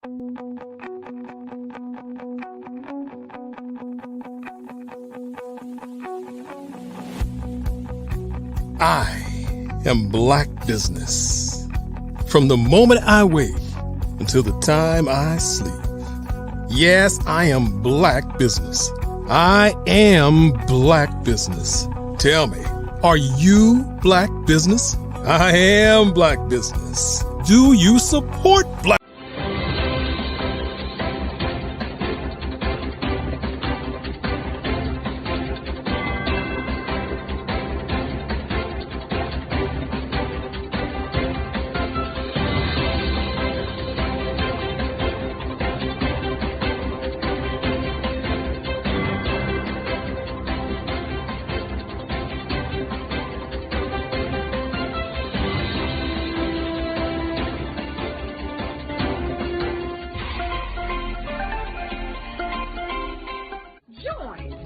I am Black Business. From the moment I wake until the time I sleep. Yes, I am Black Business. I am Black Business. Tell me, are you Black Business? I am Black Business. Do you support Black?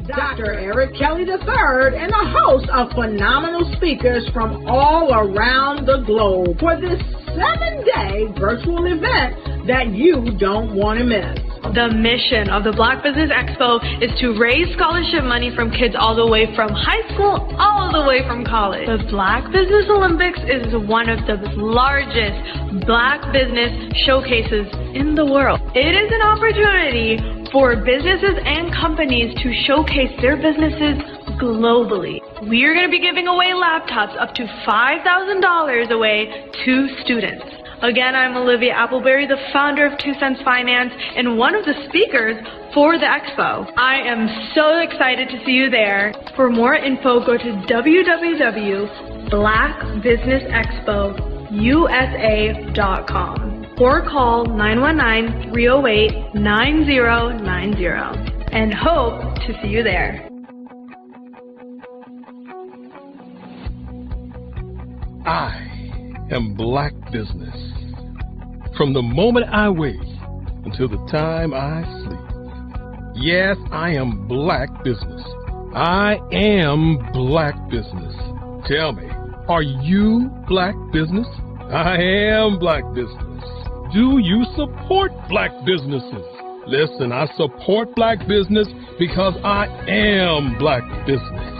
Dr. Eric Kelly III and a host of phenomenal speakers from all around the globe for this 7-day virtual event that you don't want to miss. The mission of the Black Business Expo is to raise scholarship money from kids all the way from high school all the way from college. The Black Business Olympics is one of the largest Black business showcases in the world. It is an opportunity for businesses and companies to showcase their businesses globally. We are going to be giving away laptops up to $5,000 away to students. Again, I'm Olivia Appleberry, the founder of 2 Cents Finance and one of the speakers for the expo. I am so excited to see you there. For more info, go to www.blackbusinessexpousa.com or call 919-308-9090 and hope to see you there. I am Black Business. From the moment I wake until the time I sleep. Yes, I am Black Business. I am Black Business. Tell me, are you Black Business? I am Black Business. Do you support Black businesses? Listen, I support Black business because I am Black Business.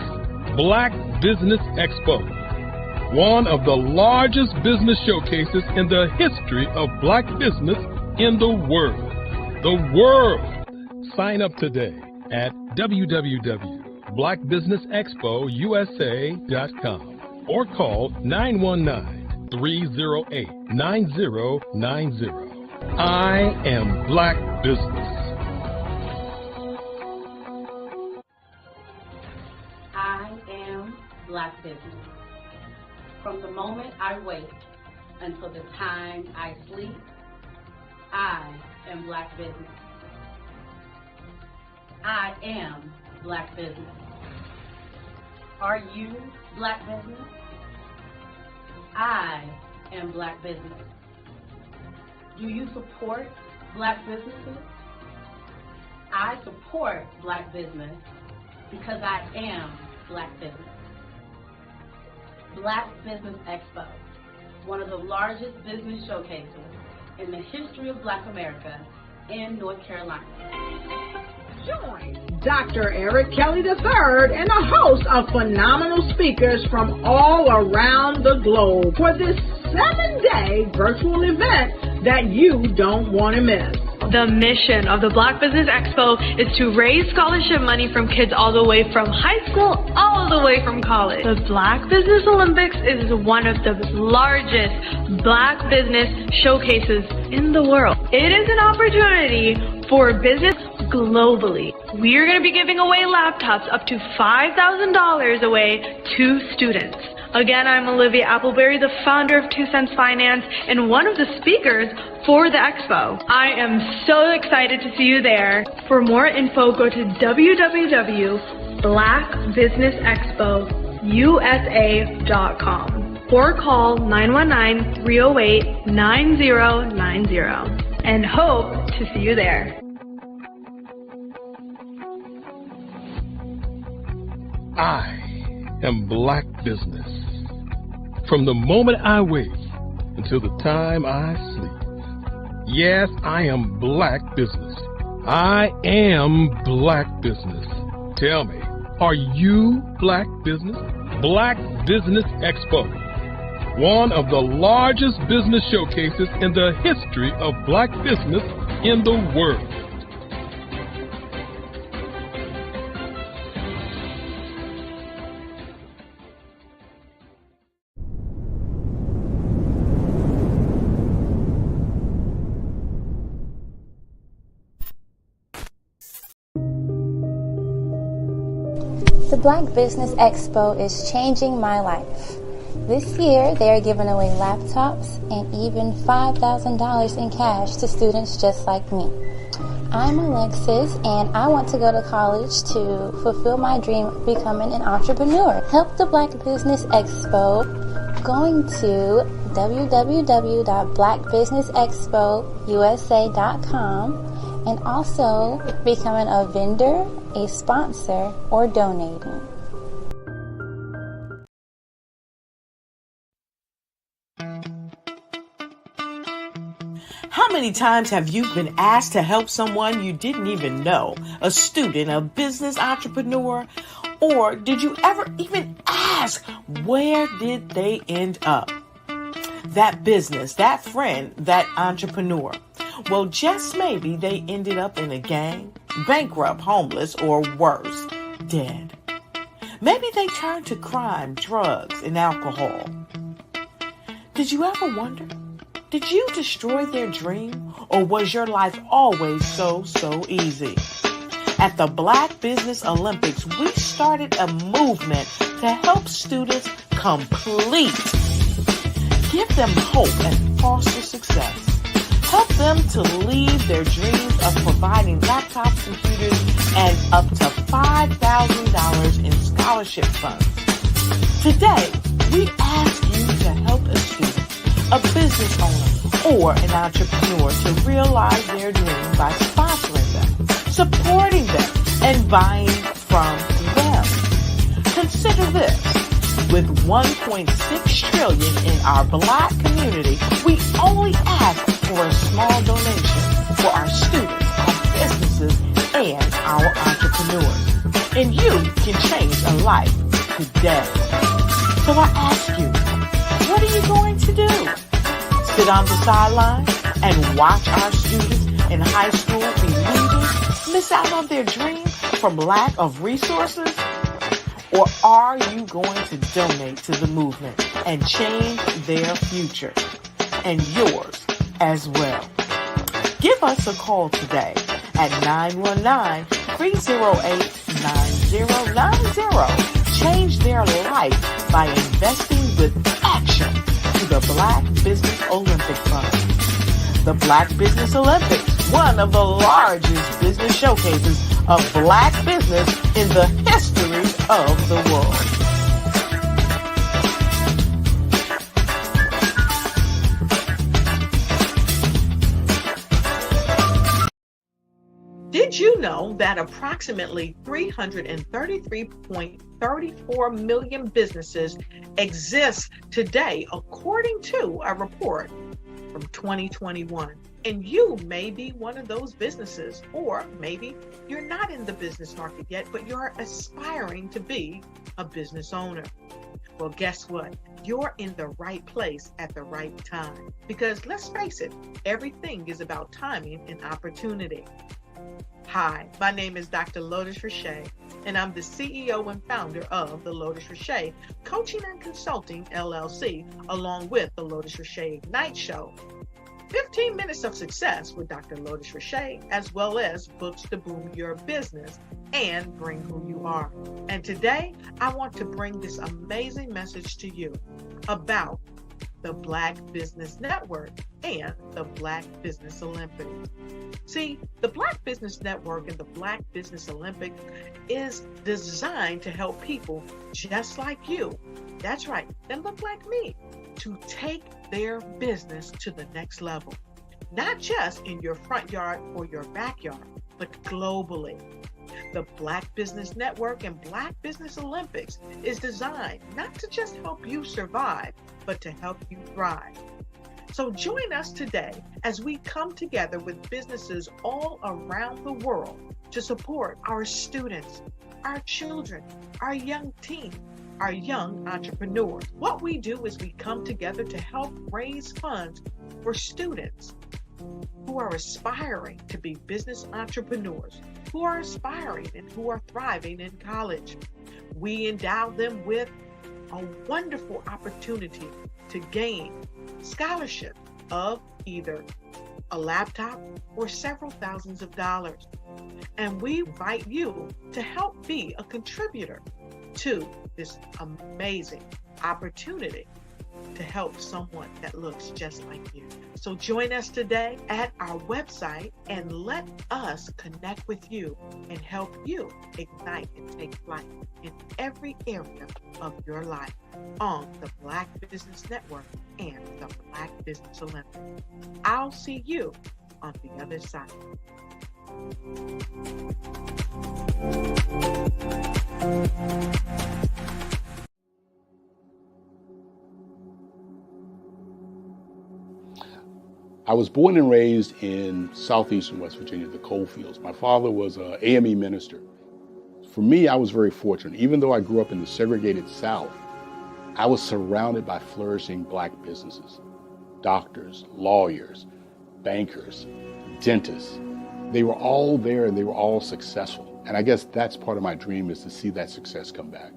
Black Business Expo, one of the largest business showcases in the history of Black business in the world. The world! Sign up today at www.blackbusinessexpousa.com or call 919-308-9090. I am Black Business. I am Black Business. From the moment I wake until the time I sleep, I am Black Business. I am Black Business. Are you Black Business? I am Black Business. Do you support Black businesses? I support Black business because I am Black business. Black Business Expo, one of the largest business showcases in the history of Black America in North Carolina. Join Dr. Eric Kelly III and a host of phenomenal speakers from all around the globe for this 7-day virtual event that you don't want to miss. The mission of the Black Business Expo is to raise scholarship money from kids all the way from high school all the way from college. The Black Business Olympics is one of the largest Black business showcases in the world. It is an opportunity for business globally. We are going to be giving away laptops up to $5,000 away to students. Again, I'm Olivia Appleberry, the founder of 2 Cents Finance and one of the speakers for the expo. I am so excited to see you there. For more info, go to www.blackbusinessexpousa.com or call 919-308-9090 and hope to see you there. I am Black Business. From the moment I wake until the time I sleep. Yes, I am Black Business. I am Black Business. Tell me, are you Black Business? Black Business Expo, one of the largest business showcases in the history of Black business in the world. The Black Business Expo is changing my life. This year, they are giving away laptops and even $5,000 in cash to students just like me. I'm Alexis, and I want to go to college to fulfill my dream of becoming an entrepreneur. Help the Black Business Expo going to www.blackbusinessexpousa.com and also becoming a vendor, a sponsor, or donating. How many times have you been asked to help someone you didn't even know, a student, a business entrepreneur, or did you ever even ask, where did they end up? That business, that friend, that entrepreneur. Well, just maybe they ended up in a gang, bankrupt, homeless, or worse, dead. Maybe they turned to crime, drugs, and alcohol. Did you ever wonder? Did you destroy their dream, or was your life always so easy? At the Black Business Olympics, we started a movement to help students complete. Give them hope and foster success. Help them to leave their dreams of providing laptops, computers, and up to $5,000 in scholarship funds. Today, we ask you to help a student, a business owner, or an entrepreneur to realize their dreams by sponsoring them, supporting them, and buying from them. Consider this. With $1.6 trillion in our Black community, we only ask for a small donation for our students, our businesses, and our entrepreneurs. And you can change a life today. So I ask you, what are you going to do? Sit on the sideline and watch our students in high school be leaders, miss out on their dream from lack of resources? Or are you going to donate to the movement and change their future and yours as well? Give us a call today at 919-308-9090. Change their life by investing with action to the Black Business Olympic Fund. The Black Business Olympics, one of the largest business showcases of Black business in the history of the world. Did you know that approximately 333.34 million businesses exist today, according to a report from 2021? And you may be one of those businesses, or maybe you're not in the business market yet, but you're aspiring to be a business owner. Well, guess what? You're in the right place at the right time. Because let's face it, everything is about timing and opportunity. Hi, my name is Dr. Lotus Richey, and I'm the CEO and founder of the Lotus Richey Coaching and Consulting LLC, along with the Lotus Richey Ignite Show. 15 minutes of success with Dr. Lotus Richey, as well as books to boom your business and bring who you are. And today, I want to bring this amazing message to you about the Black Business Network and the Black Business Olympics. See, the Black Business Network and the Black Business Olympics is designed to help people just like you, that's right, that look like me, to take their business to the next level. Not just in your front yard or your backyard, but globally. The Black Business Network and Black Business Olympics is designed not to just help you survive, but to help you thrive. So join us today as we come together with businesses all around the world to support our students, our children, our young teens, our young entrepreneurs. What we do is we come together to help raise funds for students who are aspiring to be business entrepreneurs, who are aspiring and who are thriving in college. We endow them with a wonderful opportunity to gain scholarship of either a laptop or several thousands of dollars. And we invite you to help be a contributor to this amazing opportunity to help someone that looks just like you. So join us today at our website and let us connect with you and help you ignite and take flight in every area of your life on the Black Business Network and the Black Business Olympics. I'll see you on the other side. I was born and raised in southeastern West Virginia, the coal fields. My father was an AME minister. For me, I was very fortunate. Even though I grew up in the segregated South, I was surrounded by flourishing Black businesses, doctors, lawyers, bankers, dentists. They were all there and they were all successful. And I guess that's part of my dream, is to see that success come back.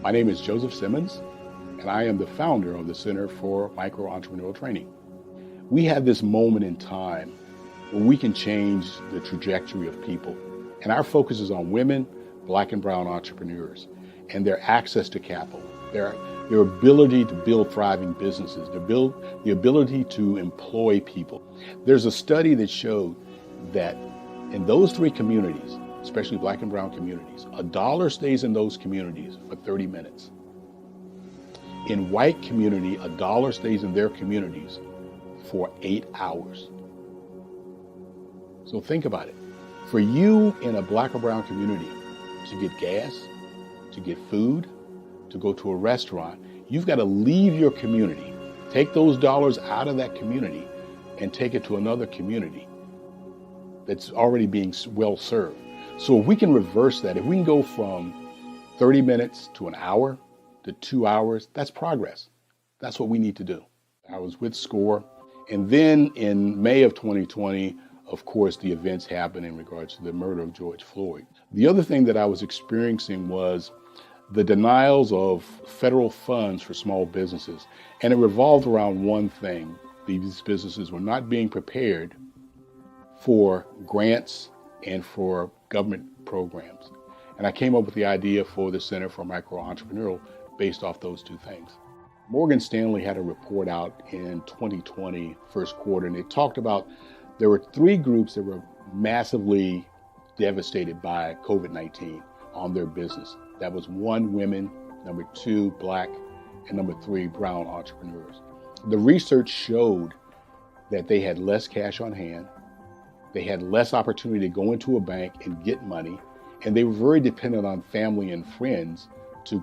My name is Joseph Simmons, and I am the founder of the Center for Micro-Entrepreneurial Training. We have this moment in time where we can change the trajectory of people. And our focus is on women, Black and brown entrepreneurs, and their access to capital, their ability to build thriving businesses, the ability to employ people. There's a study that showed that in those three communities, especially Black and brown communities, $1 stays in those communities for 30 minutes. In white community, $1 stays in their communities for 8 hours. So think about it. For you in a Black or brown community to get gas, to get food, to go to a restaurant, you've got to leave your community, take those dollars out of that community and take it to another community that's already being well served. So if we can reverse that, if we can go from 30 minutes to an hour to 2 hours, that's progress. That's what we need to do. I was with SCORE. And then in May of 2020, of course, the events happened in regards to the murder of George Floyd. The other thing that I was experiencing was the denials of federal funds for small businesses. And it revolved around one thing. These businesses were not being prepared for grants and for government programs. And I came up with the idea for the Center for Micro-Entrepreneurial based off those two things. Morgan Stanley had a report out in 2020, first quarter, and it talked about there were three groups that were massively devastated by COVID-19 on their business. That was 1, women, number 2, Black, and number 3, brown entrepreneurs. The research showed that they had less cash on hand, they had less opportunity to go into a bank and get money, and they were very dependent on family and friends to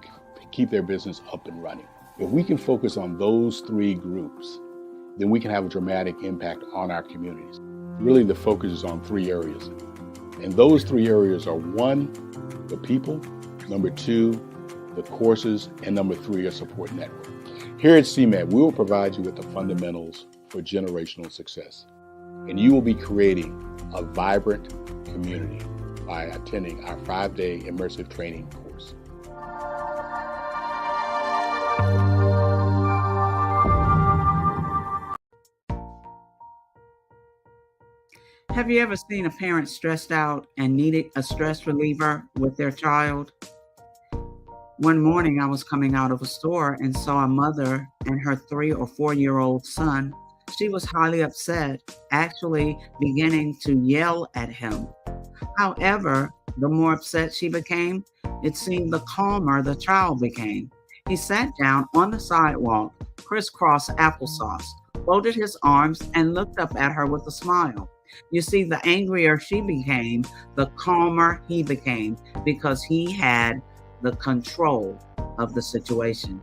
keep their business up and running. If we can focus on those three groups, then we can have a dramatic impact on our communities. Really, the focus is on 3 areas. And those 3 areas are 1, the people, number 2, the courses, and number 3, a support network. Here at CMAT, we will provide you with the fundamentals for generational success. And you will be creating a vibrant community by attending our 5-day immersive training course. Have you ever seen a parent stressed out and needed a stress reliever with their child? One morning I was coming out of a store and saw a mother and her 3 or 4-year-old son. She was highly upset, actually beginning to yell at him. However, the more upset she became, it seemed the calmer the child became. He sat down on the sidewalk, crisscross applesauce, folded his arms, and looked up at her with a smile. You see, the angrier she became, the calmer he became, because he had the control of the situation.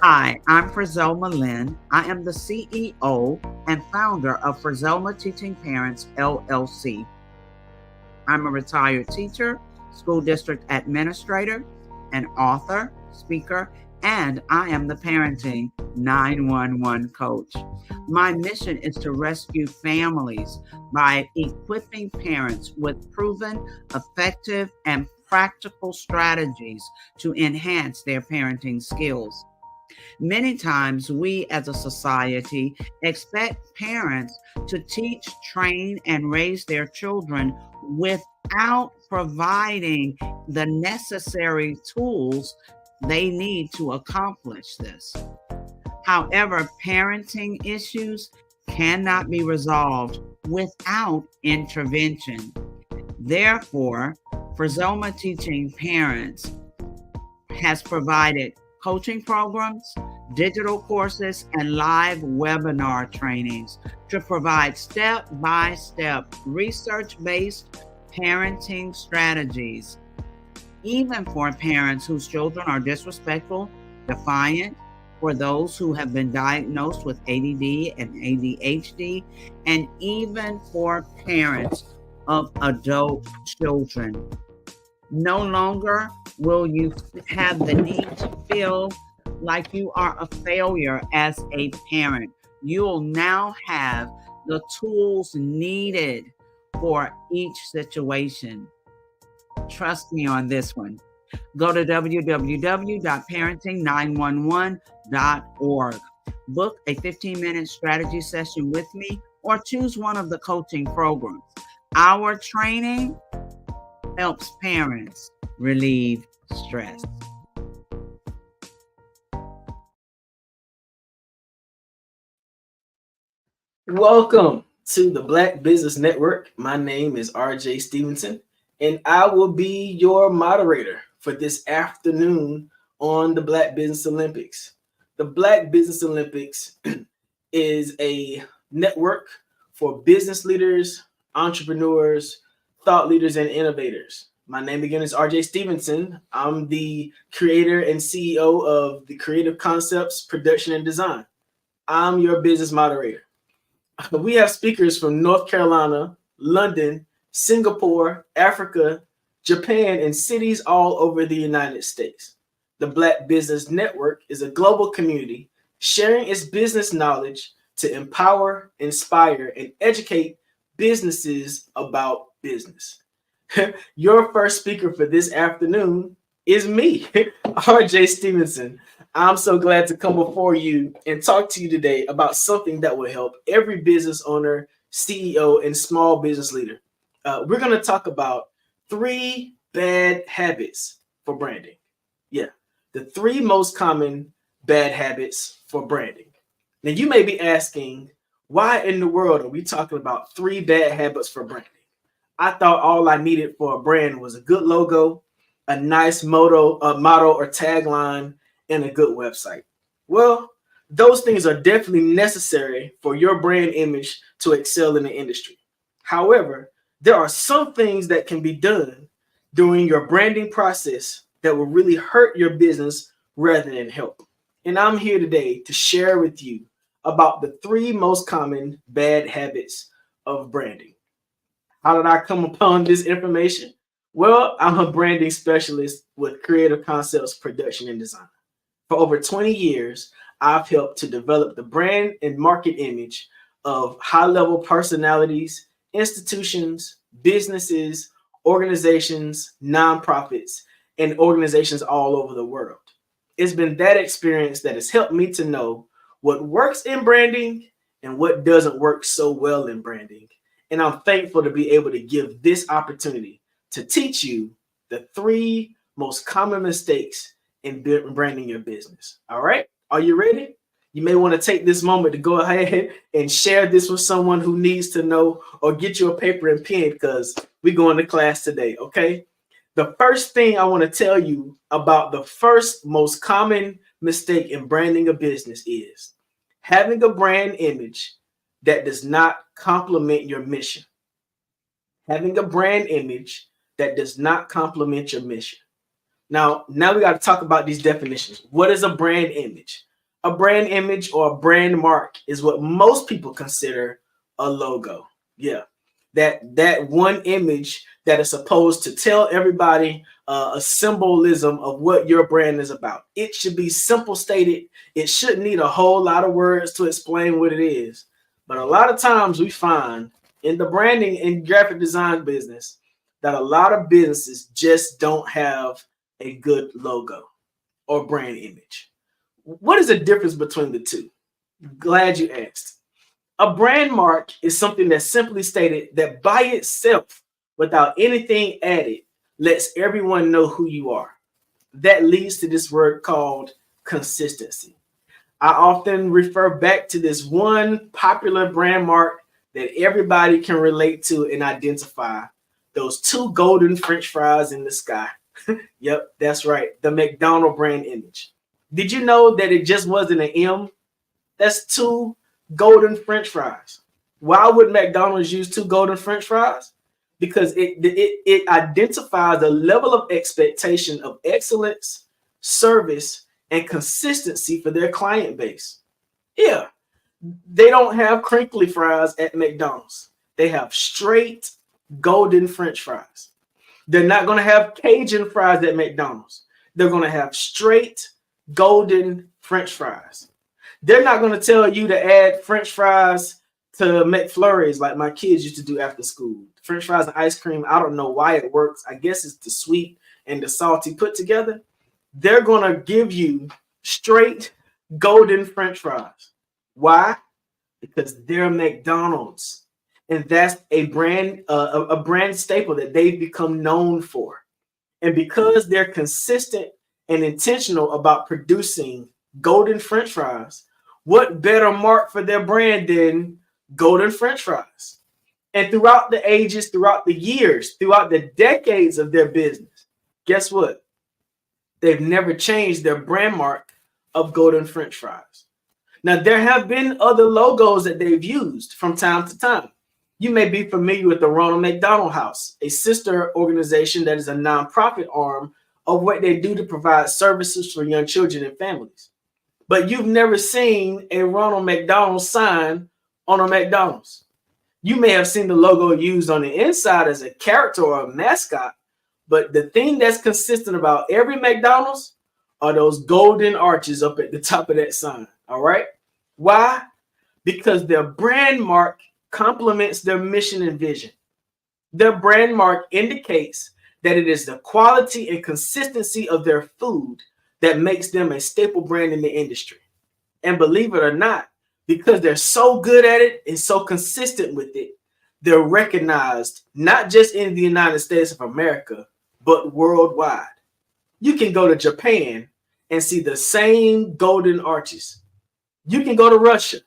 Hi, I'm Frizelma Lynn. I am the CEO and founder of Frizelma Teaching Parents, LLC. I'm a retired teacher, school district administrator, an author, speaker, and I am the parenting 911 coach. My mission is to rescue families by equipping parents with proven, effective, and practical strategies to enhance their parenting skills. Many times, we as a society expect parents to teach, train, and raise their children without providing the necessary tools they need to accomplish this. However, parenting issues cannot be resolved without intervention. Therefore, Frizelma Teaching Parents has provided coaching programs, digital courses, and live webinar trainings to provide step-by-step research-based parenting strategies, even for parents whose children are disrespectful, defiant, for those who have been diagnosed with ADD and ADHD, and even for parents of adult children. No longer will you have the need to feel like you are a failure as a parent. You will now have the tools needed for each situation. Trust me on this one. Go to www.parenting911.org. Book a 15-minute strategy session with me or choose one of the coaching programs. Our training helps parents relieve stress. Welcome to the Black Business Network. My name is RJ Stevenson, and I will be your moderator for this afternoon on the Black Business Olympics. The Black Business Olympics is a network for business leaders, entrepreneurs, thought leaders, and innovators. My name again is RJ Stevenson. I'm the creator and CEO of the Creative Concepts, Production, and Design. I'm your business moderator. We have speakers from North Carolina, London, Singapore, Africa, Japan, and cities all over the United States. The Black Business Network is a global community sharing its business knowledge to empower, inspire, and educate businesses about business. Your first speaker for this afternoon is me, RJ Stevenson. I'm so glad to come before you and talk to you today about something that will help every business owner, CEO, and small business leader. We're going to talk about 3 bad habits for branding. Yeah, the 3 most common bad habits for branding. Now, you may be asking, why in the world are we talking about 3 bad habits for branding? I thought all I needed for a brand was a good logo, a nice motto or tagline, and a good website. Well, those things are definitely necessary for your brand image to excel in the industry. However, there are some things that can be done during your branding process that will really hurt your business rather than help. And I'm here today to share with you about the 3 most common bad habits of branding. How did I come upon this information? Well, I'm a branding specialist with Creative Concepts, Production, and Design. For over 20 years, I've helped to develop the brand and market image of high-level personalities, institutions, businesses, organizations, nonprofits, and organizations all over the world. It's been that experience that has helped me to know what works in branding and what doesn't work so well in branding. And I'm thankful to be able to give this opportunity to teach you the 3 most common mistakes in branding your business. All right, are you ready? You may want to take this moment to go ahead and share this with someone who needs to know, or get you a paper and pen because we're going to class today, okay? The first thing I want to tell you about the first most common mistake in branding a business is having a brand image that does not complement your mission. Having a brand image that does not complement your mission. Now we got to talk about these definitions. What is a brand image? A brand image or a brand mark is what most people consider a logo. Yeah, that one image that is supposed to tell everybody a symbolism of what your brand is about. It should be simple stated. It shouldn't need a whole lot of words to explain what it is. But a lot of times we find in the branding and graphic design business that a lot of businesses just don't have a good logo or brand image. What is the difference between the two? Glad you asked. A brand mark is something that's simply stated that by itself, without anything added, lets everyone know who you are. That leads to this word called consistency. I often refer back to this one popular brand mark that everybody can relate to and identify. Those two golden French fries in the sky. Yep, that's right. The McDonald's brand image. Did you know that it just wasn't an M? That's two golden French fries. Why would McDonald's use two golden French fries? Because it identifies the level of expectation of excellence, service, and consistency for their client base. Yeah, they don't have crinkly fries at McDonald's. They have straight golden French fries. They're not going to have Cajun fries at McDonald's. They're going to have straight golden French fries. They're not going to tell you to add French fries to McFlurries like my kids used to do after school. French fries and ice cream, I don't know why it works. I guess it's the sweet and the salty put together. They're going to give you straight golden French fries. Why? Because they're McDonald's. And that's a brand staple that they've become known for. And because they're consistent and intentional about producing golden French fries, what better mark for their brand than golden French fries? And throughout the ages, throughout the years, throughout the decades of their business, guess what? They've never changed their brand mark of golden French fries. Now, there have been other logos that they've used from time to time. You may be familiar with the Ronald McDonald House, a sister organization that is a nonprofit arm of what they do to provide services for young children and families. But you've never seen a Ronald McDonald sign on a McDonald's. You may have seen the logo used on the inside as a character or a mascot, but the thing that's consistent about every McDonald's are those golden arches up at the top of that sign. All right. Why? Because their brand mark complements their mission and vision. Their brand mark indicates that it is the quality and consistency of their food that makes them a staple brand in the industry. And believe it or not, because they're so good at it and so consistent with it, they're recognized not just in the United States of America, but worldwide. You can go to Japan and see the same golden arches. You can go to Russia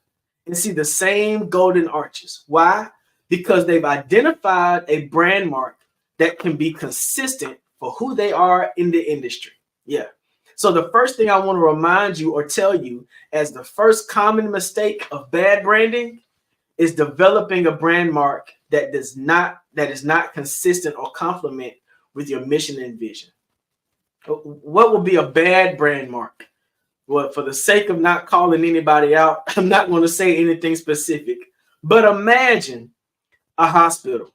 and see the same golden arches. Why? Because they've identified a brand mark that can be consistent for who they are in the industry. Yeah. So the first thing I want to remind you or tell you as the first common mistake of bad branding is developing a brand mark that is not consistent or complement with your mission and vision. What would be a bad brand mark? Well, for the sake of not calling anybody out, I'm not going to say anything specific, but imagine a hospital.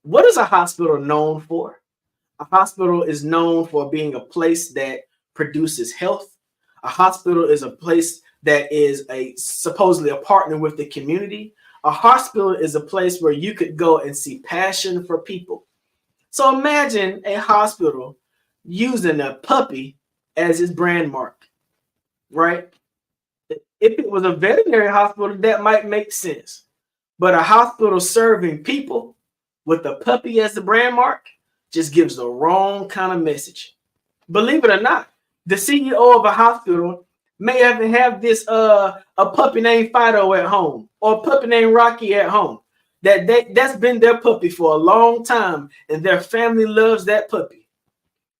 What is a hospital known for? A hospital is known for being a place that produces health. A hospital is a place that is supposedly a partner with the community. A hospital is a place where you could go and see passion for people. So imagine a hospital using a puppy as its brand mark, right? If it was a veterinary hospital, that might make sense. But a hospital serving people with a puppy as the brand mark just gives the wrong kind of message. Believe it or not, the CEO of a hospital may have this a puppy named Fido at home or a puppy named Rocky at home. That's been their puppy for a long time, and their family loves that puppy.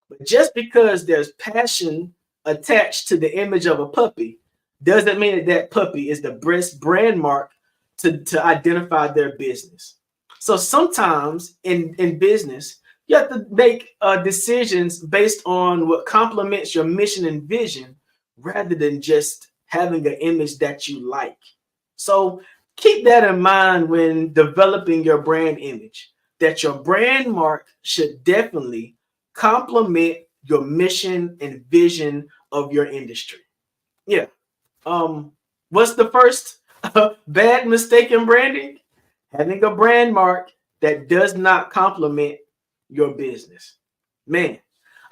But just because there's passion attached to the image of a puppy doesn't mean that that puppy is the best brand mark to identify their business. So sometimes in business, you have to make decisions based on what complements your mission and vision rather than just having an image that you like. So keep that in mind when developing your brand image, that your brand mark should definitely complement your mission and vision of your industry. Yeah. What's the first bad mistake in branding? Having a brand mark that does not complement your business. Man,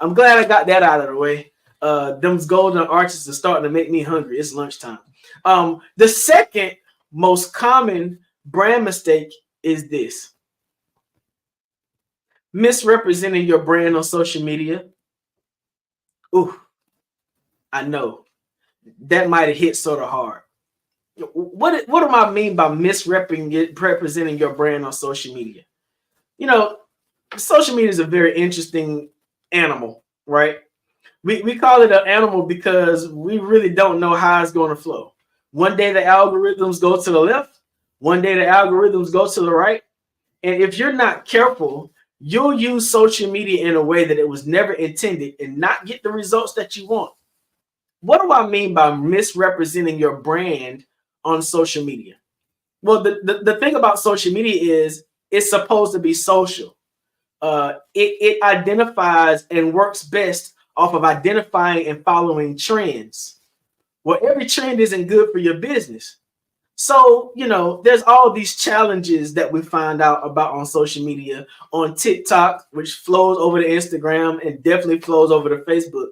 I'm glad I got that out of the way. Them's golden arches are starting to make me hungry. It's lunchtime. The second most common brand mistake is this: misrepresenting your brand on social media. Ooh, I know that might have hit sort of hard. What do I mean by misrepresenting your brand on social media? You know, social media is a very interesting animal, right? We call it an animal because we really don't know how it's going to flow. One day the algorithms go to the left, one day the algorithms go to the right. And if you're not careful, you'll use social media in a way that it was never intended and not get the results that you want. What do I mean by misrepresenting your brand on social media? Well, the thing about social media is it's supposed to be social. It identifies and works best off of identifying and following trends. Well, every trend isn't good for your business. So, there's all these challenges that we find out about on social media, on TikTok, which flows over to Instagram and definitely flows over to Facebook.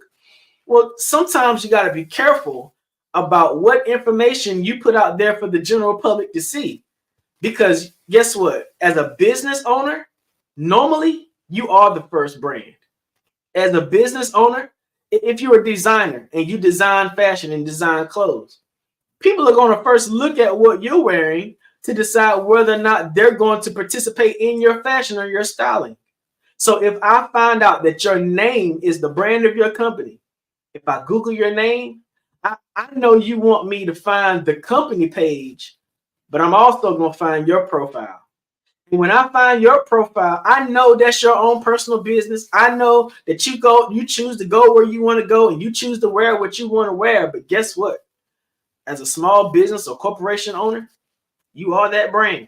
Well, sometimes you got to be careful about what information you put out there for the general public to see. Because guess what? As a business owner, normally you are the first brand. As a business owner, if you're a designer and you design fashion and design clothes, people are going to first look at what you're wearing to decide whether or not they're going to participate in your fashion or your styling. So if I find out that your name is the brand of your company, if I Google your name, I know you want me to find the company page, but I'm also going to find your profile. And when I find your profile, I know that's your own personal business. I know that you choose to go where you want to go and you choose to wear what you want to wear. But guess what? As a small business or corporation owner, you are that brand.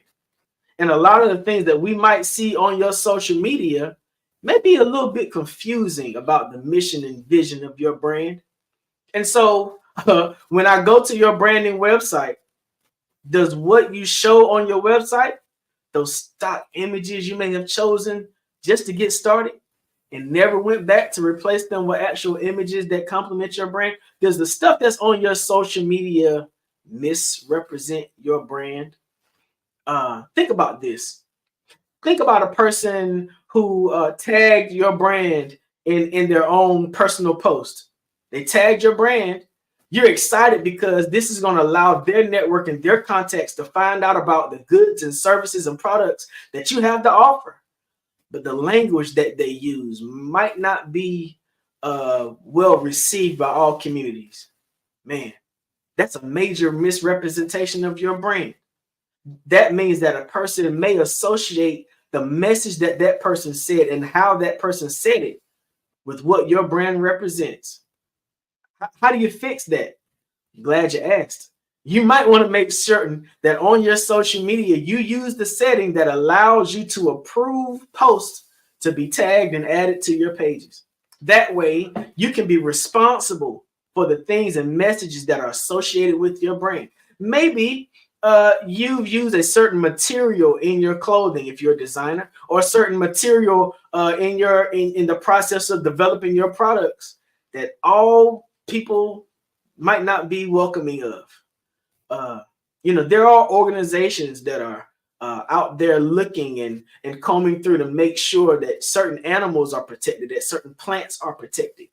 And a lot of the things that we might see on your social media may be a little bit confusing about the mission and vision of your brand. And so when I go to your branding website, does what you show on your website, those stock images you may have chosen just to get started and never went back to replace them with actual images that complement your brand, does the stuff that's on your social media misrepresent your brand? Think about this. Think about a person who tagged your brand in their own personal post. They tagged your brand. You're excited because this is going to allow their network and their contacts to find out about the goods and services and products that you have to offer. But the language that they use might not be well received by all communities. Man, that's a major misrepresentation of your brand. That means that a person may associate the message that person said and how that person said it with what your brand represents. How do you fix that? Glad you asked. You might want to make certain that on your social media, you use the setting that allows you to approve posts to be tagged and added to your pages. That way, you can be responsible for the things and messages that are associated with your brand. Maybe you've used a certain material in your clothing if you're a designer, or a certain material in the process of developing your products that all people might not be welcoming of. There are organizations that are out there looking and combing through to make sure that certain animals are protected, that certain plants are protected.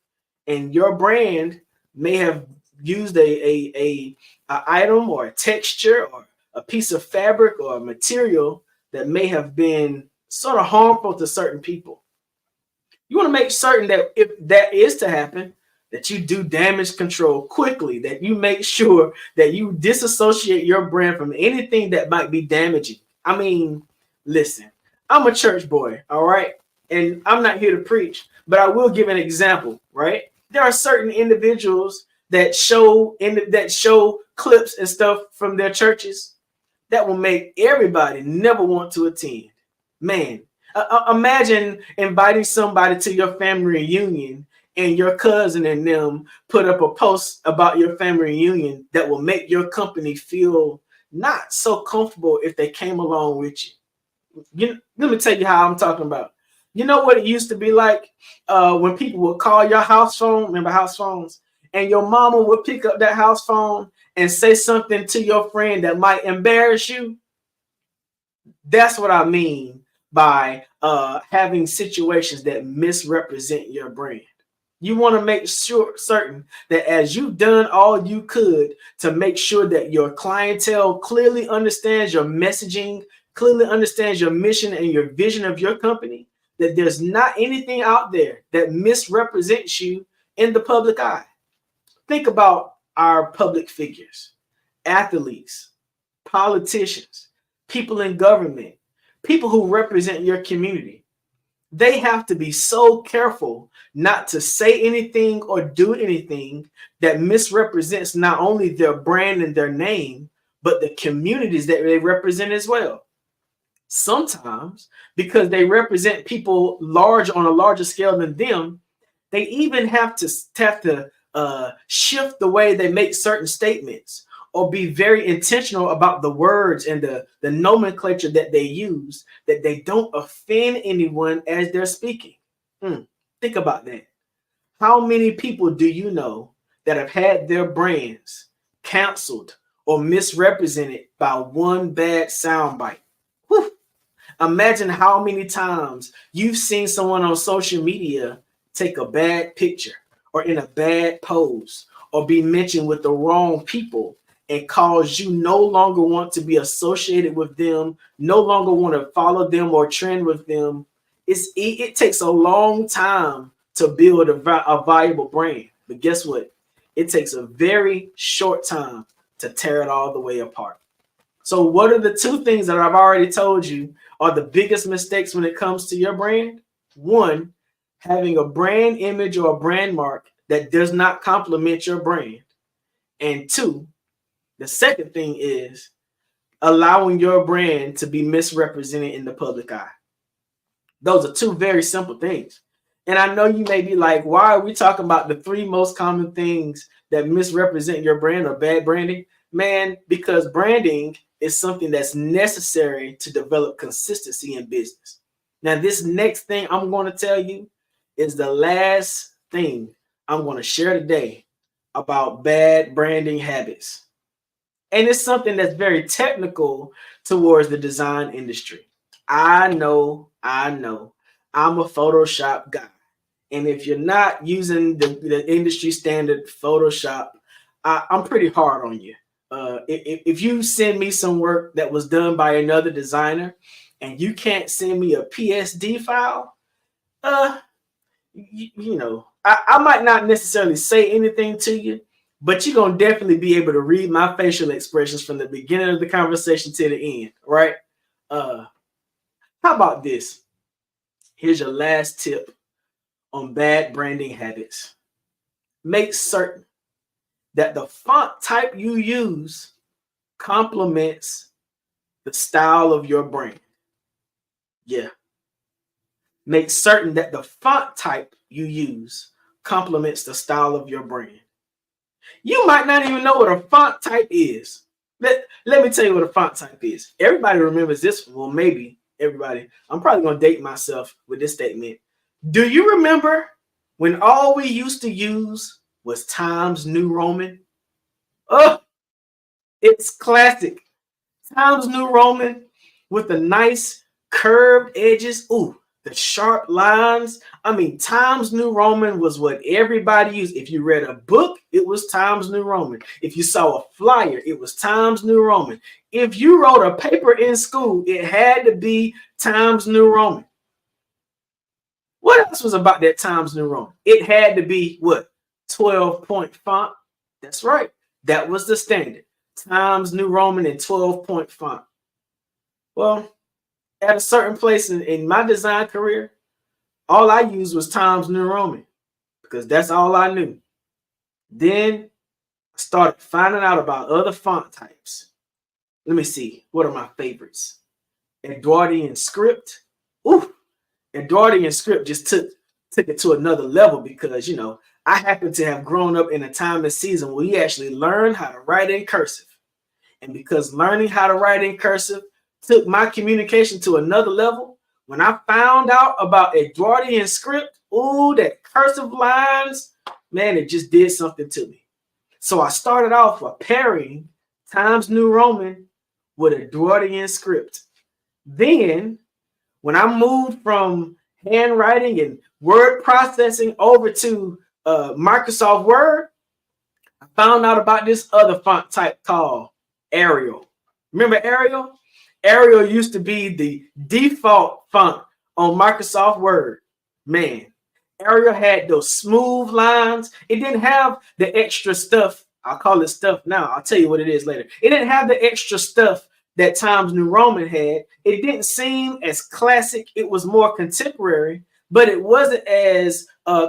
And your brand may have used a item or a texture or a piece of fabric or a material that may have been sort of harmful to certain people. You want to make certain that if that is to happen, that you do damage control quickly, that you make sure that you disassociate your brand from anything that might be damaging. I mean, listen, I'm a church boy, all right? And I'm not here to preach, but I will give an example, right? There are certain individuals that show clips and stuff from their churches that will make everybody never want to attend. Man, imagine inviting somebody to your family reunion and your cousin and them put up a post about your family reunion that will make your company feel not so comfortable if they came along with you. Let me tell you how I'm talking about. You know what it used to be like when people would call your house phone, remember house phones, and your mama would pick up that house phone and say something to your friend that might embarrass you? That's what I mean by having situations that misrepresent your brand. You want to make certain that as you've done all you could to make sure that your clientele clearly understands your messaging, clearly understands your mission and your vision of your company, that there's not anything out there that misrepresents you in the public eye. Think about our public figures, athletes, politicians, people in government, people who represent your community. They have to be so careful not to say anything or do anything that misrepresents not only their brand and their name, but the communities that they represent as well. Sometimes, because they represent people on a larger scale than them, they even have to shift the way they make certain statements or be very intentional about the words and the nomenclature that they use, that they don't offend anyone as they're speaking. Think about that. How many people do you know that have had their brands canceled or misrepresented by one bad soundbite? Whew. Imagine how many times you've seen someone on social media take a bad picture or in a bad pose or be mentioned with the wrong people and cause you no longer want to be associated with them, no longer want to follow them or trend with them. It takes a long time to build a valuable brand. But guess what? It takes a very short time to tear it all the way apart. So what are the two things that I've already told you are the biggest mistakes when it comes to your brand? One, having a brand image or a brand mark that does not complement your brand. And two, the second thing is allowing your brand to be misrepresented in the public eye. Those are two very simple things. And I know you may be like, why are we talking about the three most common things that misrepresent your brand or bad branding? Man, because branding is something that's necessary to develop consistency in business. Now, this next thing I'm going to tell you is the last thing I'm going to share today about bad branding habits. And it's something that's very technical towards the design industry. I know. I'm a Photoshop guy. And if you're not using the industry standard Photoshop, I'm pretty hard on you. If you send me some work that was done by another designer and you can't send me a PSD file, I might not necessarily say anything to you, but you're going to definitely be able to read my facial expressions from the beginning of the conversation to the end, right? How about this? Here's your last tip on bad branding habits. Make certain that the font type you use complements the style of your brand. Yeah. Make certain that the font type you use complements the style of your brand. You might not even know what a font type is. Let me tell you what a font type is. Everybody remembers this. Well, maybe everybody. I'm probably going to date myself with this statement. Do you remember when all we used to use was Times New Roman? Oh, it's classic. Times New Roman with the nice curved edges. Ooh, the sharp lines. I mean, Times New Roman was what everybody used. If you read a book, it was Times New Roman. If you saw a flyer, it was Times New Roman. If you wrote a paper in school, it had to be Times New Roman. What else was about that Times New Roman? It had to be what? 12-point font. That's right. That was the standard. Times New Roman and 12-point font. Well, at a certain place in my design career, all I used was Times New Roman because that's all I knew. Then I started finding out about other font types. Let me see. What are my favorites? Edwardian script. Ooh, Edwardian script just took it to another level because, I happen to have grown up in a time and season where we actually learned how to write in cursive. And because learning how to write in cursive took my communication to another level, when I found out about Edwardian script, ooh, that cursive lines, man, it just did something to me. So I started off by pairing Times New Roman with Edwardian script. Then, when I moved from handwriting and word processing over to Microsoft Word, I found out about this other font type called Arial. Remember Arial? Arial used to be the default font on Microsoft Word. Man, Arial had those smooth lines. It didn't have the extra stuff. I'll call it stuff now. I'll tell you what it is later. It didn't have the extra stuff that Times New Roman had. It didn't seem as classic. It was more contemporary, but it wasn't as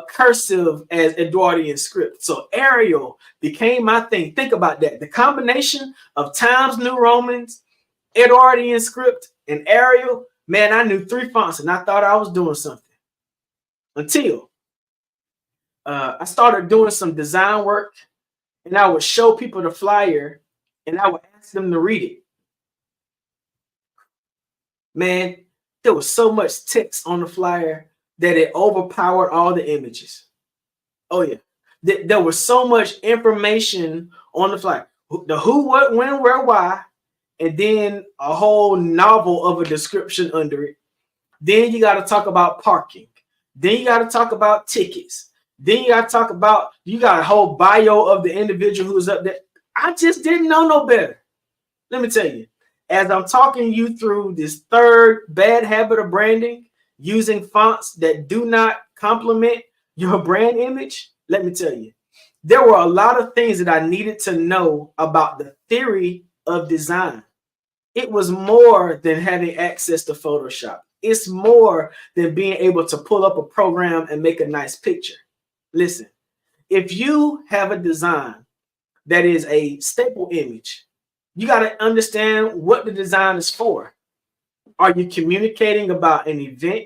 cursive as Edwardian script. So Arial became my thing. Think about that. The combination of Times New Romans, Edwardian script, and Arial, man, I knew 3 fonts and I thought I was doing something. Until I started doing some design work, and I would show people the flyer and I would ask them to read it. Man, there was so much text on the flyer that it overpowered all the images. Oh yeah, there was so much information on the flyer. The who, what, when, where, why, and then a whole novel of a description under it. Then you got to talk about parking. Then you got to talk about tickets. Then you got to talk about, you got a whole bio of the individual who's up there. I just didn't know no better. Let me tell you, as I'm talking you through this third bad habit of branding, using fonts that do not complement your brand image, let me tell you, there were a lot of things that I needed to know about the theory of design. It was more than having access to Photoshop. It's more than being able to pull up a program and make a nice picture. Listen, if you have a design that is a staple image, you got to understand what the design is for. Are you communicating about an event?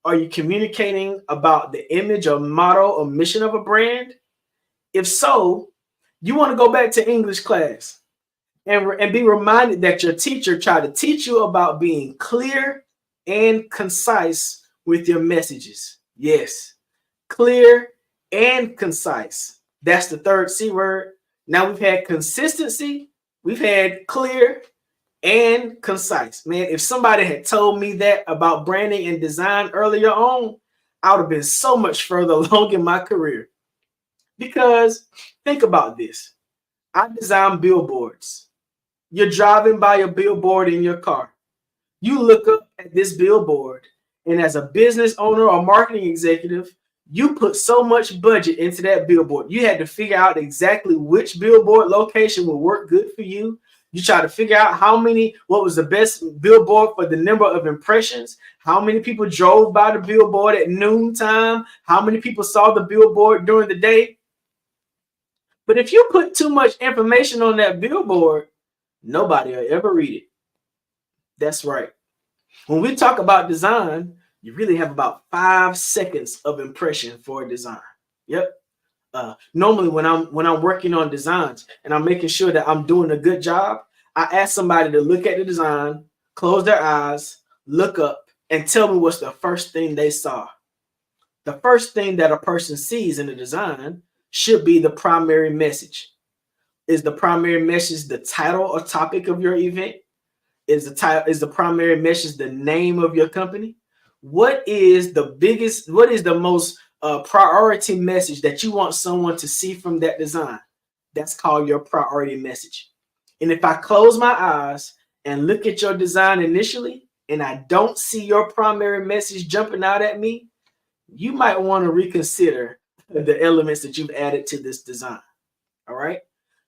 Are you communicating about the image or motto or mission of a brand? If so, you want to go back to English class and be reminded that your teacher tried to teach you about being clear and concise with your messages. Yes, clear and concise. That's the third C word. Now we've had consistency, we've had clear and concise. Man, if somebody had told me that about branding and design earlier on, I would have been so much further along in my career. Because think about this. I design billboards. You're driving by a billboard in your car. You look up at this billboard, and as a business owner or marketing executive, you put so much budget into that billboard. You had to figure out exactly which billboard location would work good for you. You try to figure out what was the best billboard for the number of impressions, how many people drove by the billboard at noontime, how many people saw the billboard during the day. But if you put too much information on that billboard, nobody will ever read it. That's right. When we talk about design, you really have about 5 seconds of impression for a design. Yep. Normally when I'm working on designs and I'm making sure that I'm doing a good job, I ask somebody to look at the design, close their eyes, look up, and tell me what's the first thing they saw. The first thing that a person sees in the design should be the primary message. Is the primary message the title or topic of your event? Is the primary message the name of your company? What is the most priority message that you want someone to see from that design? That's called your priority message. And if I close my eyes and look at your design initially, and I don't see your primary message jumping out at me, you might want to reconsider the elements that you've added to this design. All right.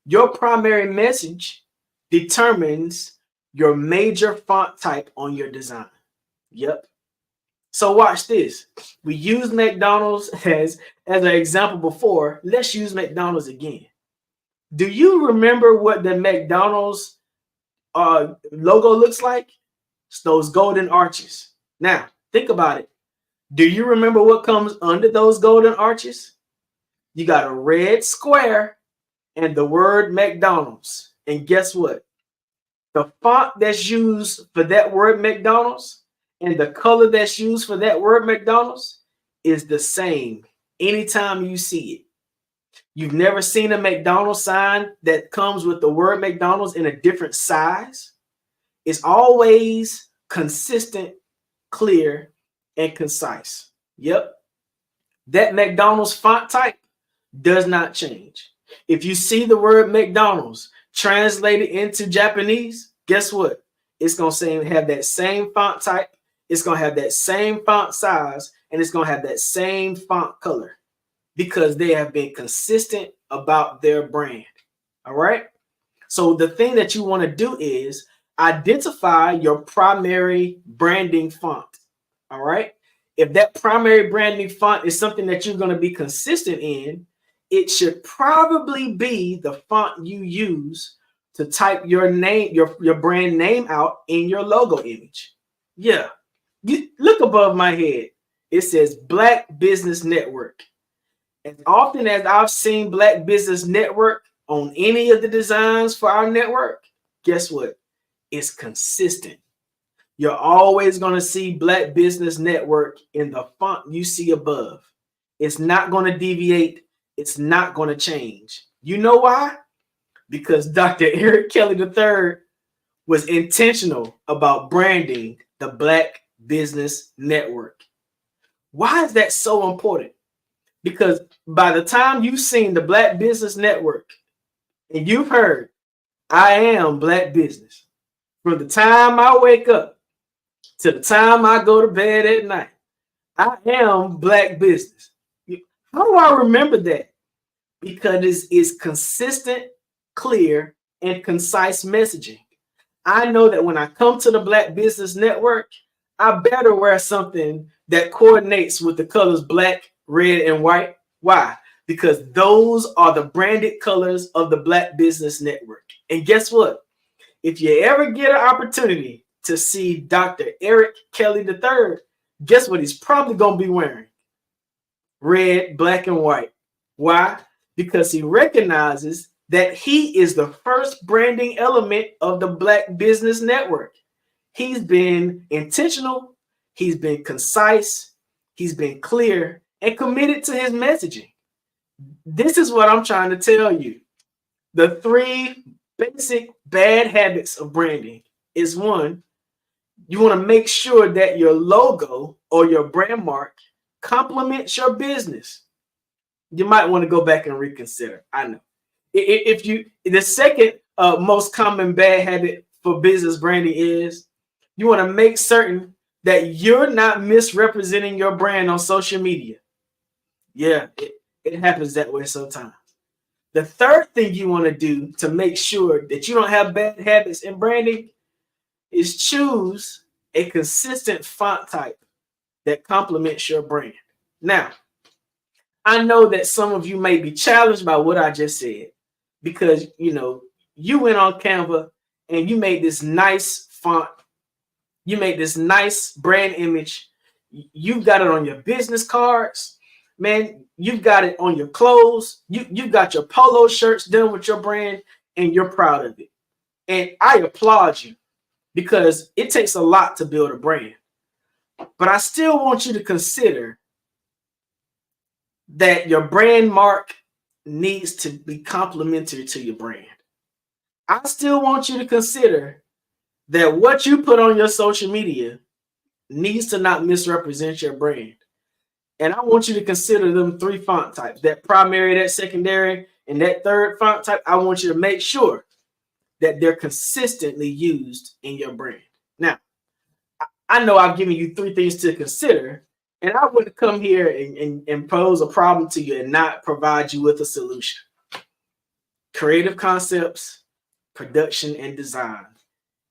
Your primary message determines your major font type on your design. Yep. So watch this. We used McDonald's as an example before. Let's use McDonald's again. Do you remember what the McDonald's logo looks like? It's those golden arches. Now, think about it. Do you remember what comes under those golden arches? You got a red square and the word McDonald's. And guess what? The font that's used for that word McDonald's and the color that's used for that word McDonald's is the same anytime you see it. You've never seen a McDonald's sign that comes with the word McDonald's in a different size. It's always consistent, clear, and concise. Yep. That McDonald's font type does not change. If you see the word McDonald's translated into Japanese, guess what? It's going to have that same font type. It's going to have that same font size, and it's going to have that same font color because they have been consistent about their brand. All right. So the thing that you want to do is identify your primary branding font. All right. If that primary branding font is something that you're going to be consistent in, it should probably be the font you use to type your name, your brand name out in your logo image. Yeah. You look above my head. It says Black Business Network. As often as I've seen Black Business Network on any of the designs for our network, guess what? It's consistent. You're always going to see Black Business Network in the font you see above. It's not going to deviate. It's not going to change. You know why? Because Dr. Eric Kelly III was intentional about branding the Black Business Network. Why is that so important? Because by the time you've seen the Black Business Network and you've heard, I am Black business, from the time I wake up to the time I go to bed at night, I am Black business. How do I remember that? Because it's consistent, clear, and concise messaging. I know that when I come to the Black Business Network, I better wear something that coordinates with the colors black, red, and white. Why? Because those are the branded colors of the Black Business Network. And guess what? If you ever get an opportunity to see Dr. Eric Kelly III, guess what he's probably going to be wearing? Red, black, and white. Why? Because he recognizes that he is the first branding element of the Black Business Network. He's been intentional, he's been concise, he's been clear, and committed to his messaging. This is what I'm trying to tell you. The 3 basic bad habits of branding is: 1, you want to make sure that your logo or your brand mark complements your business. You might want to go back and reconsider. I know. The second most common bad habit for business branding is you want to make certain that you're not misrepresenting your brand on social media. Yeah, it happens that way sometimes. The third thing you want to do to make sure that you don't have bad habits in branding is choose a consistent font type that complements your brand. Now, I know that some of you may be challenged by what I just said because, you went on Canva and you made this nice font. You made this nice brand image. You've got it on your business cards. Man, you've got it on your clothes. You've got your polo shirts done with your brand and you're proud of it. And I applaud you because it takes a lot to build a brand. But I still want you to consider that your brand mark needs to be complementary to your brand. I still want you to consider that what you put on your social media needs to not misrepresent your brand. And I want you to consider them 3 font types, that primary, that secondary, and that third font type. I want you to make sure that they're consistently used in your brand. Now, I know I've given you 3 things to consider, and I wouldn't come here and pose a problem to you and not provide you with a solution. Creative concepts, production, and design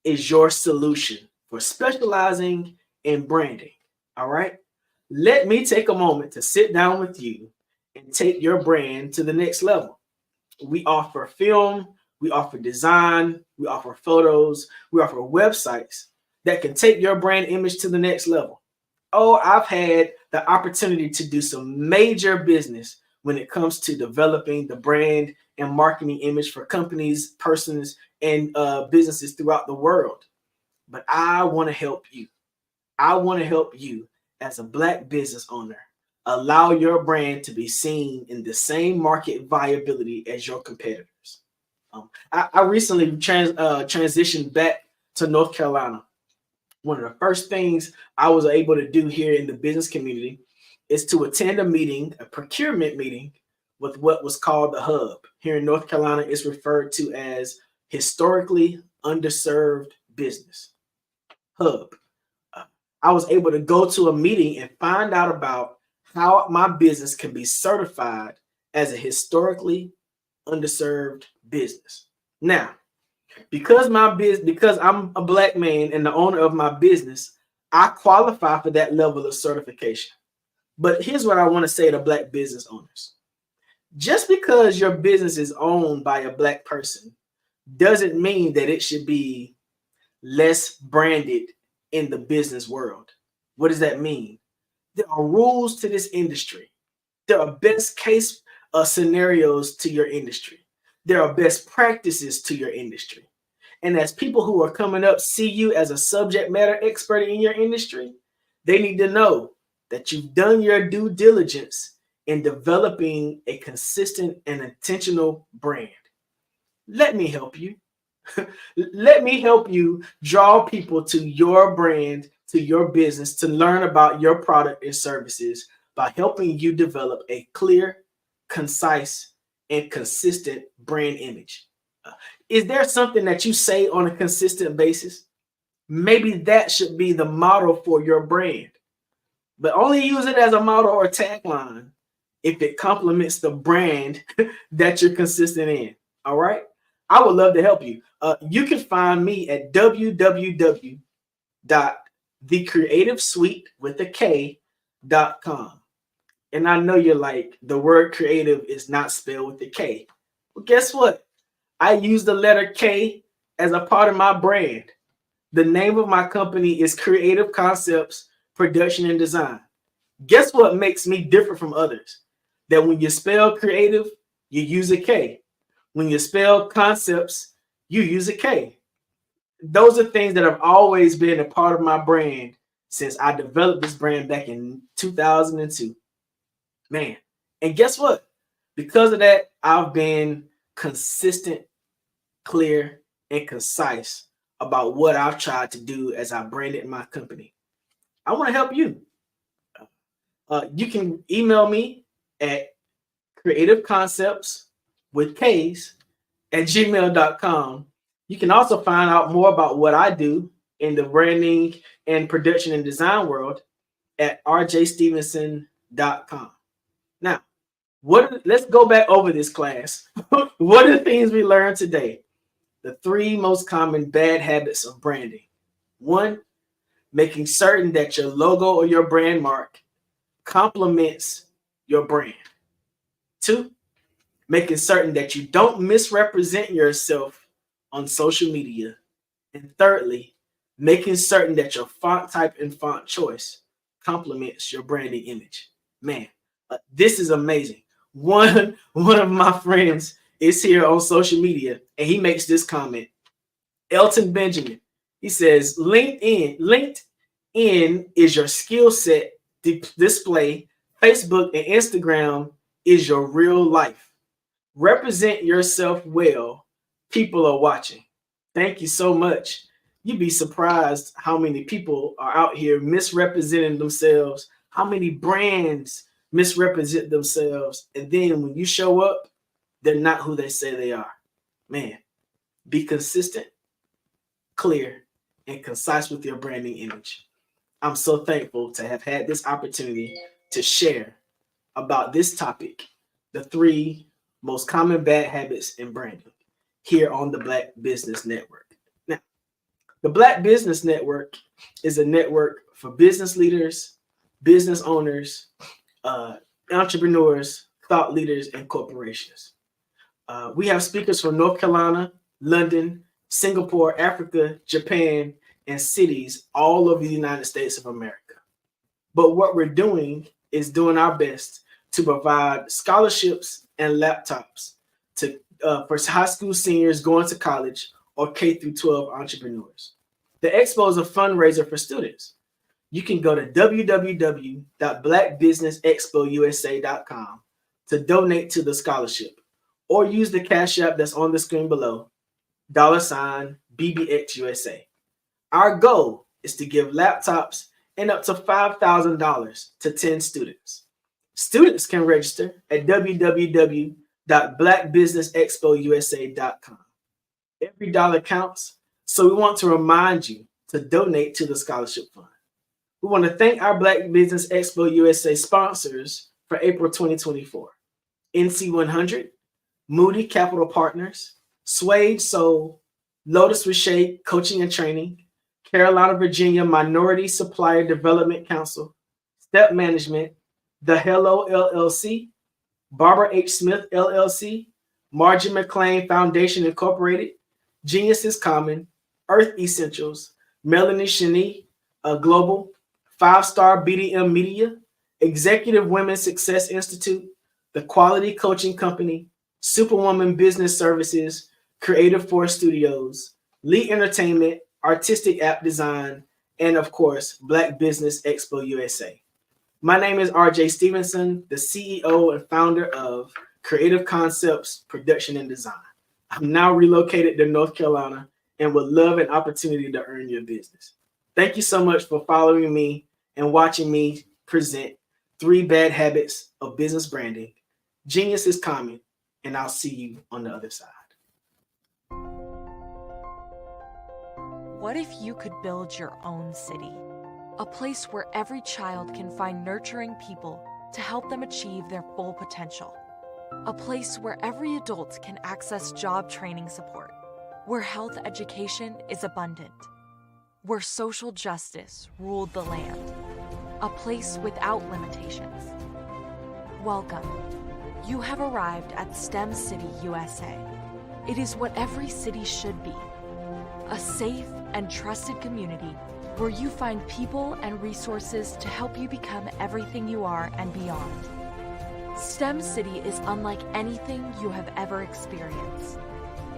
is your solution for specializing in branding. All right. Let me take a moment to sit down with you and take your brand to the next level. We offer film, we offer design, we offer photos, we offer websites that can take your brand image to the next level. Oh, I've had the opportunity to do some major business when it comes to developing the brand and marketing image for companies, persons, and businesses throughout the world. But I want to help you. I want to help you as a Black business owner allow your brand to be seen in the same market viability as your competitors. I recently transitioned back to North Carolina. One of the first things I was able to do here in the business community is to attend a meeting, a procurement meeting with what was called the Hub. Here in North Carolina, it's referred to as historically underserved business. Hub. I was able to go to a meeting and find out about how my business can be certified as a historically underserved business. Now, because I'm a Black man and the owner of my business, I qualify for that level of certification. But here's what I want to say to Black business owners. Just because your business is owned by a Black person doesn't mean that it should be less branded in the business world. What does that mean? There are rules to this industry. There are best case scenarios to your industry. There are best practices to your industry. And as people who are coming up see you as a subject matter expert in your industry, they need to know that you've done your due diligence in developing a consistent and intentional brand. Let me help you. Let me help you draw people to your brand, to your business, to learn about your product and services by helping you develop a clear, concise, and consistent brand image. Is there something that you say on a consistent basis? Maybe that should be the model for your brand, but only use it as a model or tagline if it complements the brand that you're consistent in. All right. I would love to help you. You can find me at www.thecreativesuite.com. And I know you're like, the word creative is not spelled with the K. Well, guess what? I use the letter K as a part of my brand. The name of my company is Creative Concepts, Production, and Design. Guess what makes me different from others? That when you spell creative, you use a K. When you spell concepts, you use a K. Those are things that have always been a part of my brand since I developed this brand back in 2002. Man, and guess what? Because of that, I've been consistent, clear, and concise about what I've tried to do as I branded my company. I want to help you. You can email me at creativeconcepts@gmail.com. You can also find out more about what I do in the branding and production and design world at rjstevenson.com. Now, let's go back over this class. What are the things we learned today? The 3 most common bad habits of branding. 1, making certain that your logo or your brand mark complements your brand. 2, making certain that you don't misrepresent yourself on social media. And thirdly, making certain that your font type and font choice complements your branding image. Man, this is amazing. One of my friends is here on social media, and he makes this comment. Elton Benjamin, he says, LinkedIn is your skill set display. Facebook and Instagram is your real life. Represent yourself well. People are watching. Thank you so much. You'd be surprised how many people are out here misrepresenting themselves, how many brands misrepresent themselves, and then when you show up, they're not who they say they are. Man, be consistent, clear, and concise with your branding image. I'm so thankful to have had this opportunity to share about this topic, the 3 most common bad habits in branding, here on the Black Business Network. Now, the Black Business Network is a network for business leaders, business owners, entrepreneurs, thought leaders, and corporations. We have speakers from North Carolina, London, Singapore, Africa, Japan, and cities all over the United States of America. But what we're doing is doing our best to provide scholarships and laptops to for high school seniors going to college or K through 12 entrepreneurs. The expo is a fundraiser for students. You can go to www.blackbusinessexpousa.com to donate to the scholarship, or use the Cash App that's on the screen below, $BBXUSA. Our goal is to give laptops and up to $5,000 to 10 students. Students can register at www.blackbusinessexpousa.com. Every dollar counts, so we want to remind you to donate to the scholarship fund. We want to thank our Black Business Expo USA sponsors for April 2024. NC 100, Moody Capital Partners, Suede Soul, Lotus Richey Coaching and Training, Carolina, Virginia Minority Supplier Development Council, Step Management, The Hello LLC, Barbara H. Smith LLC, Margie McLean Foundation Incorporated, Genius is Common, Earth Essentials, Melanie Cheney, Global, 5-Star BDM Media, Executive Women's Success Institute, The Quality Coaching Company, Superwoman Business Services, Creative Force Studios, Lee Entertainment, Artistic App Design, and of course, Black Business Expo USA. My name is RJ Stevenson, the CEO and founder of Creative Concepts Production and Design. I'm now relocated to North Carolina and would love an opportunity to earn your business. Thank you so much for following me and watching me present 3 bad habits of business branding. Genius is common, and I'll see you on the other side. What if you could build your own city? A place where every child can find nurturing people to help them achieve their full potential. A place where every adult can access job training support, where health education is abundant, where social justice ruled the land. A place without limitations. Welcome. You have arrived at STEM City USA. It is what every city should be. A safe and trusted community where you find people and resources to help you become everything you are and beyond. STEM City is unlike anything you have ever experienced.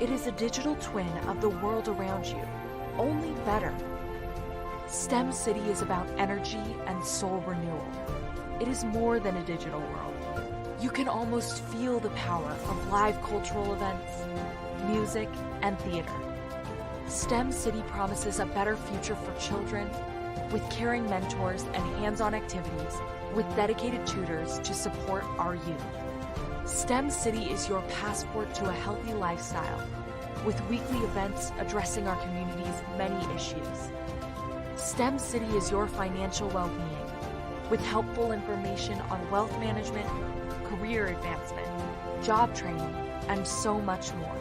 It is a digital twin of the world around you, only better. STEM City is about energy and soul renewal. It is more than a digital world. You can almost feel the power of live cultural events, music, and theater. STEM City promises a better future for children with caring mentors and hands-on activities with dedicated tutors to support our youth. STEM City is your passport to a healthy lifestyle with weekly events addressing our community's many issues. STEM City is your financial well-being with helpful information on wealth management, career advancement, job training, and so much more.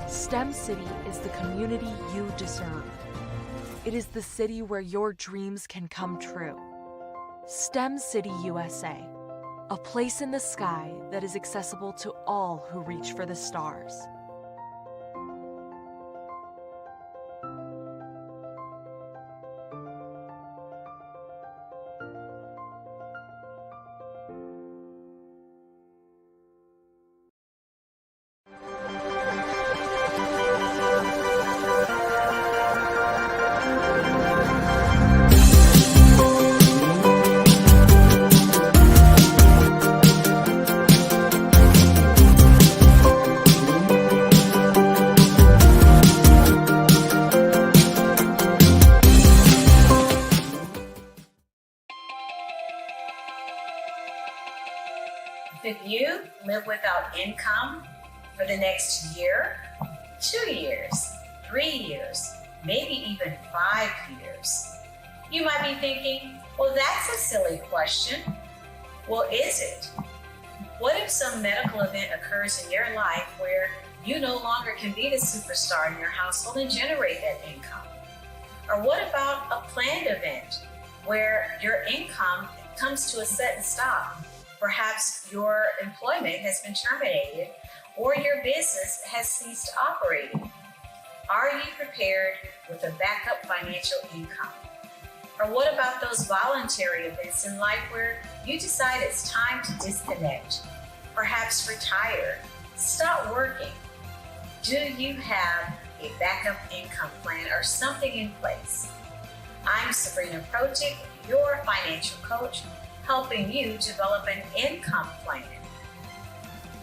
STEM City is the community you deserve. It is the city where your dreams can come true. STEM City USA, a place in the sky that is accessible to all who reach for the stars. If you live without income for the next year, 2 years, 3 years, maybe even 5 years, you might be thinking, well, that's a silly question. Well, is it? What if some medical event occurs in your life where you no longer can be the superstar in your household and generate that income? Or what about a planned event where your income comes to a sudden stop? Perhaps your employment has been terminated or your business has ceased operating. Are you prepared with a backup financial income? Or what about those voluntary events in life where you decide it's time to disconnect, perhaps retire, stop working? Do you have a backup income plan or something in place? I'm Sabrina Protic, your financial coach, helping you develop an income plan.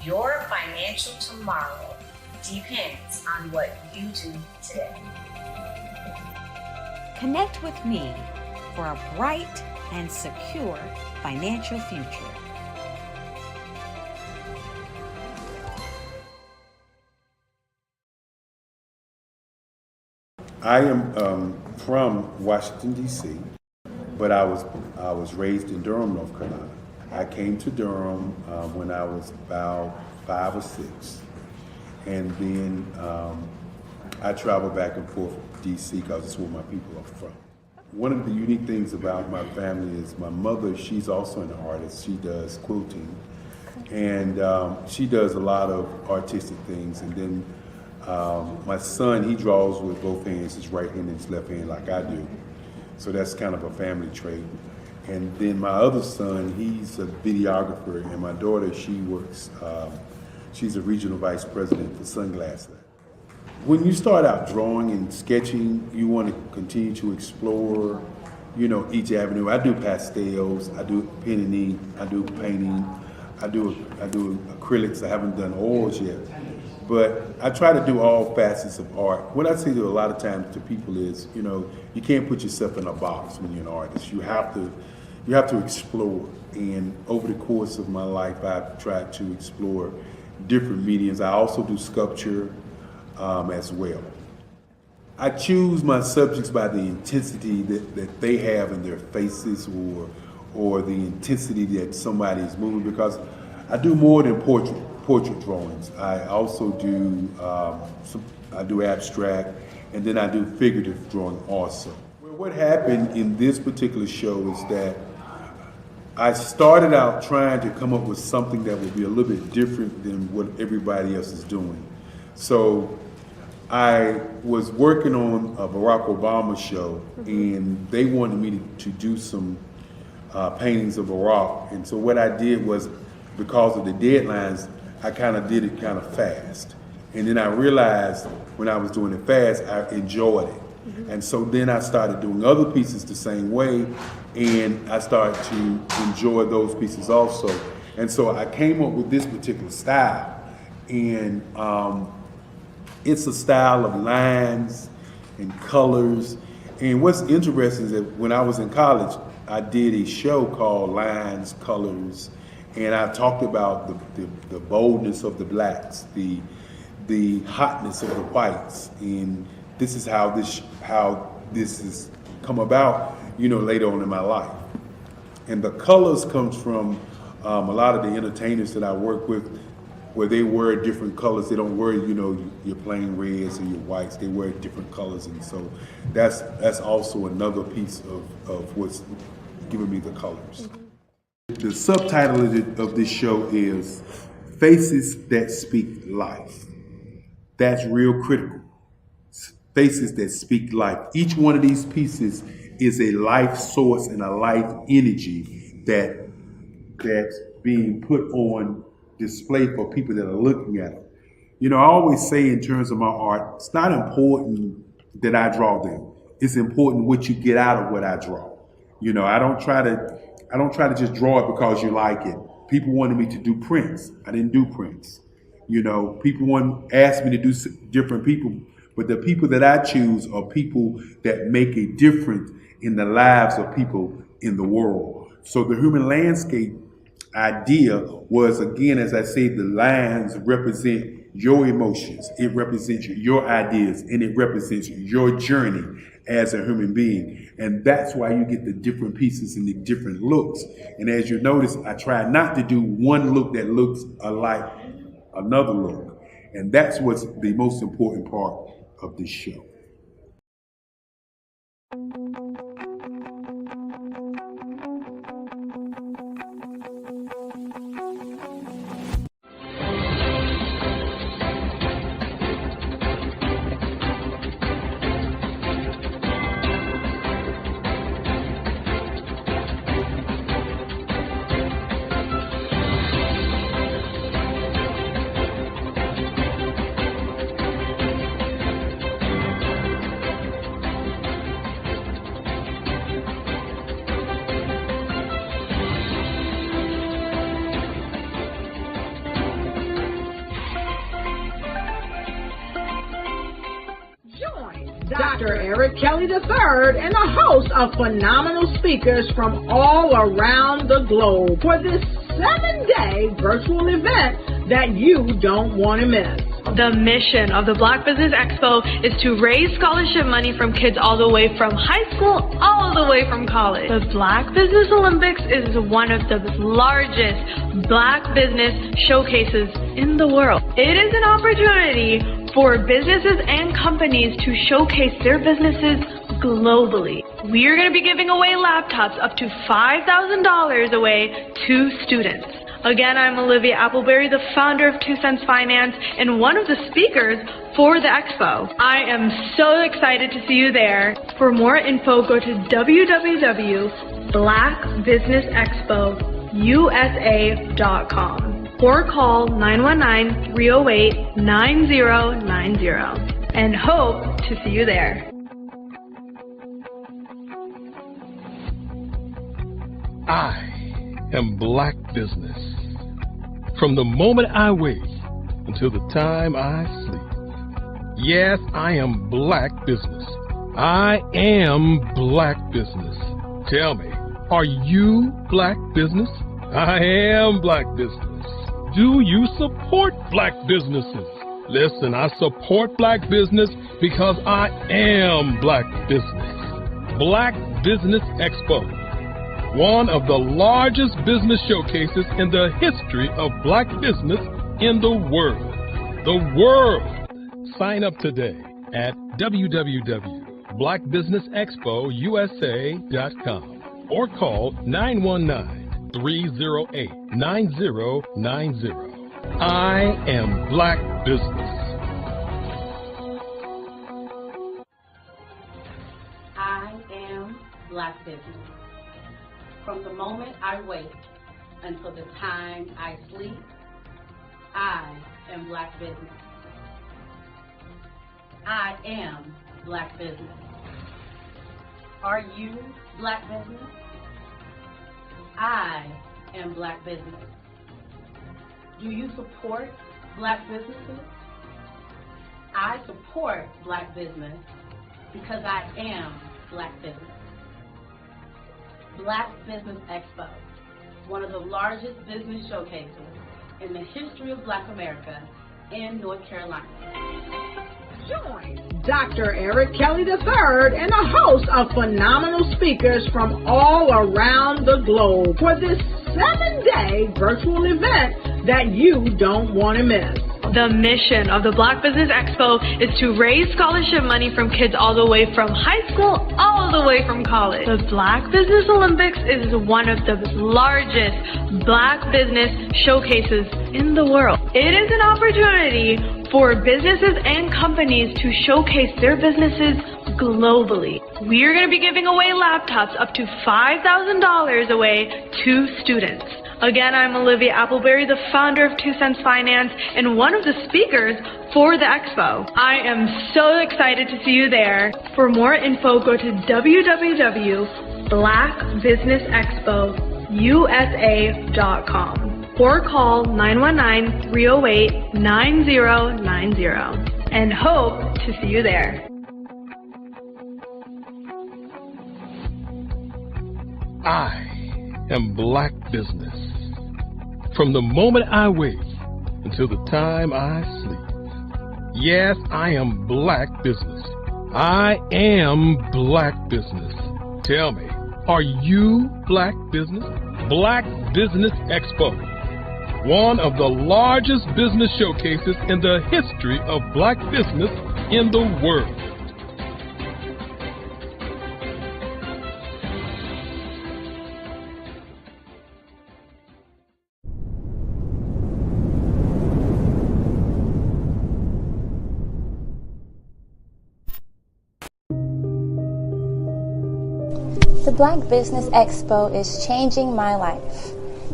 Your financial tomorrow depends on what you do today. Connect with me for a bright and secure financial future. I am from Washington, D.C., but I was raised in Durham, North Carolina. I came to Durham when I was about 5 or 6, and then I traveled back and forth to D.C. because it's where my people are from. One of the unique things about my family is my mother, she's also an artist. She does quilting, and she does a lot of artistic things. And then my son, he draws with both hands, his right hand and his left hand like I do. So that's kind of a family trait. And then my other son, he's a videographer, and my daughter, she works, she's a regional vice president for Sunglass Lab. When you start out drawing and sketching, you want to continue to explore, each avenue. I do pastels, I do pen and ink, I do painting, I do acrylics. I haven't done oils yet, but I try to do all facets of art. What I say to a lot of times to people is, you can't put yourself in a box when you're an artist. You have to explore. And over the course of my life, I've tried to explore different mediums. I also do sculpture as well. I choose my subjects by the intensity that they have in their faces, or the intensity that somebody is moving, because I do more than portrait drawings. I also do I do abstract, and then I do figurative drawing also. Well, what happened in this particular show is that I started out trying to come up with something that would be a little bit different than what everybody else is doing. So I was working on a Barack Obama show, and they wanted me to do some paintings of Barack. And so what I did was, because of the deadlines, I kind of did it kind of fast. And then I realized when I was doing it fast, I enjoyed it. And so then I started doing other pieces the same way, and I started to enjoy those pieces also. And so I came up with this particular style, and it's a style of lines and colors. And what's interesting is that when I was in college, I did a show called Lines, Colors, and I talked about the boldness of the blacks, the hotness of the whites, and this is how this has come about, later on in my life. And the colors comes from a lot of the entertainers that I work with, where they wear different colors. They don't wear, your plain reds or your whites. They wear different colors, and so that's also another piece of what's giving me the colors. The subtitle of this show is Faces That Speak Life. That's real critical. Faces that speak life. Each one of these pieces is a life source and a life energy that's being put on display for people that are looking at them. I always say in terms of my art, it's not important that I draw them. It's important what you get out of what I draw. I don't try to just draw it because you like it. People wanted me to do prints. I didn't do prints. People asked me to do different people, but the people that I choose are people that make a difference in the lives of people in the world. So the human landscape idea was, again, as I say, the lines represent your emotions, it represents your ideas, and it represents your journey as a human being. And that's why you get the different pieces and the different looks. And as you notice, I try not to do one look that looks alike another look. And that's what's the most important part of this show. Dr. Eric Kelly III and a host of phenomenal speakers from all around the globe for this 7-day virtual event that you don't want to miss. The mission of the Black Business Expo is to raise scholarship money from kids all the way from high school all the way from college. The Black Business Olympics is one of the largest Black business showcases in the world. It is an opportunity for businesses and companies to showcase their businesses globally. We are going to be giving away laptops up to $5,000 away to students. Again, I'm Olivia Appleberry, the founder of 2 Cents Finance and one of the speakers for the expo. I am so excited to see you there. For more info, go to www.blackbusinessexpousa.com or call 919-308-9090 and hope to see you there. I am Black Business. From the moment I wake until the time I sleep. Yes, I am Black Business. I am Black Business. Tell me, are you Black Business? I am Black Business. Do you support Black businesses? Listen, I support Black business because I am Black Business. Black Business Expo, one of the largest business showcases in the history of Black business in the world. The world! Sign up today at www.blackbusinessexpousa.com or call 919-308-9090. I am Black Business. I am Black Business. From the moment I wake until the time I sleep, I am Black Business. I am Black Business. Are you Black Business? I am Black Business. Do you support Black businesses? I support Black business because I am Black Business. Black Business Expo, one of the largest business showcases in the history of Black America in North Carolina. Join Dr. Eric Kelly III and a host of phenomenal speakers from all around the globe for this 7-day virtual event that you don't want to miss. The mission of the Black Business Expo is to raise scholarship money from kids all the way from high school all the way from college. The Black Business Olympics is one of the largest Black business showcases in the world. It is an opportunity for businesses and companies to showcase their businesses globally. We are going to be giving away laptops up to $5,000 away to students. Again, I'm Olivia Appleberry, the founder of 2 Cents Finance and one of the speakers for the expo. I am so excited to see you there. For more info, go to www.blackbusinessexpousa.com or call 919-308-9090 and hope to see you there. I am Black Business. From the moment I wake until the time I sleep. Yes, I am Black Business. I am Black Business. Tell me, are you Black Business? Black Business Expo, one of the largest business showcases in the history of Black business in the world. The Black Business Expo is changing my life.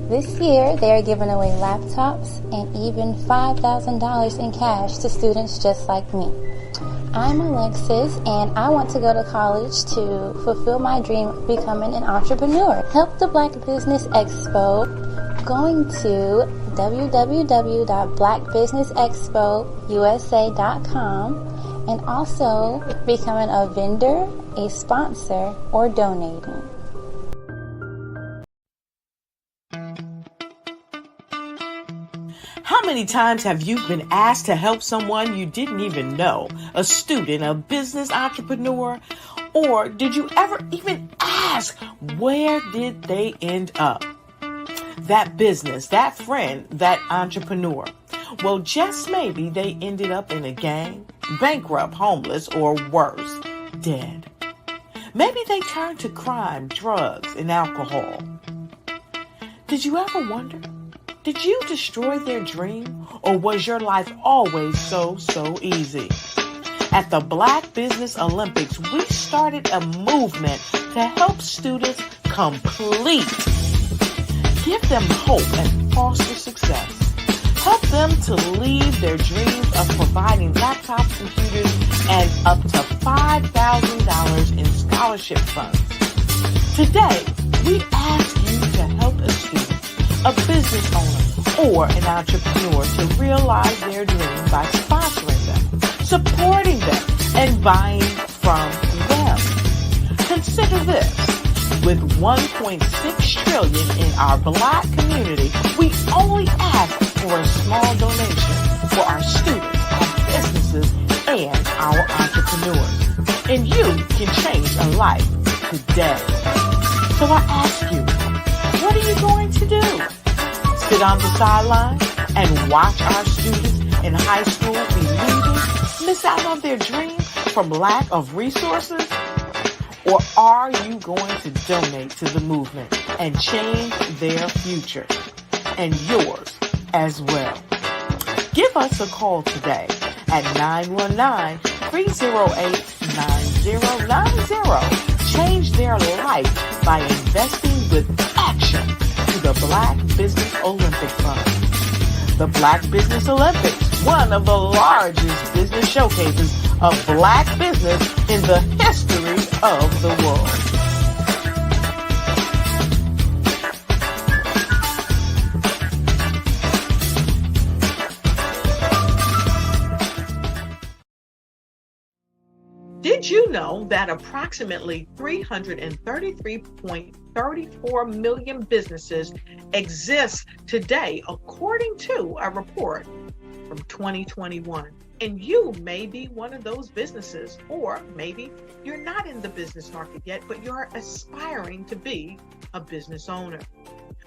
This year, they are giving away laptops and even $5,000 in cash to students just like me. I'm Alexis, and I want to go to college to fulfill my dream of becoming an entrepreneur. Help the Black Business Expo going to www.blackbusinessexpousa.com and also becoming a vendor, a sponsor, or donating. How many times have you been asked to help someone you didn't even know, a student, a business entrepreneur, or did you ever even ask, where did they end up? That business, that friend, that entrepreneur. Well, just maybe they ended up in a gang, bankrupt, homeless, or worse, dead. Maybe they turned to crime, drugs, and alcohol. Did you ever wonder? Did you destroy their dream, or was your life always so easy? At the Black Business Olympics, we started a movement to help students complete. Give them hope and foster success. Help them to leave their dreams of providing laptops, computers, and up to $5,000 in scholarship funds. Today, we ask you to help a student, a business owner, or an entrepreneur to realize their dream by sponsoring them, supporting them, and buying from them. Consider this. With $1.6 trillion in our Black community, we only ask for a small donation for our students, our businesses, and our entrepreneurs. And you can change a life today. So I ask you, what are you going to do? Sit on the sideline and watch our students in high school be leaders, miss out on their dreams from lack of resources? Or are you going to donate to the movement and change their future and yours as well? Give us a call today at 919-308-9090. Change their life by investing with action to the Black Business Olympic Fund. The Black Business Olympics, one of the largest business showcases of Black business in the history of the world. Did you know that approximately 333.34 million businesses exist today, according to a report from 2021? And you may be one of those businesses, or maybe you're not in the business market yet, but you're aspiring to be a business owner.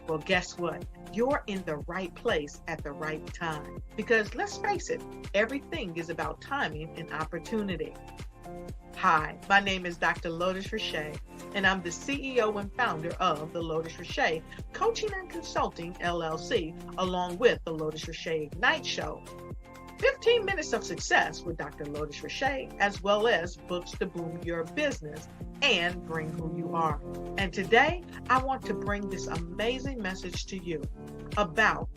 Well, guess what? You're in the right place at the right time. Because let's face it, everything is about timing and opportunity. Hi, my name is Dr. Lotus Richey, and I'm the CEO and founder of the Lotus Richey Coaching and Consulting LLC, along with the Lotus Richey Ignite Show. 15 minutes of success with Dr. Lotus Richey, as well as books to boom your business and bring who you are. And today, I want to bring this amazing message to you about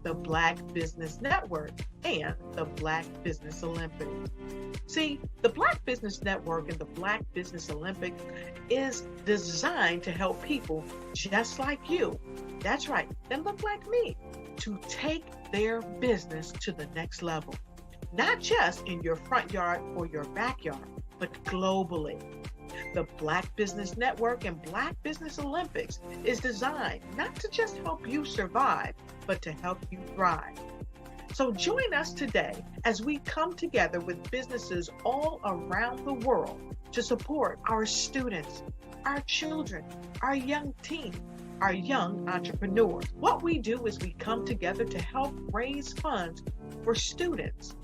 the Black Business Network and the Black Business Olympics. See, the Black Business Network and the Black Business Olympics is designed to help people just like you, that's right, that look like me, to take their business to the next level. Not just in your front yard or your backyard, but globally. The Black Business Network and Black Business Olympics is designed not to just help you survive, but to help you thrive. So join us today as we come together with businesses all around the world to support our students, our children, our young teens, our young entrepreneurs. What we do is we come together to help raise funds for students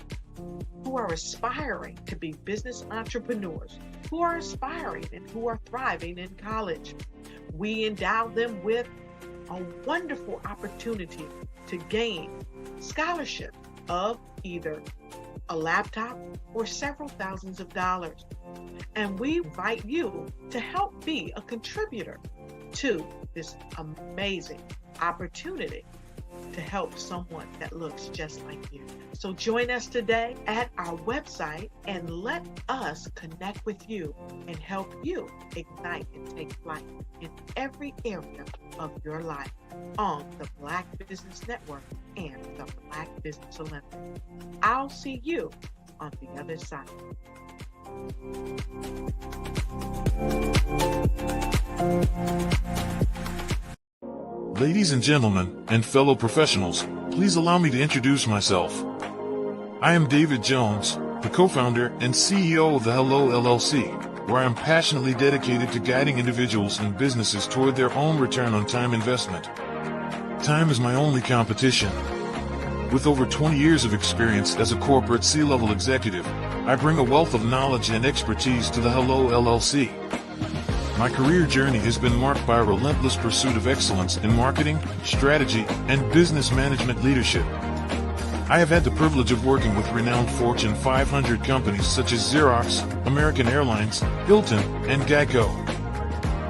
who are aspiring to be business entrepreneurs, who are aspiring and who are thriving in college. We endow them with a wonderful opportunity to gain scholarship of either a laptop or several thousands of dollars. And we invite you to help be a contributor to this amazing opportunity to help someone that looks just like you. So join us today at our website and let us connect with you and help you ignite and take flight in every area of your life on the Black Business Network and the Black Business Olympics. I'll see you on the other side. Ladies and gentlemen, and fellow professionals, please allow me to introduce myself. I am David Jones, the co-founder and CEO of the Hello LLC, where I am passionately dedicated to guiding individuals and businesses toward their own return on time investment. Time is my only competition. With over 20 years of experience as a corporate C-level executive, I bring a wealth of knowledge and expertise to the Hello LLC. My career journey has been marked by a relentless pursuit of excellence in marketing, strategy, and business management leadership. I have had the privilege of working with renowned Fortune 500 companies such as Xerox, American Airlines, Hilton, and Geico.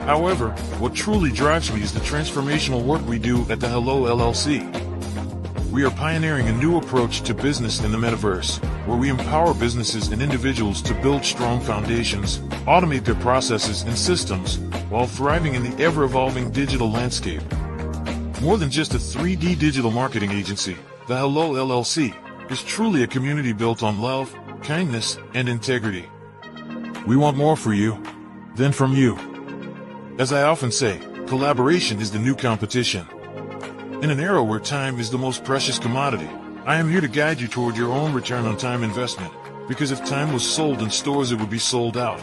However, what truly drives me is the transformational work we do at the Hello LLC. We are pioneering a new approach to business in the metaverse, where we empower businesses and individuals to build strong foundations, automate their processes and systems, while thriving in the ever-evolving digital landscape. More than just a 3D digital marketing agency, the Hello LLC is truly a community built on love, kindness, and integrity. We want more for you than from you. As I often say, collaboration is the new competition. In an era where time is the most precious commodity, I am here to guide you toward your own return on time investment, because if time was sold in stores, it would be sold out.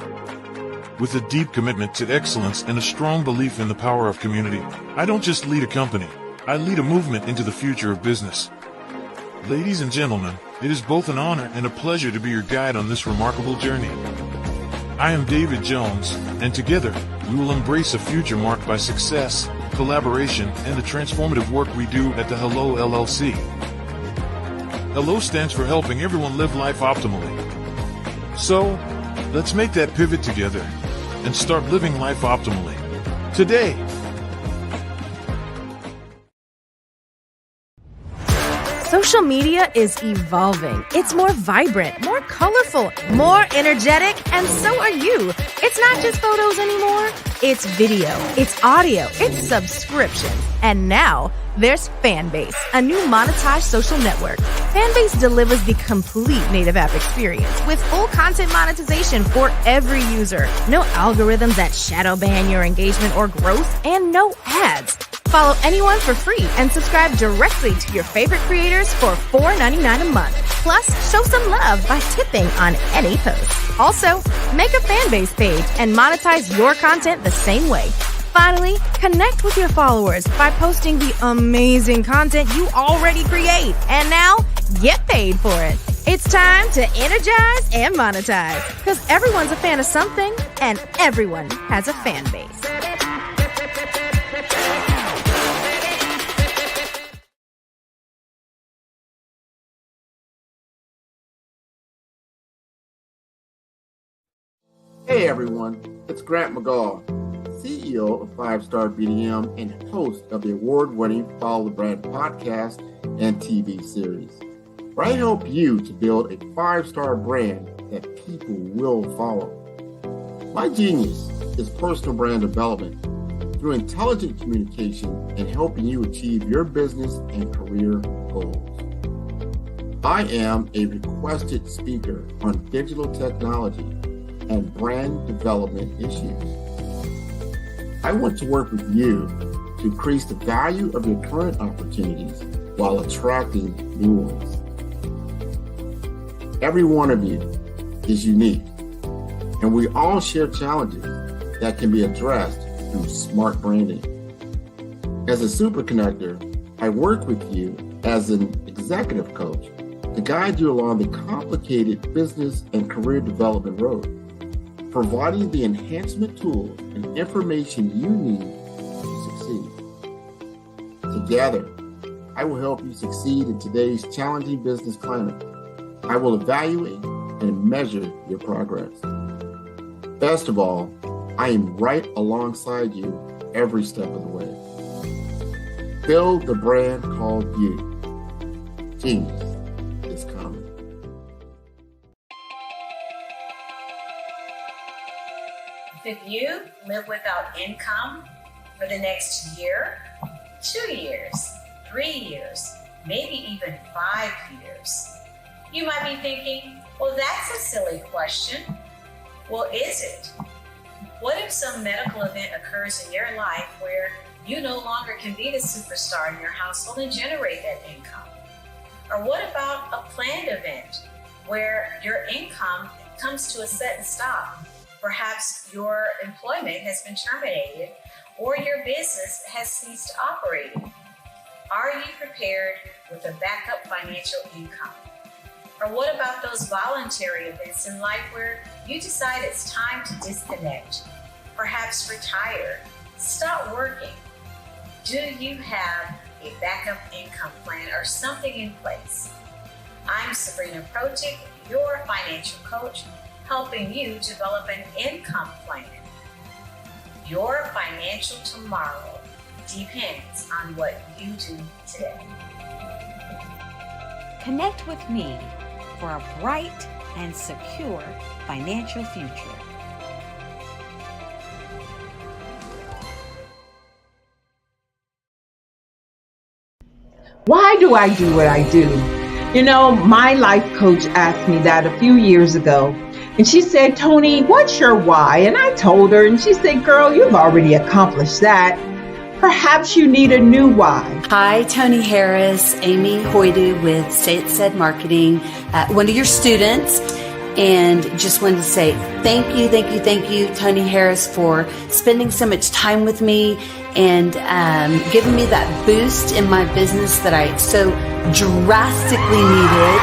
With a deep commitment to excellence and a strong belief in the power of community, I don't just lead a company, I lead a movement into the future of business. Ladies and gentlemen, it is both an honor and a pleasure to be your guide on this remarkable journey. I am David Jones, and together, we will embrace a future marked by success, collaboration, and the transformative work we do at the Hello LLC. Hello stands for helping everyone live life optimally. So, let's make that pivot together and start living life optimally today. Social media is evolving. It's more vibrant, more colorful, more energetic, and so are you. It's not just photos anymore. It's video, it's audio, it's subscriptions. And now there's Fanbase, a new monetized social network. Fanbase delivers the complete native app experience with full content monetization for every user. No algorithms that shadow ban your engagement or growth, and no ads. Follow anyone for free and subscribe directly to your favorite creators for $4.99 a month. Plus, show some love by tipping on any post. Also, make a Fanbase page and monetize your content the same way. Finally, connect with your followers by posting the amazing content you already create. And now, get paid for it. It's time to energize and monetize, because everyone's a fan of something and everyone has a fan base. Hey everyone, it's Grant McGaw, CEO of 5-Star BDM and host of the award-winning Follow the Brand podcast and TV series, where I help you to build a 5-star brand that people will follow. My genius is personal brand development through intelligent communication and helping you achieve your business and career goals. I am a requested speaker on digital technology and brand development issues. I want to work with you to increase the value of your current opportunities while attracting new ones. Every one of you is unique, and we all share challenges that can be addressed through smart branding. As a super connector, I work with you as an executive coach to guide you along the complicated business and career development road, providing the enhancement tools and information you need to succeed. Together, I will help you succeed in today's challenging business climate. I will evaluate and measure your progress. Best of all, I am right alongside you every step of the way. Build the brand called you. Genius is coming. If you live without income for the next year, 2 years, 3 years, maybe even 5 years, you might be thinking, Well, that's a silly question. Well, is it? What if some medical event occurs in your life where you no longer can be the superstar in your household and generate that income? Or what about a planned event where your income comes to a sudden stop? Perhaps your employment has been terminated or your business has ceased operating. Are you prepared with a backup financial income? Or what about those voluntary events in life where you decide it's time to disconnect, perhaps retire, stop working? Do you have a backup income plan or something in place? I'm Sabrina Projic, your financial coach, helping you develop an income plan. Your financial tomorrow depends on what you do today. Connect with me for a bright and secure financial future. Why do I do what I do? You know, my life coach asked me that a few years ago. And she said, Tony, what's your why? And I told her, and she said, girl, you've already accomplished that. Perhaps you need a new why. Hi, Tony Harris, Amy Hoydu with Say It Said Marketing, one of your students. And just wanted to say thank you, Tony Harris, for spending so much time with me and giving me that boost in my business that I so drastically needed.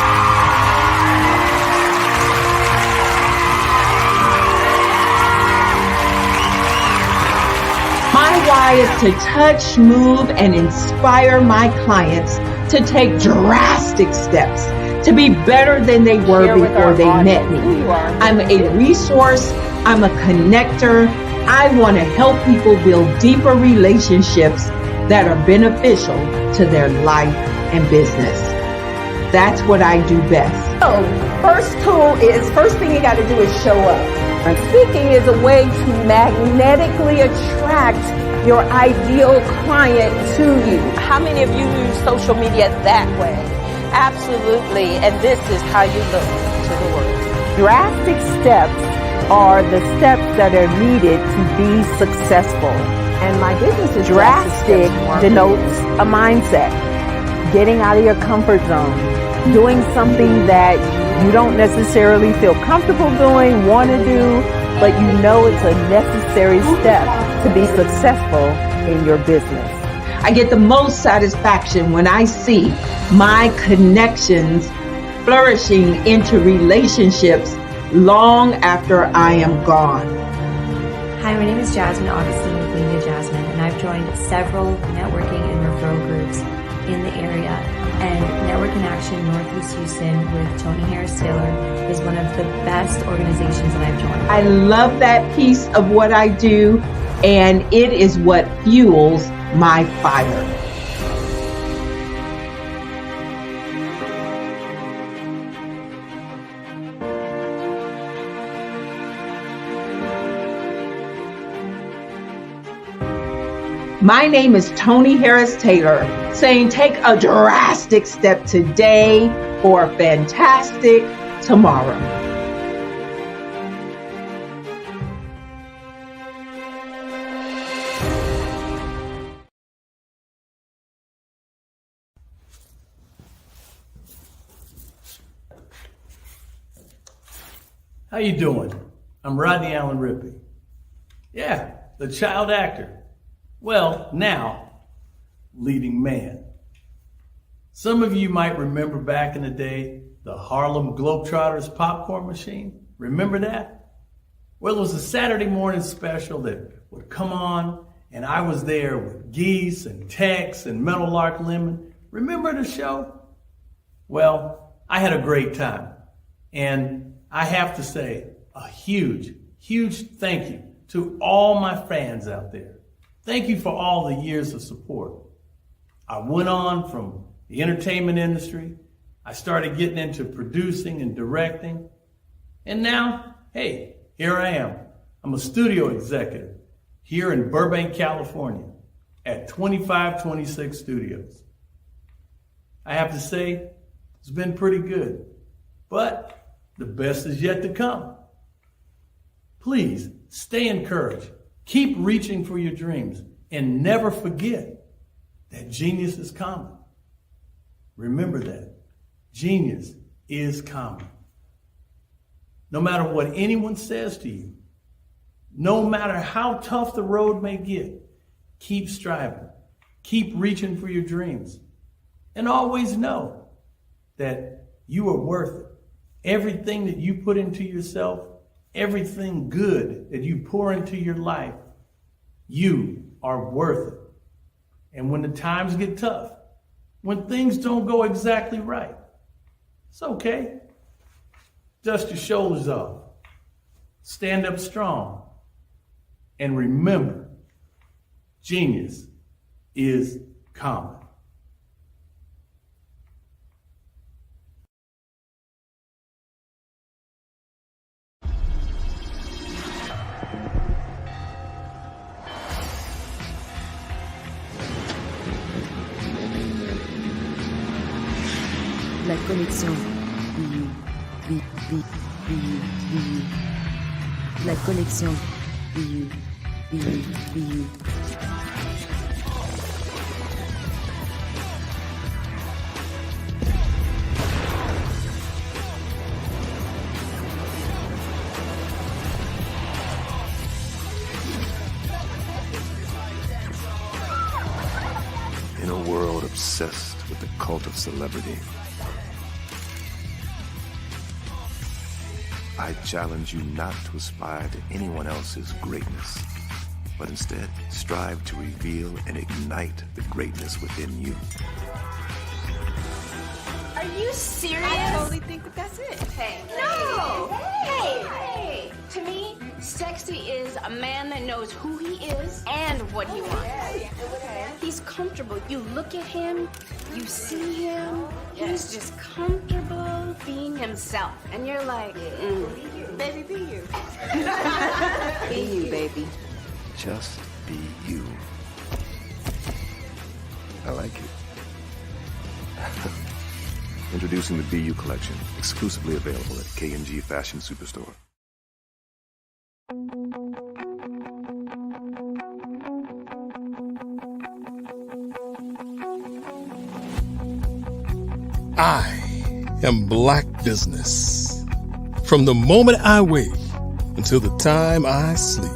My why is to touch, move, and inspire my clients to take drastic steps to be better than they were before they met me. I'm a resource. I'm a connector. I want to help people build deeper relationships that are beneficial to their life and business. That's what I do best. So, first thing you got to do is show up. And speaking is a way to magnetically attract your ideal client to you. How many of you use social media that way? Absolutely. And this is how you look to the world. Drastic steps are the steps that are needed to be successful. And my business is drastic denotes a mindset. Getting out of your comfort zone. Doing something that you don't necessarily feel comfortable doing, want to do, but you know it's a necessary step to be successful in your business. I get the most satisfaction when I see my connections flourishing into relationships long after I am gone. Hi, my name is Jasmine Augustine with Media Jasmine, and I've joined several networking and referral groups in the area. And Network in Action Northeast Houston with Tony Harris Taylor is one of the best organizations that I've joined. I love that piece of what I do, and it is what fuels my fire. My name is Tony Harris Taylor, saying take a drastic step today for a fantastic tomorrow. How you doing? I'm Rodney Allen Rippey. Yeah, the child actor. Well, now, leading man. Some of you might remember back in the day, the Harlem Globetrotters popcorn machine. Remember that? Well, it was a Saturday morning special that would come on, and I was there with Geese and Tex and Meadowlark Lemon. Remember the show? Well, I had a great time. And I have to say a huge thank you to all my fans out there. Thank you for all the years of support. I went on from the entertainment industry. I started getting into producing and directing. And now, hey, here I am. I'm a studio executive here in Burbank, California at 2526 Studios. I have to say, it's been pretty good. But The best is yet to come. Please stay encouraged. Keep reaching for your dreams and never forget that genius is common. Remember that. Genius is common. No matter what anyone says to you, no matter how tough the road may get, keep striving. Keep reaching for your dreams. And always know that you are worth it. Everything that you put into yourself, everything good that you pour into your life, you are worth it. And when the times get tough, when things don't go exactly right, it's okay. Dust your shoulders off. Stand up strong. And remember, genius is common. La connexion. La connexion. In a world obsessed with the cult of celebrity, I challenge you not to aspire to anyone else's greatness, but instead strive to reveal and ignite the greatness within you. Are you serious? I totally think that that's it. Hey. No! Hey! To me, sexy is a man that knows who he is and what he wants. Okay. He's comfortable. You look at him, you see him, he's just comfortable being himself. And you're like, Baby, be you. Be you, baby. Just be you. I like it. Introducing the Be You collection, exclusively available at K&G Fashion Superstore. I am Black Business. From the moment I wake until the time I sleep.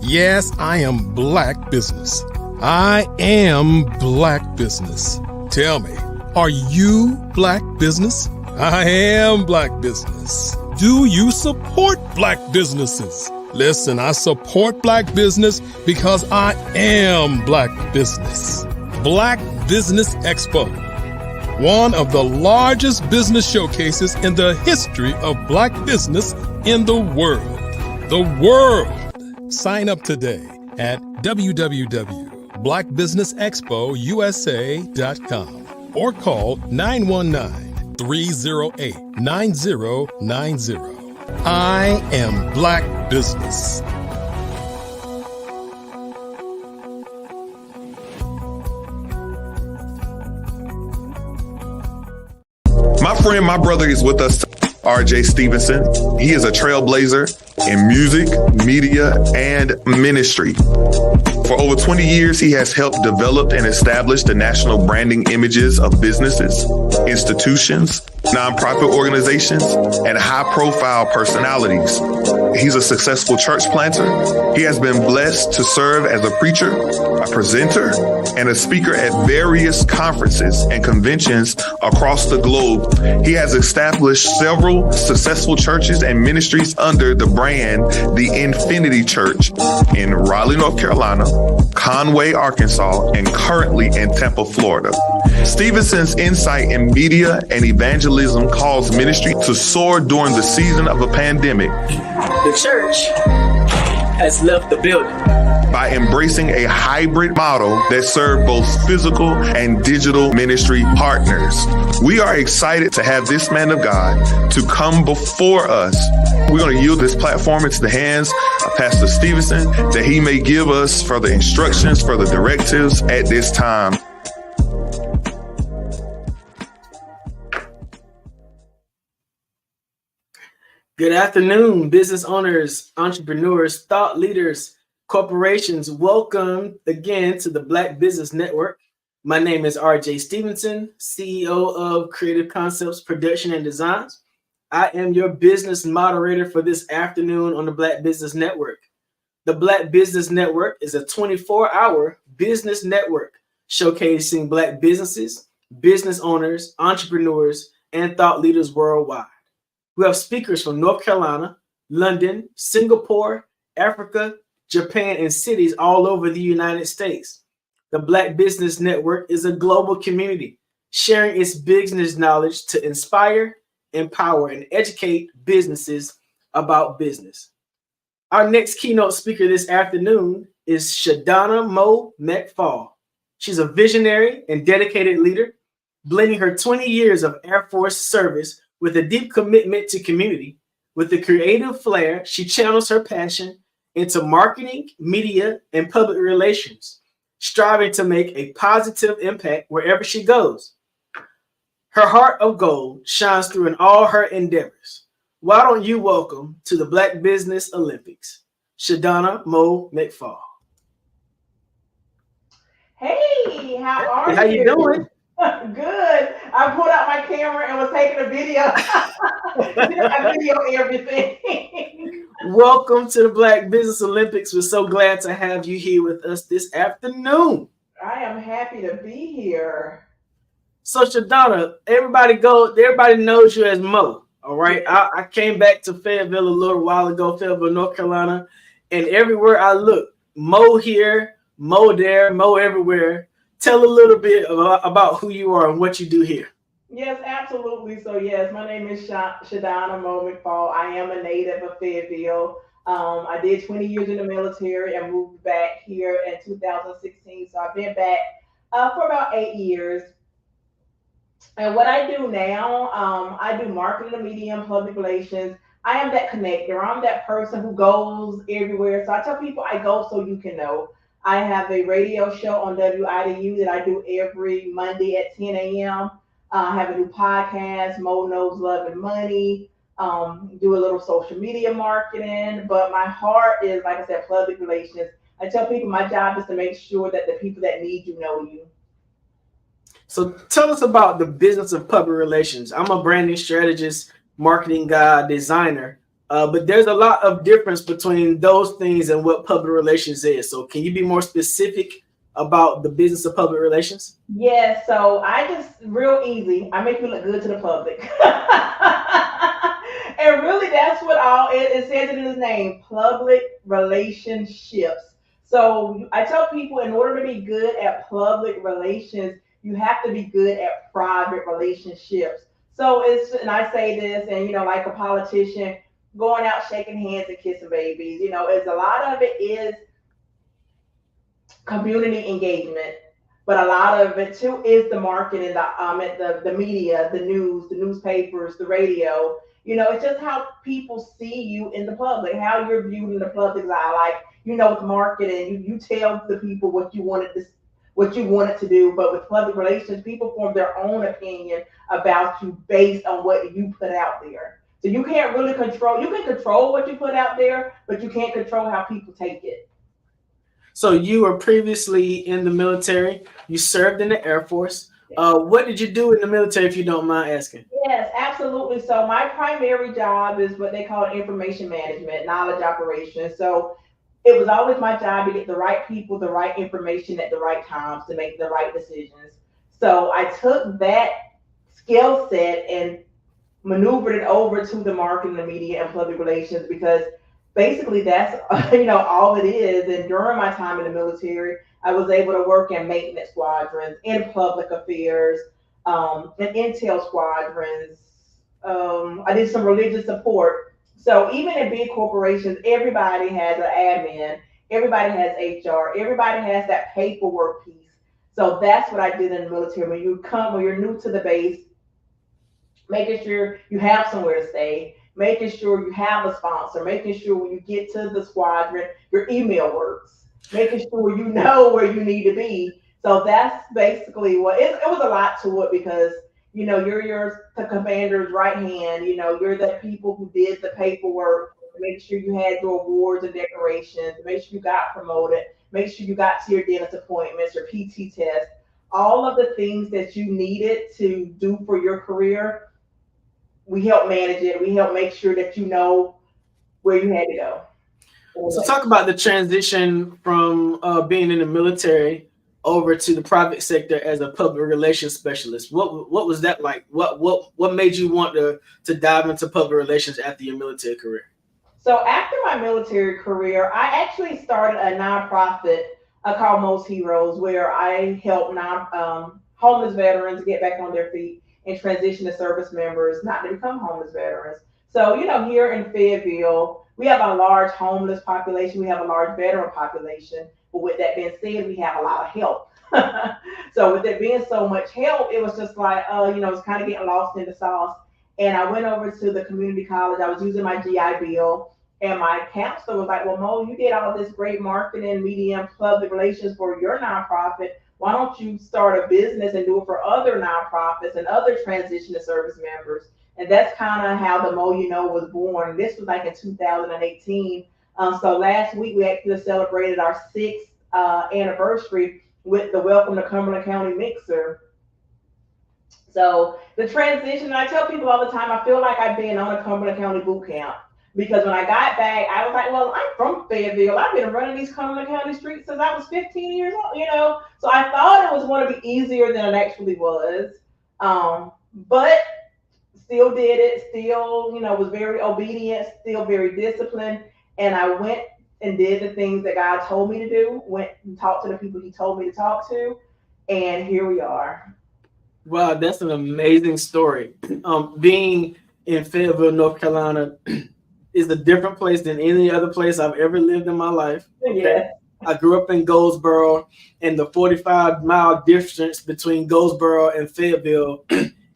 Yes, I am Black Business. I am Black Business. Tell me, are you Black Business? I am Black Business. Do you support Black businesses? Listen, I support Black business because I am Black Business. Black Business Expo, one of the largest business showcases in the history of Black business in the world. The world. Sign up today at www.blackbusinessexpousa.com or call 919-308-9090. I am Black Business. My friend, my brother is with us, RJ Stevenson. He is a trailblazer in music, media, and ministry. For over 20 years, he has helped develop and establish the national branding images of businesses, institutions, nonprofit organizations, and high-profile personalities. He's a successful church planter. He has been blessed to serve as a preacher, a presenter, and a speaker at various conferences and conventions across the globe. He has established several successful churches and ministries under the brand The Infinity Church in Raleigh, North Carolina, Conway, Arkansas, and currently in Tampa, Florida. Stevenson's insight in media and evangelism caused ministry to soar during the season of a pandemic. The church has left the building. By embracing a hybrid model that served both physical and digital ministry partners. We are excited to have this man of God to come before us. We're going to yield this platform into the hands of Pastor Stevenson that he may give us further instructions, further directives at this time. Good afternoon, business owners, entrepreneurs, thought leaders, corporations. Welcome again to the Black Business Network. My name is RJ Stevenson, CEO of Creative Concepts Production and Designs. I am your business moderator for this afternoon on the Black Business Network. The Black Business Network is a 24-hour business network showcasing Black businesses, business owners, entrepreneurs, and thought leaders worldwide. We have speakers from North Carolina, London, Singapore, Africa, Japan, and cities all over the United States. The Black Business Network is a global community sharing its business knowledge to inspire, empower, and educate businesses about business. Our next keynote speaker this afternoon is Shadana Mo McFall. She's a visionary and dedicated leader, blending her 20 years of Air Force service with a deep commitment to community. With a creative flair, she channels her passion into marketing, media, and public relations, striving to make a positive impact wherever she goes. Her heart of gold shines through in all her endeavors. Why don't you welcome to the Black Business Olympics, Shadana Mo McFall. Hey, how are How you doing? Good. I pulled out my camera and was taking a video. I video everything. Welcome to the Black Business Olympics. We're so glad to have you here with us this afternoon. I am happy to be here. So Shadana, everybody knows you as Mo. All right. Yeah. I came back to Fayetteville a little while ago, Fayetteville, North Carolina, and everywhere I look, Mo here, Mo there, Mo everywhere. Tell a little bit about who you are and what you do here. Yes, absolutely. So yes, my name is Shadana Mo McFall. I am a native of Fayetteville. I did 20 years in the military and moved back here in 2016. So I've been back for about 8 years. And what I do now, I do marketing and media and public relations. I am that connector. I'm that person who goes everywhere. So I tell people I go so you can know. I have a radio show on WIDU that I do every Monday at 10 a.m. I have a new podcast, Mo Knows Love and Money. Do a little social media marketing. But my heart is, like I said, public relations. I tell people my job is to make sure that the people that need you know you. So tell us about the business of public relations. I'm a branding strategist, marketing guy, designer, but there's a lot of difference between those things and what public relations is. So can you be more specific about the business of public relations? Yeah, so I just, real easy, I make you look good to the public. And really that's what it says in his name, public relationships. So I tell people in order to be good at public relations, you have to be good at private relationships. So and I say this, and like a politician, going out shaking hands and kissing babies, it's a lot of it is community engagement, but a lot of it too is the marketing, the media, the news, the newspapers, the radio. It's just how people see you in the public, how you're viewed in the public's eye. Like, with marketing, you tell the people what you wanted to do, but with public relations, people form their own opinion about you based on what you put out there. So you can't really control. You can control what you put out there, but you can't control how people take it. So you were previously in the military. You served in the Air Force. What did you do in the military, if you don't mind asking? Yes, absolutely. So my primary job is what they call information management, knowledge operations. So it was always my job to get the right people, the right information at the right times to make the right decisions. So I took that skill set and maneuvered it over to the marketing, the media, and public relations, because basically that's all it is. And during my time in the military, I was able to work in maintenance squadrons, in public affairs, in intel squadrons. I did some religious support. So even in big corporations, everybody has an admin, everybody has HR, everybody has that paperwork piece. So that's what I did in the military. When you're new to the base, making sure you have somewhere to stay, making sure you have a sponsor, making sure when you get to the squadron, your email works, making sure you know where you need to be. So that's basically what it was a lot to it, because You're your the commander's right hand. You're the people who did the paperwork to make sure you had your awards and decorations, to make sure you got promoted, make sure you got to your dentist appointments, your PT test, all of the things that you needed to do for your career. We help manage it. We help make sure that you know where you had to go. So talk about the transition from being in the military over to the private sector as a public relations specialist. What was that like? What made you want to dive into public relations after your military career? So after my military career, I actually started a nonprofit called Most Heroes, where I help homeless veterans get back on their feet and transition to service members, not to become homeless veterans. So, here in Fayetteville, we have a large homeless population. We have a large veteran population. But with that being said, we have a lot of help. So with there being so much help, it was just like, it's kind of getting lost in the sauce. And I went over to the community college. I was using my GI Bill. And my counselor was like, well, Mo, you did all this great marketing, media, and public relations for your nonprofit. Why don't you start a business and do it for other nonprofits and other transition to service members? And that's kind of how the Mo You Know was born. This was like in 2018. So last week, we actually celebrated our 6th anniversary with the Welcome to Cumberland County Mixer. So the transition, I tell people all the time, I feel like I've been on a Cumberland County boot camp. Because when I got back, I was like, well, I'm from Fayetteville. I've been running these Cumberland County streets since I was 15 years old, So I thought it was going to be easier than it actually was. But still did it, still, was very obedient, still very disciplined. And I went and did the things that God told me to do, went and talked to the people he told me to talk to. And here we are. Wow, that's an amazing story. Being in Fayetteville, North Carolina, is a different place than any other place I've ever lived in my life. Yeah. I grew up in Goldsboro, and the 45-mile distance between Goldsboro and Fayetteville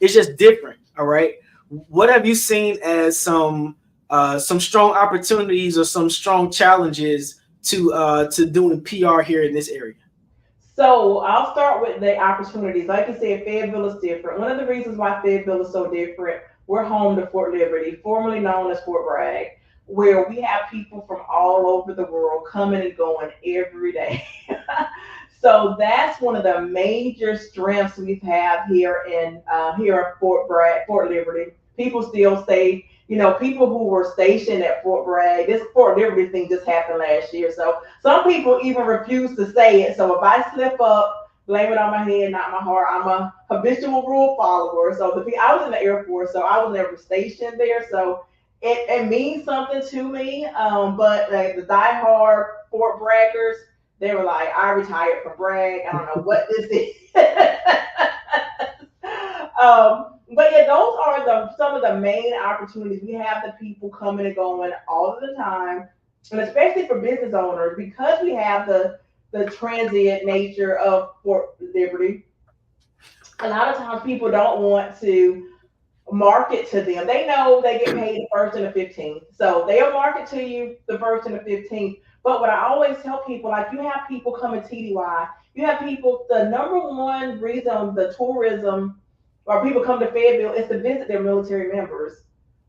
is just different. All right. What have you seen as some strong opportunities or some strong challenges to doing PR here in this area? So I'll start with the opportunities. Like you said, Fayetteville is different. One of the reasons why Fayetteville is so different, we're home to Fort Liberty, formerly known as Fort Bragg, where we have people from all over the world coming and going every day. So that's one of the major strengths we've had here in Fort Bragg, Fort Liberty. People still say, people who were stationed at Fort Bragg, this Fort Liberty thing just happened last year. So some people even refuse to say it. So if I slip up, blame it on my head, not my heart. I'm a habitual rule follower. So I was in the Air Force, so I was never stationed there. So it means something to me. But like the diehard Fort Braggers, they were like, I retired from Bragg. I don't know what this is. But yeah, those are some of the main opportunities. We have the people coming and going all of the time, and especially for business owners, because we have the transient nature of Fort Liberty. A lot of times people don't want to market to them. They know they get paid the 1st and the 15th. So they'll market to you the 1st and the 15th. But what I always tell people, like you have people come to TDY, you have people, the number one reason the tourism or people come to Fayetteville is to visit their military members.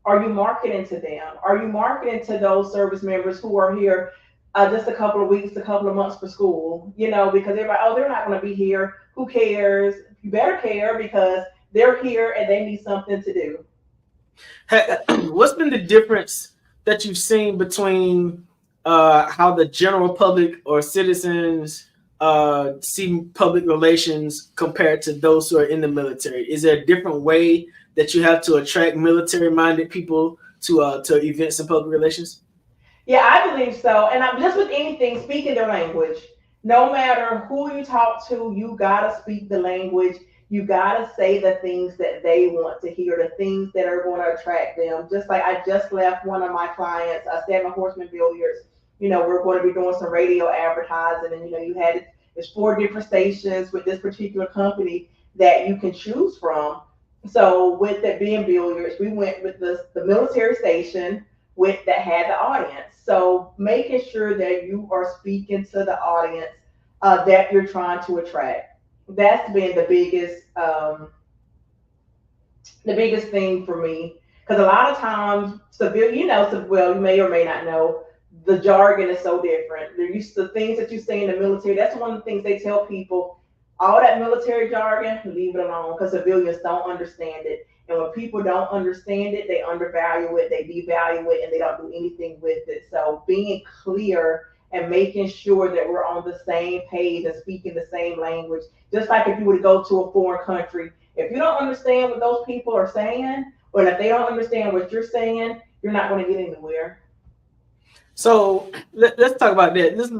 Are you marketing to them? Are you marketing to those service members who are here just a couple of weeks, a couple of months for school? Because everybody, they're not going to be here. Who cares? You better care because they're here and they need something to do. What's been the difference that you've seen between how the general public or citizens see public relations compared to those who are in the military? Is there a different way that you have to attract military-minded people to events and public relations? Yeah, I believe so. And I'm just with anything, speaking their language. No matter who you talk to, you gotta speak the language. You gotta say the things that they want to hear, the things that are going to attract them. Just like I just left one of my clients, Seven Horseman Billiards. We're going to be doing some radio advertising, and there's 4 different stations with this particular company that you can choose from. So with that being billiards, we went with the military station that had the audience. So making sure that you are speaking to the audience that you're trying to attract. That's been the biggest the biggest thing for me, because a lot of times, well, you may or may not know, the jargon is so different. They're used to things that you say in the military. That's one of the things they tell people. All that military jargon, leave it alone, because civilians don't understand it. And when people don't understand it, they undervalue it, they devalue it, and they don't do anything with it. So being clear and making sure that we're on the same page and speaking the same language, just like if you were to go to a foreign country, if you don't understand what those people are saying, or if they don't understand what you're saying, you're not going to get anywhere. So let's talk about that. Let's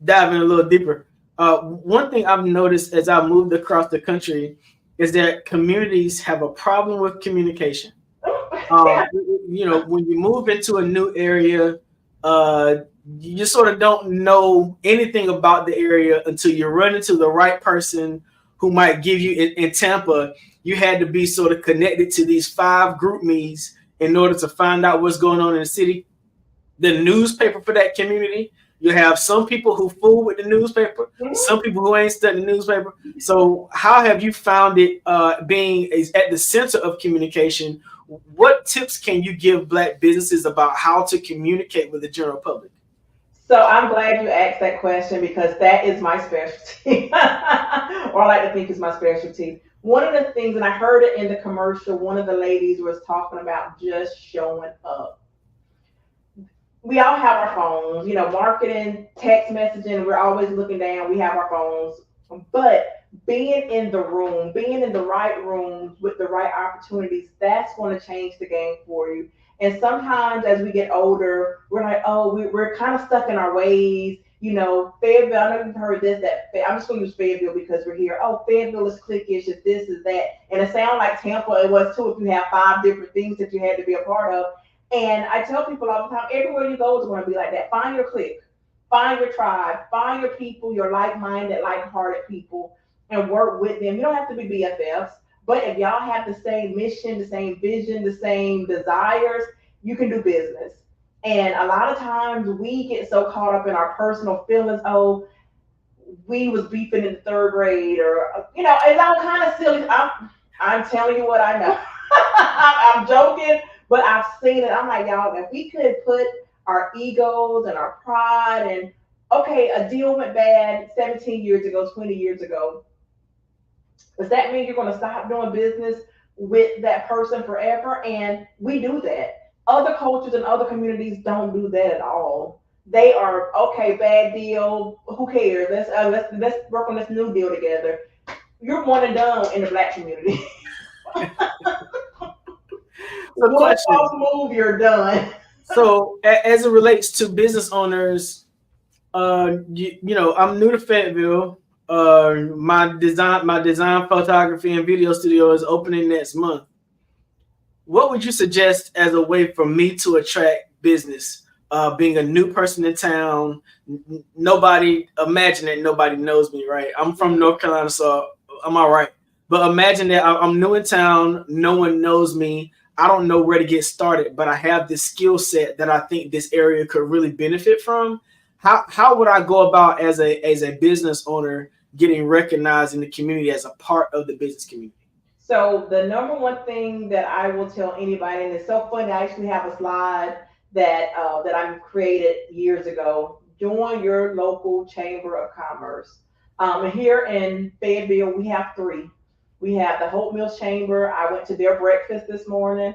dive in a little deeper. One thing I've noticed as I moved across the country is that communities have a problem with communication. When you move into a new area, you sort of don't know anything about the area until you run into the right person who might give you in Tampa. You had to be sort of connected to these 5 group me's in order to find out what's going on in the city. The newspaper for that community, you have some people who fool with the newspaper, some people who ain't studying the newspaper. So how have you found it being at the center of communication? What tips can you give Black businesses about how to communicate with the general public? So I'm glad you asked that question, because that is my specialty, or I like to think it's my specialty. One of the things, and I heard it in the commercial, one of the ladies was talking about just showing up. We all have our phones, marketing, text messaging, we're always looking down, we have our phones, but being in the room, being in the right rooms with the right opportunities, that's going to change the game for you. And sometimes as we get older, we're like, oh, we're kind of stuck in our ways. Fayetteville, I know you've heard this, I'm just going to use Fayetteville because we're here. Oh, Fayetteville is cliquish, if this is that. And it sounds like Tampa, it was too, if you have 5 different things that you had to be a part of. And I tell people all the time, everywhere you go is going to be like that. Find your clique, find your tribe, find your people, your like-minded, like-hearted people, and work with them. You don't have to be BFFs, but if y'all have the same mission, the same vision, the same desires, you can do business. And a lot of times we get so caught up in our personal feelings. Oh, we was beefing in the 3rd grade, or it's all kind of silly. I'm telling you what I know. I'm joking. But I've seen it. I'm like, y'all, if we could put our egos and our pride and, okay, a deal went bad 17 years ago, 20 years ago. Does that mean you're going to stop doing business with that person forever? And we do that. Other cultures and other communities don't do that at all. They are, okay, bad deal. Who cares? Let's work on this new deal together. You're one and done in the Black community. One false move, you're done. So as it relates to business owners, I'm new to Fayetteville. My design photography and video studio is opening next month. What would you suggest as a way for me to attract business? Being a new person in town, imagine that nobody knows me, right? I'm from North Carolina, so I'm all right. But imagine that I'm new in town, no one knows me. I don't know where to get started, but I have this skill set that I think this area could really benefit from. How would I go about as a business owner getting recognized in the community as a part of the business community? So the number one thing that I will tell anybody, and it's so funny, I actually have a slide that I created years ago. Join your local chamber of commerce. Here in Fayetteville, we have 3. We have the Hope Mills Chamber. I went to their breakfast this morning.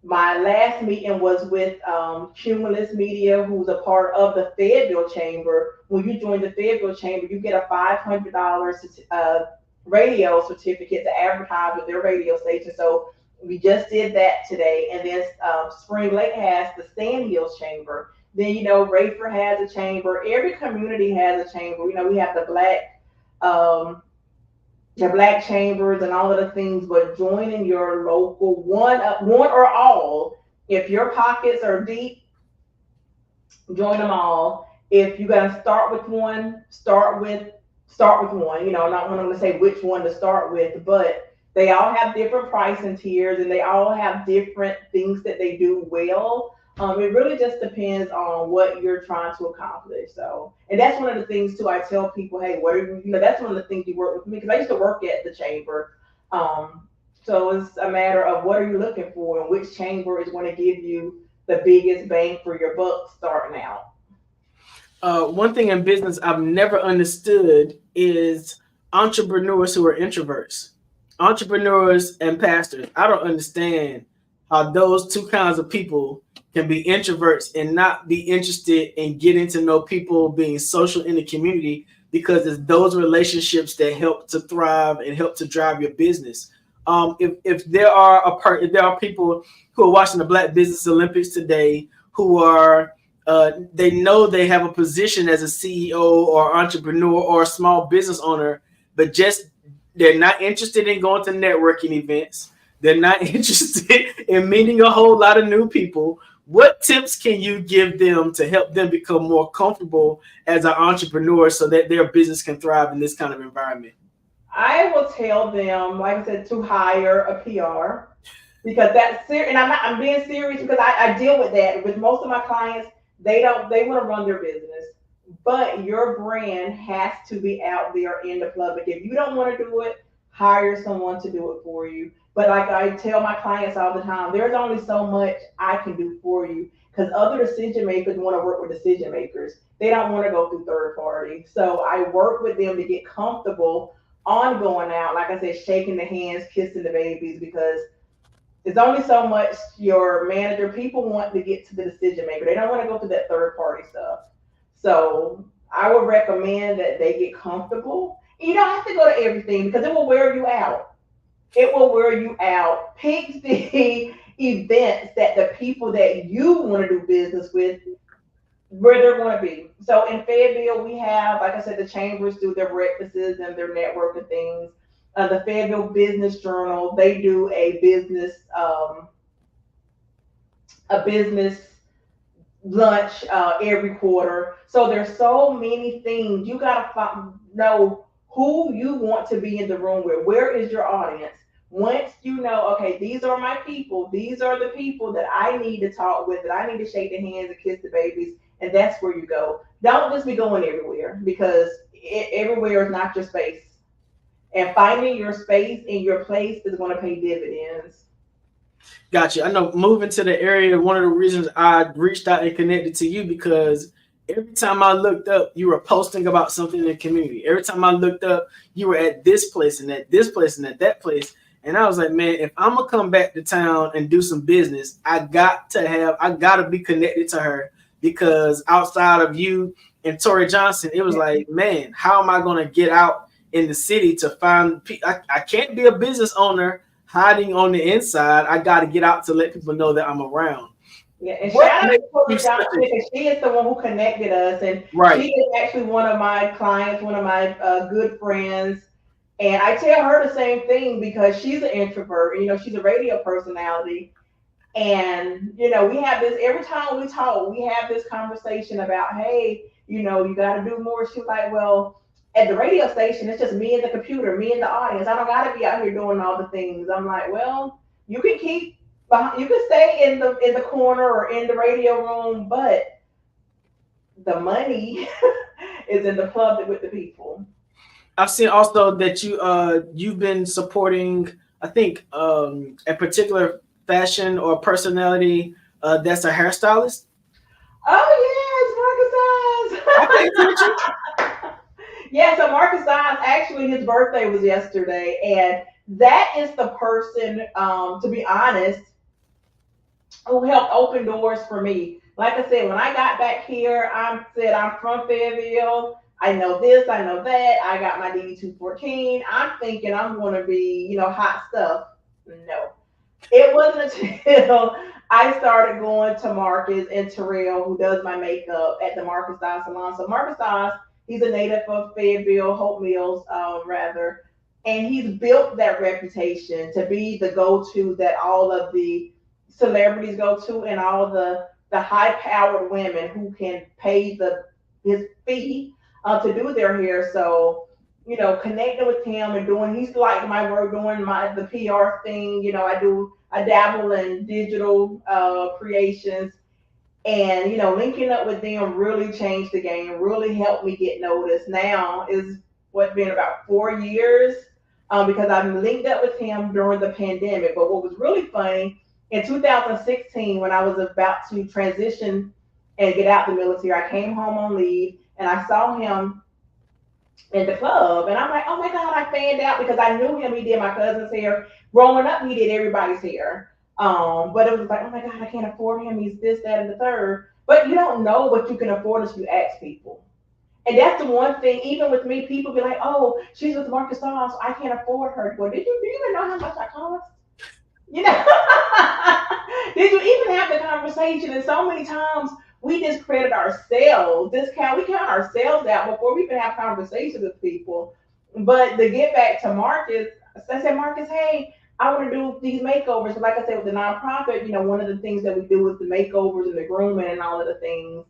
My last meeting was with Cumulus Media, who's a part of the Fayetteville Chamber. When you join the Fayetteville Chamber, you get a $500 radio certificate to advertise with their radio station. So we just did that today. And then Spring Lake has the Sand Hills Chamber. Then, Rayford has a chamber. Every community has a chamber. We have the Black chambers and all of the things, but joining your local one or all. If your pockets are deep, join them all. If you got to start with one, start with one. I'm not going to say which one to start with, but they all have different pricing tiers and they all have different things that they do well. It really just depends on what you're trying to accomplish. So, and that's one of the things too. I tell people, hey, that's one of the things you work with me, because I used to work at the chamber. So it's a matter of what are you looking for and which chamber is going to give you the biggest bang for your buck starting out. One thing in business I've never understood is entrepreneurs who are introverts. Entrepreneurs and pastors. I don't understand how those two kinds of people can be introverts and not be interested in getting to know people, being social in the community, because it's those relationships that help to thrive and help to drive your business. If there are people who are watching the Black Business Olympics today who are they know they have a position as a CEO or entrepreneur or a small business owner, but just they're not interested in going to networking events. They're not interested in meeting a whole lot of new people. What tips can you give them to help them become more comfortable as an entrepreneur so that their business can thrive in this kind of environment? I will tell them, like I said, to hire a PR, because that's serious. And I'm being serious because I deal with that with most of my clients. They want to run their business, but your brand has to be out there in the public. If you don't want to do it, hire someone to do it for you. But like I tell my clients all the time, there's only so much I can do for you, because other decision makers want to work with decision makers. They don't want to go through third party. So I work with them to get comfortable on going out, like I said, shaking the hands, kissing the babies, because there's only so much your manager, people want to get to the decision maker. They don't want to go through that third party stuff. So I would recommend that they get comfortable. You don't have to go to everything because it will wear you out. It will wear you out. Pick the events that the people that you want to do business with, where they're going to be. So in Fayetteville, we have, like I said, the chambers do their breakfasts and their networking things. The Fayetteville Business Journal, they do a business lunch every quarter. So there's so many things. You got to know who you want to be in the room with. Where is your audience? Once you know, okay, these are my people. These are the people that I need to talk with, that I need to shake their hands and kiss the babies. And that's where you go. Don't just be going everywhere, because everywhere is not your space. And finding your space and your place is going to pay dividends. Gotcha. I know moving to the area, one of the reasons I reached out and connected to you, because every time I looked up, you were posting about something in the community. Every time I looked up, you were at this place and at this place and at that place. And I was like, man, if I'm going to come back to town and do some business, I got to be connected to her, because outside of you and Tori Johnson, it was like, man, how am I going to get out in the city to find people? I can't be a business owner hiding on the inside. I got to get out to let people know that I'm around. Yeah, and shout out to Tori Johnson, because she is the one who connected us. And she is actually one of my clients, one of my good friends. And I tell her the same thing, because she's an introvert. You know, she's a radio personality. And, you know, we have this, every time we talk, we have this conversation about, hey, you know, you got to do more. She's like, well, at the radio station, it's just me and the computer, me and the audience. I don't got to be out here doing all the things. I'm like, well, you can stay in the corner or in the radio room, but the money is in the public with the people. I've seen also that you've been supporting, I think, a particular fashion or personality that's a hairstylist. Oh yes, Marcus Eyes. Yeah, so Marcus Eyes, actually his birthday was yesterday, and that is the person, to be honest, who helped open doors for me. Like I said, when I got back here, I'm from Fayetteville. I know this, I know that. I got my DD214. I'm thinking I'm going to be, you know, hot stuff. No. It wasn't until I started going to Marcus and Terrell, who does my makeup at the Marcus Eyes Salon. So Marcus Eyes, he's a native of Fayetteville, Hope Mills, rather. And he's built that reputation to be the go-to that all of the celebrities go to, and all the high-powered women who can pay his fee to do their hair. So, you know, connecting with him and he's like my work, doing the PR thing. You know, I dabble in digital creations, and, you know, linking up with them really changed the game, really helped me get noticed. Now is been about 4 years because I linked up with him during the pandemic. But what was really funny, in 2016, when I was about to transition and get out the military, I came home on leave and I saw him in the club. And I'm like, oh my God, I fanned out because I knew him. He did my cousin's hair. Growing up, he did everybody's hair. But it was like, oh my God, I can't afford him. He's this, that, and the third. But you don't know what you can afford until you ask people. And that's the one thing, even with me, people be like, oh, she's with Marcus Song, so I can't afford her. Well, do you even know how much I cost? You know, did you even have the conversation? And so many times we discredit ourselves, we count ourselves out before we even have conversations with people. But to get back to Marcus, I said, Marcus, hey, I want to do these makeovers. So like I said, with the nonprofit, you know, one of the things that we do is the makeovers and the grooming and all of the things.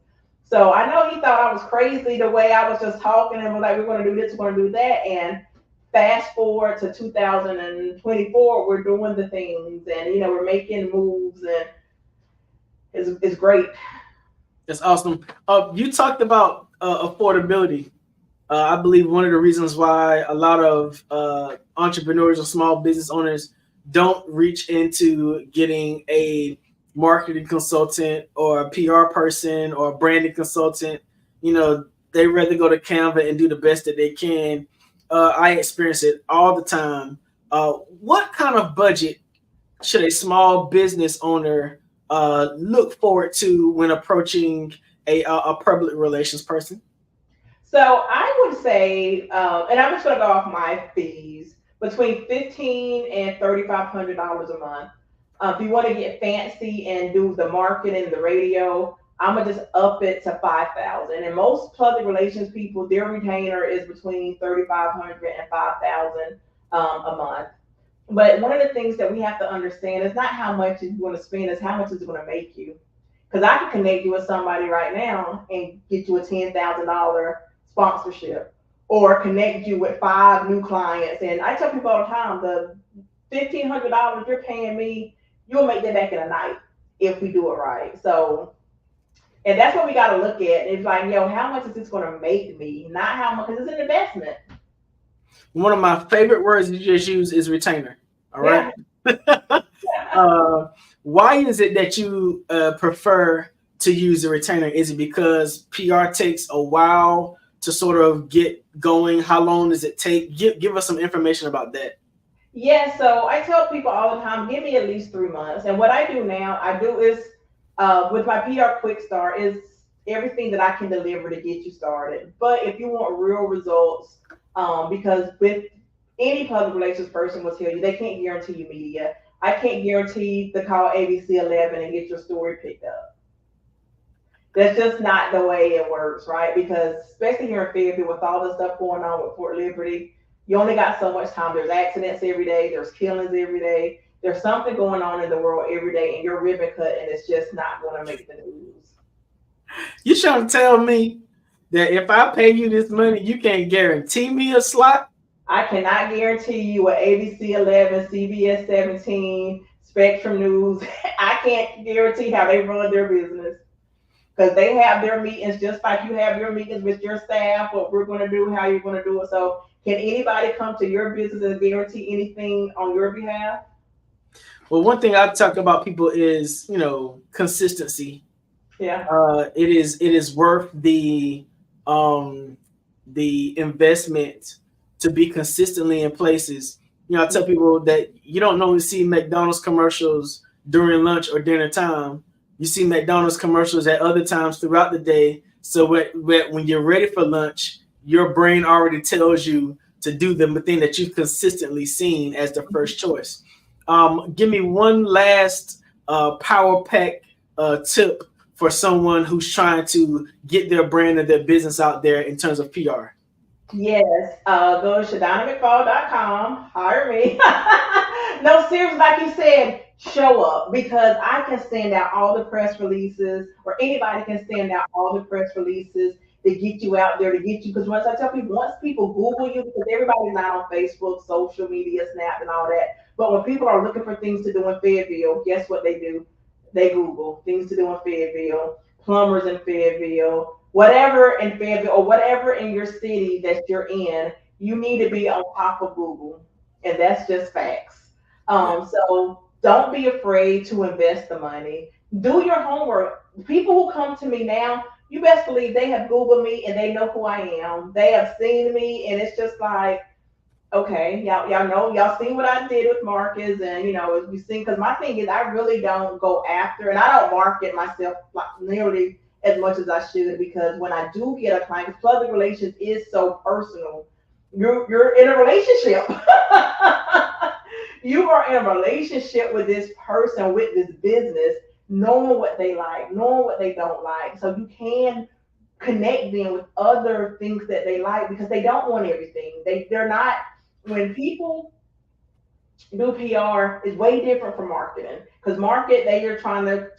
So I know he thought I was crazy the way I was just talking and was like, we're going to do this, we're going to do that. And fast forward to 2024, we're doing the things and, you know, we're making moves and it's great. That's awesome. You talked about affordability. I believe one of the reasons why a lot of entrepreneurs or small business owners don't reach into getting a marketing consultant or a PR person or a branding consultant, you know, they rather go to Canva and do the best that they can. I experience it all the time. What kind of budget should a small business owner look forward to when approaching a public relations person? So I would say, and I'm just going to go off my fees, between $1,500 and $3,500 a month. If you want to get fancy and do the marketing, the radio, I'm gonna just up it to $5,000. And most public relations people, their retainer is between $3,500 and $5,000 a month. But one of the things that we have to understand is not how much you're going to spend, is how much it's going to make you. Because I can connect you with somebody right now and get you a $10,000 sponsorship, or connect you with 5 new clients. And I tell people all the time, the $1,500 you're paying me, you'll make that back in a night if we do it right. So, and that's what we got to look at. It's like, yo, how much is this going to make me? Not how much, because it's an investment. One of my favorite words you just use is retainer. All right. Yeah. Why is it that you prefer to use a retainer? Is it because PR takes a while to sort of get going? How long does it take? Give us some information about that. Yeah, so I tell people all the time, give me at least 3 months. And what I do now, is with my PR Quick Start is everything that I can deliver to get you started. But if you want real results, because with any public relations person will tell you, they can't guarantee you media. I can't guarantee to call ABC 11 and get your story picked up. That's just not the way it works, right? Because especially here in Fayetteville, with all the stuff going on with Fort Liberty, you only got so much time. There's accidents every day. There's killings every day. There's something going on in the world every day, and your ribbon cut, and it's just not going to make the news. You trying to tell me that if I pay you this money, you can't guarantee me a slot? I cannot guarantee you an ABC 11, CBS 17, Spectrum News. I can't guarantee how they run their business, because they have their meetings just like you have your meetings with your staff, what we're going to do, how you're going to do it. So can anybody come to your business and guarantee anything on your behalf? Well, one thing I talk about people is, you know, consistency. Yeah. It is worth the investment to be consistently in places. You know, I tell people that you don't normally see McDonald's commercials during lunch or dinner time. You see McDonald's commercials at other times throughout the day. So when you're ready for lunch, your brain already tells you to do the thing that you've consistently seen as the first choice. Give me one last power pack tip for someone who's trying to get their brand and their business out there in terms of PR. Yes, go to ShadonnaMcFall.com, hire me. No, seriously, like you said, show up, because I can send out all the press releases, or anybody can send out all the press releases to get you out there, to get you, because once people Google you, because everybody's not on Facebook, social media, Snap, and all that, but when people are looking for things to do in Fayetteville, guess what they do? They Google things to do in Fayetteville, plumbers in Fayetteville, whatever in Fayetteville, or whatever in your city that you're in, you need to be on top of Google. And that's just facts. So don't be afraid to invest the money. Do your homework. People who come to me now, you best believe they have Googled me and they know who I am. They have seen me, and it's just like, okay, y'all know, y'all seen what I did with Marcus, and as we seen, because my thing is I really don't go after, and I don't market myself like nearly as much as I should, because when I do get a client, 'cause public relations is so personal. You're in a relationship. You are in a relationship with this person, with this business, knowing what they like, knowing what they don't like, so you can connect them with other things that they like, because they don't want everything. They're not, when people do PR, is way different from marketing. Because they are trying to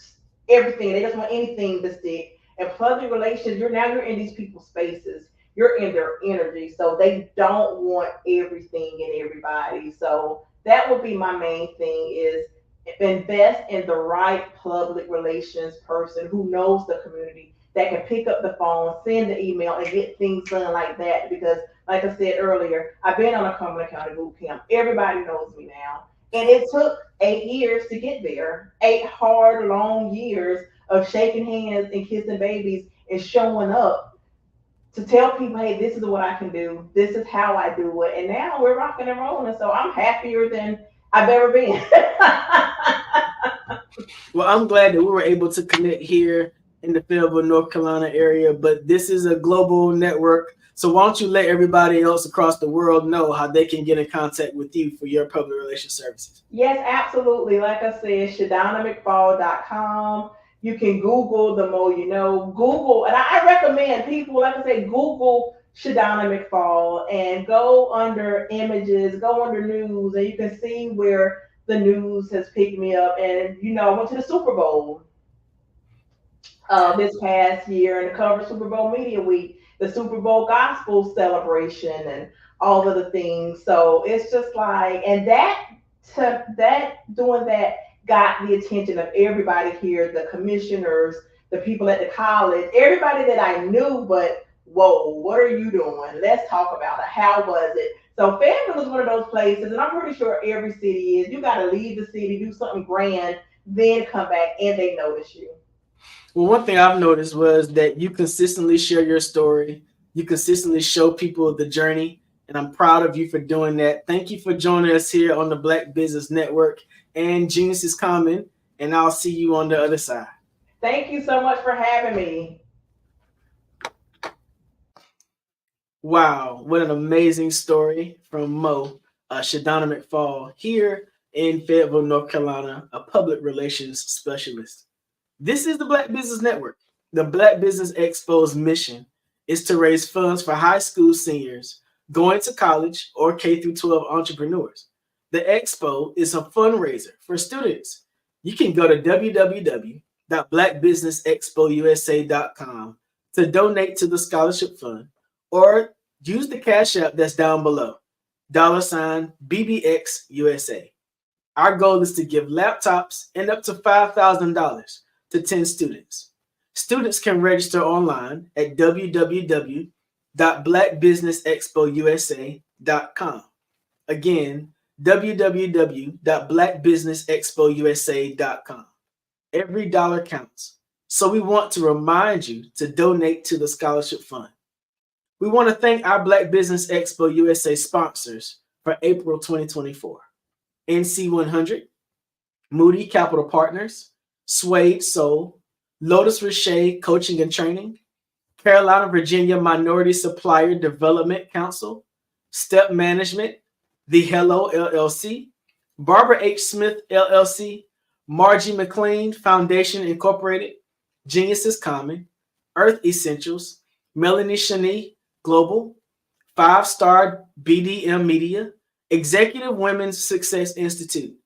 everything. They just want anything to stick. And public relations, you're in these people's spaces. You're in their energy. So they don't want everything and everybody. So that would be my main thing, is invest in the right public relations person who knows the community, that can pick up the phone, send the email, and get things done like that. Because, like I said earlier, I've been on a Cumberland County boot camp. Everybody knows me now. And it took 8 years to get there. 8 hard, long years of shaking hands and kissing babies and showing up to tell people, hey, this is what I can do. This is how I do it. And now we're rocking and rolling. So I'm happier than I've ever been. Well, I'm glad that we were able to connect here in the Fayetteville, North Carolina area, but this is a global network. So why don't you let everybody else across the world know how they can get in contact with you for your public relations services? Yes, absolutely. Like I said, ShadonnaMcFall.com. You can Google the more you know. Google, and I recommend people, like I say, Google Shadonna McFall and go under images, go under news, and you can see where the news has picked me up. And, I went to the Super Bowl this past year and covered Super Bowl Media Week, the Super Bowl Gospel celebration, and all of the things. So it's just like, and doing that got the attention of everybody here, the commissioners, the people at the college, everybody that I knew, but whoa, what are you doing? Let's talk about it. How was it? So Fayetteville is one of those places, and I'm pretty sure every city is. You got to leave the city, do something grand, then come back, and they notice you. Well, one thing I've noticed was that you consistently share your story. You consistently show people the journey, and I'm proud of you for doing that. Thank you for joining us here on the Black Business Network. And Genius is coming, and I'll see you on the other side. Thank you so much for having me. Wow, what an amazing story from Mo, Shadonna McFall, here in Fayetteville, North Carolina, a public relations specialist. This is the Black Business Network. The Black Business Expo's mission is to raise funds for high school seniors going to college or K-12 entrepreneurs. The Expo is a fundraiser for students. You can go to www.blackbusinessexpousa.com to donate to the scholarship fund, or use the Cash App that's down below, $BBXUSA. Our goal is to give laptops and up to $5,000 to 10 students. Students can register online at www.blackbusinessexpousa.com. Again, www.blackbusinessexpousa.com. Every dollar counts. So we want to remind you to donate to the scholarship fund. We want to thank our Black Business Expo USA sponsors for April 2024. NC100, Moody Capital Partners, Suede Soul, Lotus Richey Coaching and Training, Carolina, Virginia Minority Supplier Development Council, Step Management, The Hello LLC, Barbara H. Smith LLC, Margie McLean Foundation Incorporated, Genius is Common, Earth Essentials, Melanie Shani Global, 5-Star BDM Media, Executive Women's Success Institute,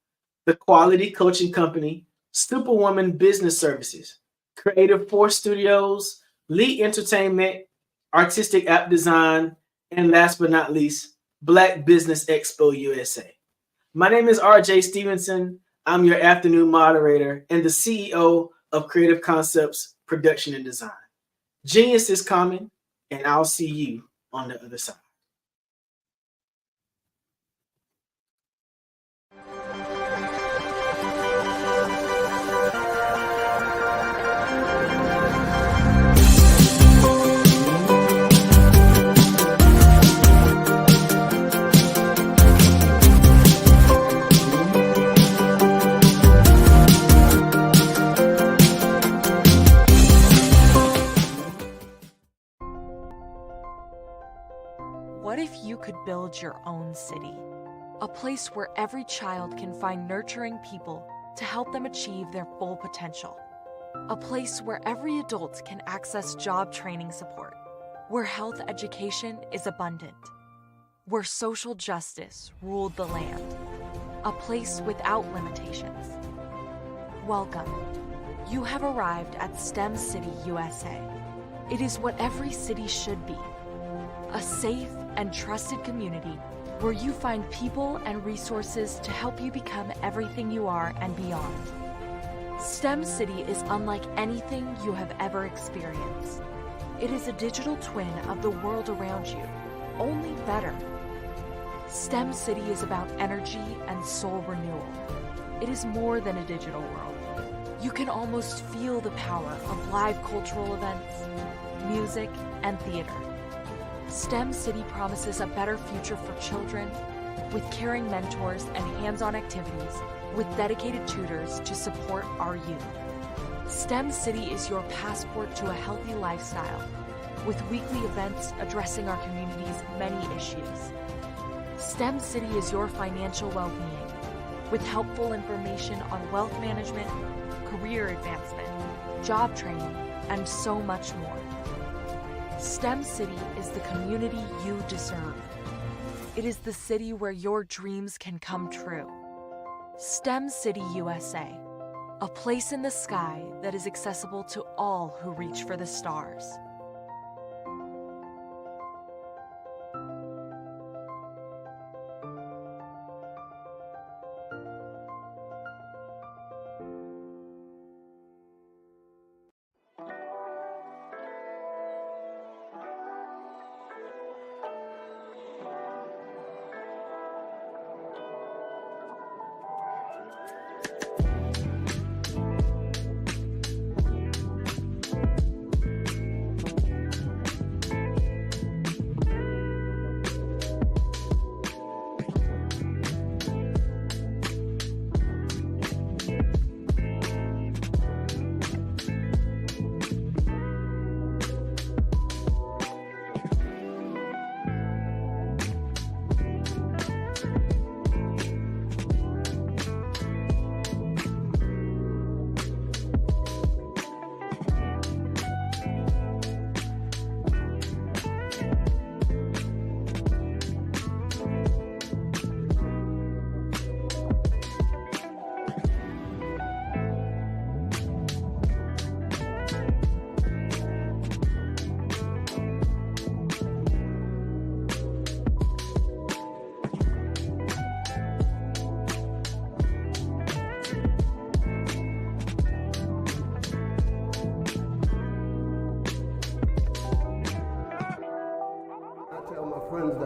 The Quality Coaching Company, Superwoman Business Services, Creative Force Studios, Lee Entertainment, Artistic App Design, and last but not least, Black Business Expo USA. My name is RJ Stevenson. I'm your afternoon moderator and the CEO of Creative Concepts Production and Design. Genius is coming, and I'll see you on the other side. What if you could build your own city? A place where every child can find nurturing people to help them achieve their full potential. A place where every adult can access job training support. Where health education is abundant. Where social justice ruled the land. A place without limitations. Welcome. You have arrived at STEM City USA. It is what every city should be. A safe and trusted community where you find people and resources to help you become everything you are and beyond. STEM City is unlike anything you have ever experienced. It is a digital twin of the world around you, only better. STEM City is about energy and soul renewal. It is more than a digital world. You can almost feel the power of live cultural events, music, and theater. STEM City promises a better future for children with caring mentors and hands-on activities with dedicated tutors to support our youth. STEM City is your passport to a healthy lifestyle with weekly events addressing our community's many issues. STEM City is your financial well-being with helpful information on wealth management, career advancement, job training, and so much more. STEM City is the community you deserve. It is the city where your dreams can come true. STEM City USA, a place in the sky that is accessible to all who reach for the stars.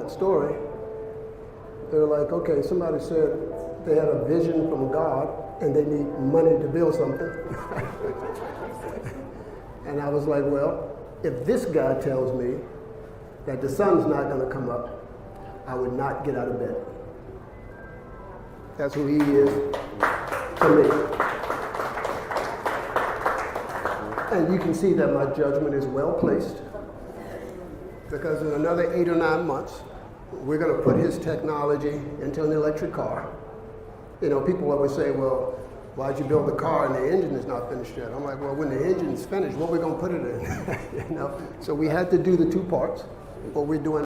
Story, they're like, okay, somebody said they had a vision from God and they need money to build something. And I was like, well, if this guy tells me that the sun's not going to come up, I would not get out of bed. That's who he is to me. And you can see that my judgment is well placed, because in another 8 or 9 months, we're going to put his technology into an electric car. You know, people always say, well, why'd you build the car and the engine is not finished yet? I'm like, well, when the engine's finished, what are we going to put it in? You know? So we had to do the two parts, what we're doing.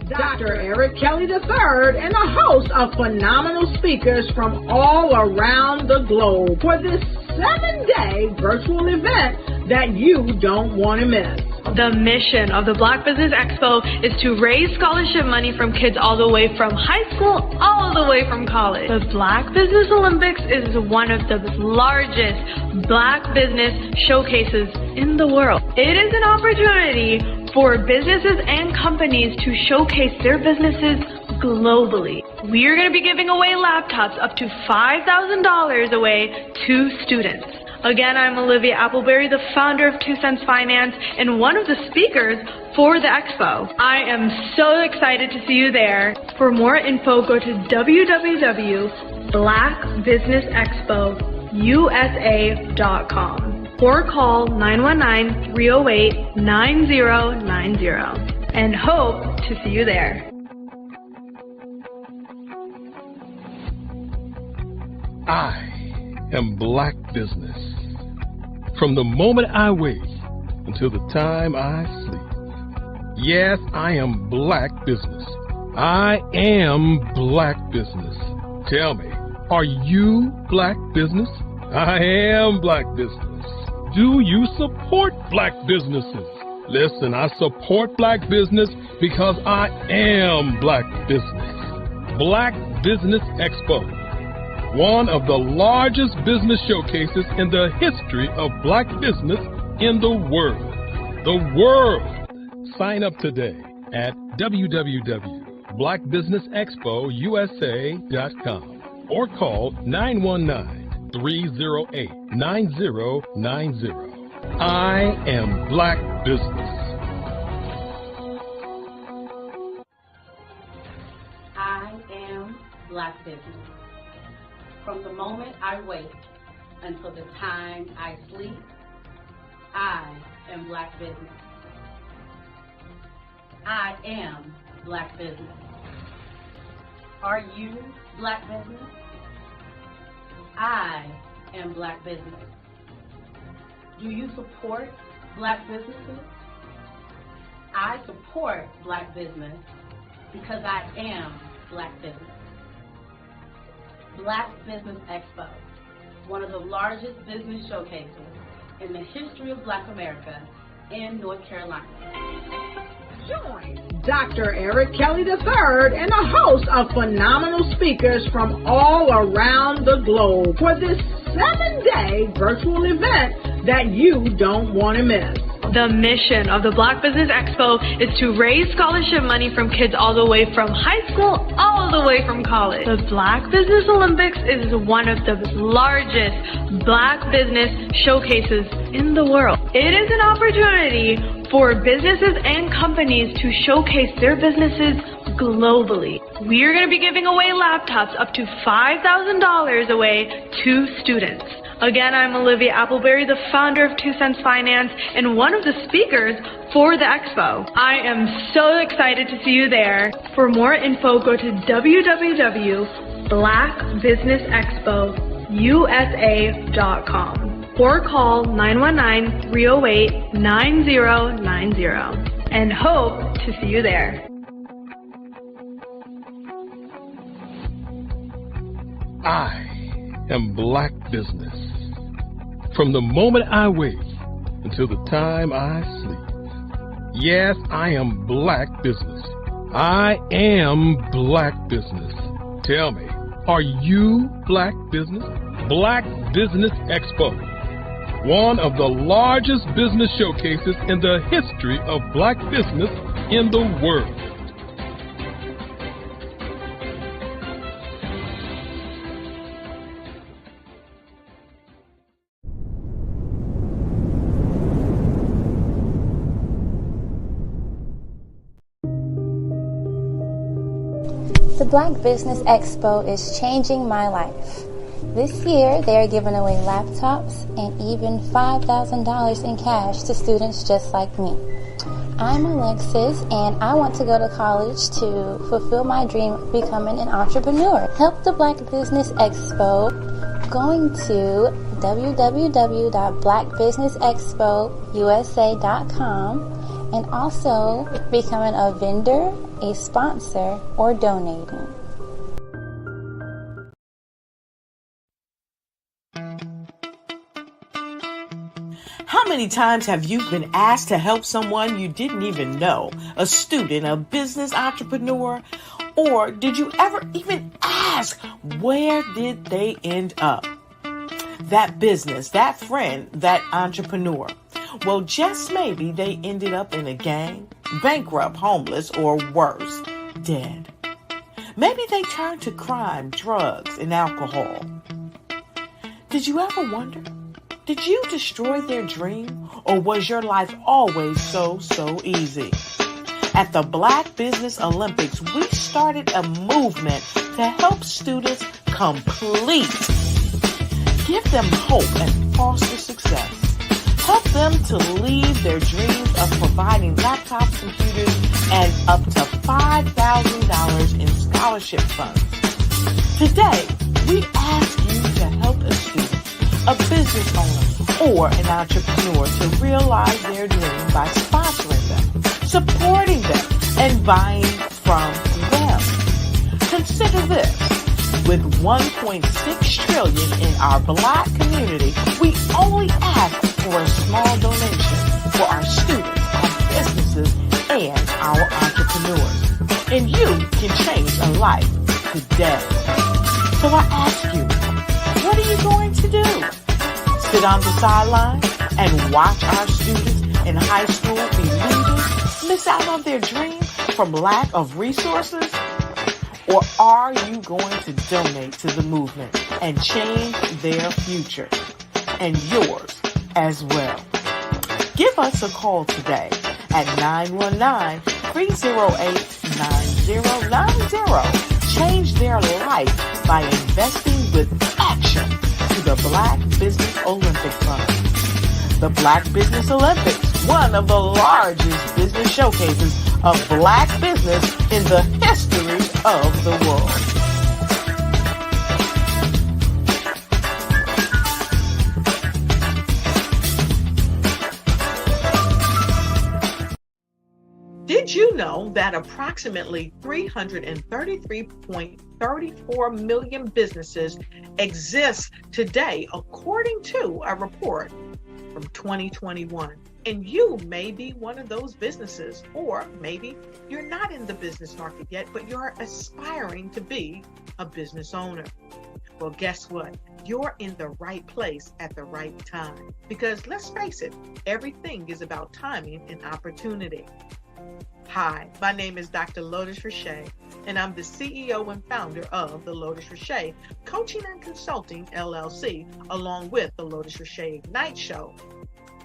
Dr. Eric Kelly III and a host of phenomenal speakers from all around the globe for this 7-day virtual event that you don't want to miss. The mission of the Black Business Expo is to raise scholarship money from kids all the way from high school all the way from college. The Black Business Olympics is one of the largest Black business showcases in the world. It is an opportunity for businesses and companies to showcase their businesses globally. We are going to be giving away laptops up to $5,000 away to students. Again, I'm Olivia Appleberry, the founder of 2 Cents Finance and one of the speakers for the expo. I am so excited to see you there. For more info, go to www.blackbusinessexpousa.com or call 919-308-9090 and hope to see you there. I am Black Business. From the moment I wake until the time I sleep. Yes, I am Black Business. I am Black Business. Tell me, are you Black Business? I am Black Business. Do you support Black businesses? Listen, I support Black business because I am Black Business. Black Business Expo. One of the largest business showcases in the history of Black business in the world. The world! Sign up today at www.blackbusinessexpousa.com or call 919-308-9090. I am Black Business. I am Black Business. From the moment I wake until the time I sleep, I am Black Business. I am Black Business. Are you Black Business? I am Black Business. Do you support Black businesses? I support Black business because I am Black Business. Black Business Expo, one of the largest business showcases in the history of Black America in North Carolina. Join Dr. Eric Kelly III and a host of phenomenal speakers from all around the globe for this 7-day virtual event that you don't want to miss. The mission of the Black Business Expo is to raise scholarship money from kids all the way from high school all the way from college. The Black Business Olympics is one of the largest Black business showcases in the world. It is an opportunity for businesses and companies to showcase their businesses globally. We are going to be giving away laptops up to $5,000 away to students. Again, I'm Olivia Appleberry, the founder of 2 Cents Finance and one of the speakers for the expo. I am so excited to see you there. For more info, go to www.blackbusinessexpousa.com or call 919-308-9090 and hope to see you there. I am Black Business. From the moment I wake until the time I sleep. Yes, I am Black Business. I am Black Business. Tell me, are you Black Business? Black Business Expo. One of the largest business showcases in the history of Black business in the world. The Black Business Expo is changing my life. This year, they are giving away laptops and even $5,000 in cash to students just like me. I'm Alexis, and I want to go to college to fulfill my dream of becoming an entrepreneur. Help the Black Business Expo going to www.blackbusinessexpousa.com and also becoming a vendor, a sponsor, or donating. How many times have you been asked to help someone you didn't even know, a student, a business entrepreneur, or did you ever even ask, where did they end up? That business, that friend, that entrepreneur. Well, just maybe they ended up in a gang, bankrupt, homeless, or worse, dead. Maybe they turned to crime, drugs, and alcohol. Did you ever wonder? Did you destroy their dream, or was your life always so easy? At the Black Business Olympics, we started a movement to help students complete. Give them hope and foster success. Help them to leave their dreams of providing laptops, computers, and up to $5,000 in scholarship funds. Today, we ask you to help a student, a business owner, or an entrepreneur to realize their dream by sponsoring them, supporting them, and buying from them. Consider this. With $1.6 trillion in our Black community, we only ask for a small donation for our students, our businesses, and our entrepreneurs. And you can change a life today. So I ask you, what are you going to do? Sit on the sideline and watch our students in high school be losers, miss out on their dream from lack of resources? Or are you going to donate to the movement and change their future and yours as well? Give us a call today at 919-308-9090. Change their life by investing with action to the Black Business Olympic Fund. The Black Business Olympics, one of the largest business showcases of Black business in the history of the world. Did you know that approximately 333.34 million businesses exist today, according to a report from 2021? And you may be one of those businesses, or maybe you're not in the business market yet, but you're aspiring to be a business owner. Well, guess what? You're in the right place at the right time. Because let's face it, everything is about timing and opportunity. Hi, my name is Dr. Lotus Richey, and I'm the CEO and founder of the Lotus Richey Coaching and Consulting LLC, along with the Lotus Richey Ignite Show.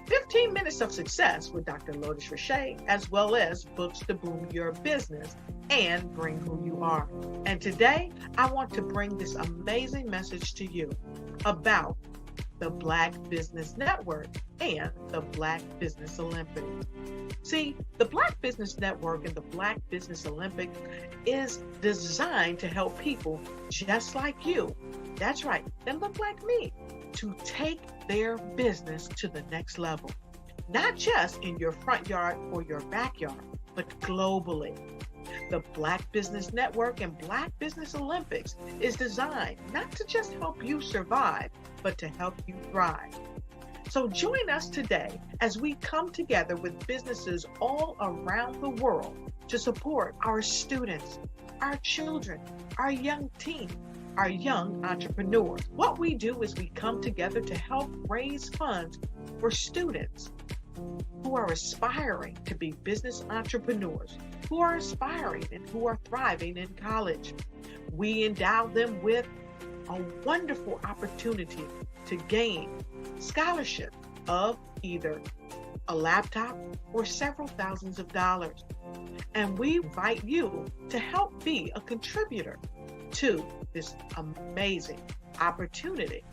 15 minutes of success with Dr. Lotus Richey, as well as books to boom your business and bring who you are. And today, I want to bring this amazing message to you about the Black Business Network and the Black Business Olympics. See, the Black Business Network and the Black Business Olympics is designed to help people just like you, that's right, that look like me, to take their business to the next level. Not just in your front yard or your backyard, but globally. The Black Business Network and Black Business Olympics is designed not to just help you survive, but to help you thrive. So join us today as we come together with businesses all around the world to support our students, our children, our young teens, our young entrepreneurs. What we do is we come together to help raise funds for students who are aspiring to be business entrepreneurs, who are aspiring and who are thriving in college. We endow them with a wonderful opportunity to gain scholarship of either a laptop or several thousands of dollars. And we invite you to help be a contributor to this amazing opportunity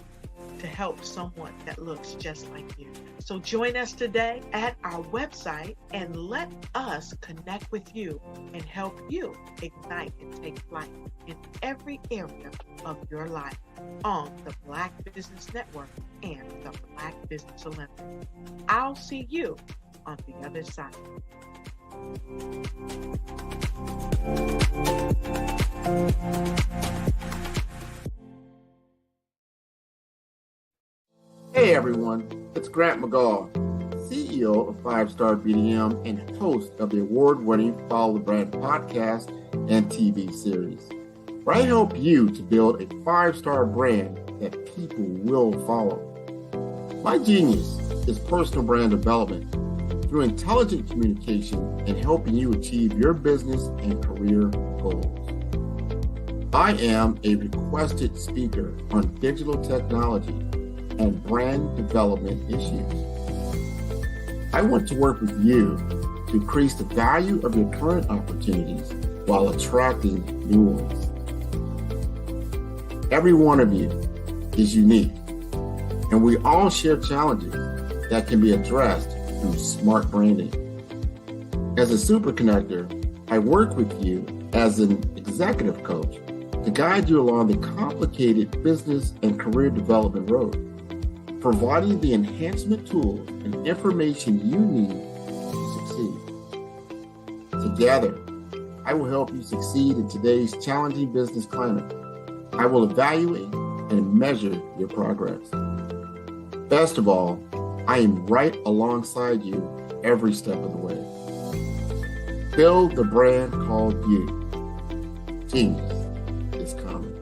to help someone that looks just like you. So join us today at our website and let us connect with you and help you ignite and take flight in every area of your life on the Black Business Network and the Black Business Olympics. I'll see you on the other side. Hey everyone, it's Grant McGaw, CEO of 5-Star BDM and host of the award-winning Follow the Brand podcast and TV series, where I help you to build a 5-star brand that people will follow. My genius is personal brand development through intelligent communication and helping you achieve your business and career goals. I am a requested speaker on digital technology and brand development issues. I want to work with you to increase the value of your current opportunities while attracting new ones. Every one of you is unique, and we all share challenges that can be addressed through smart branding. As a super connector, I work with you as an executive coach to guide you along the complicated business and career development road, providing the enhancement tools and information you need to succeed. Together, I will help you succeed in today's challenging business climate. I will evaluate and measure your progress. Best of all, I am right alongside you every step of the way. Build the brand called you. Genius is coming.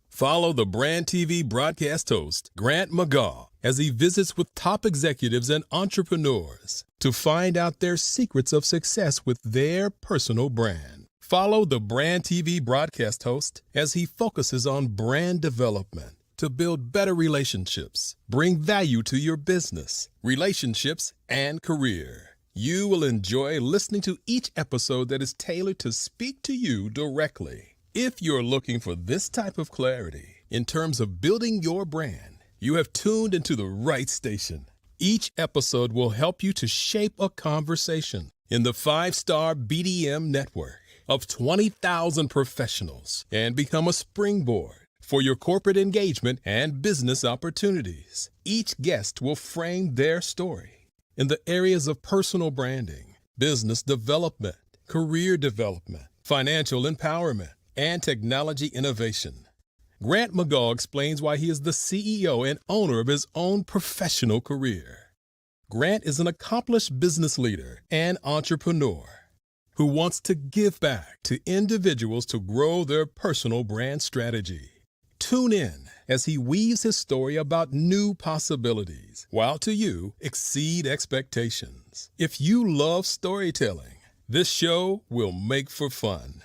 Follow the Brand TV broadcast host, Grant McGaugh, as he visits with top executives and entrepreneurs to find out their secrets of success with their personal brand. Follow the Brand TV broadcast host as he focuses on brand development to build better relationships, bring value to your business, relationships, and career. You will enjoy listening to each episode that is tailored to speak to you directly. If you're looking for this type of clarity in terms of building your brand, you have tuned into the right station. Each episode will help you to shape a conversation in the 5-Star BDM network of 20,000 professionals and become a springboard for your corporate engagement and business opportunities. Each guest will frame their story in the areas of personal branding, business development, career development, financial empowerment, and technology innovation. Grant McGaugh explains why he is the CEO and owner of his own professional career. Grant is an accomplished business leader and entrepreneur who wants to give back to individuals to grow their personal brand strategy. Tune in as he weaves his story about new possibilities, while to you exceed expectations. If you love storytelling, this show will make for fun.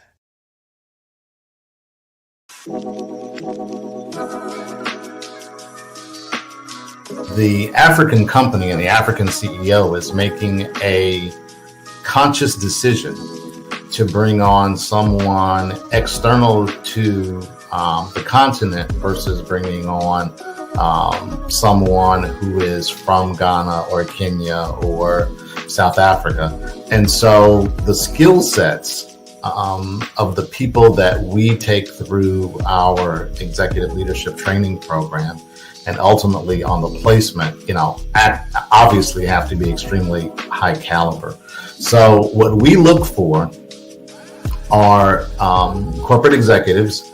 The African company and the African CEO is making a conscious decision to bring on someone external to the continent versus bringing on someone who is from Ghana or Kenya or South Africa. And so the skill sets of the people that we take through our executive leadership training program and ultimately on the placement, obviously have to be extremely high caliber. So what we look for are corporate executives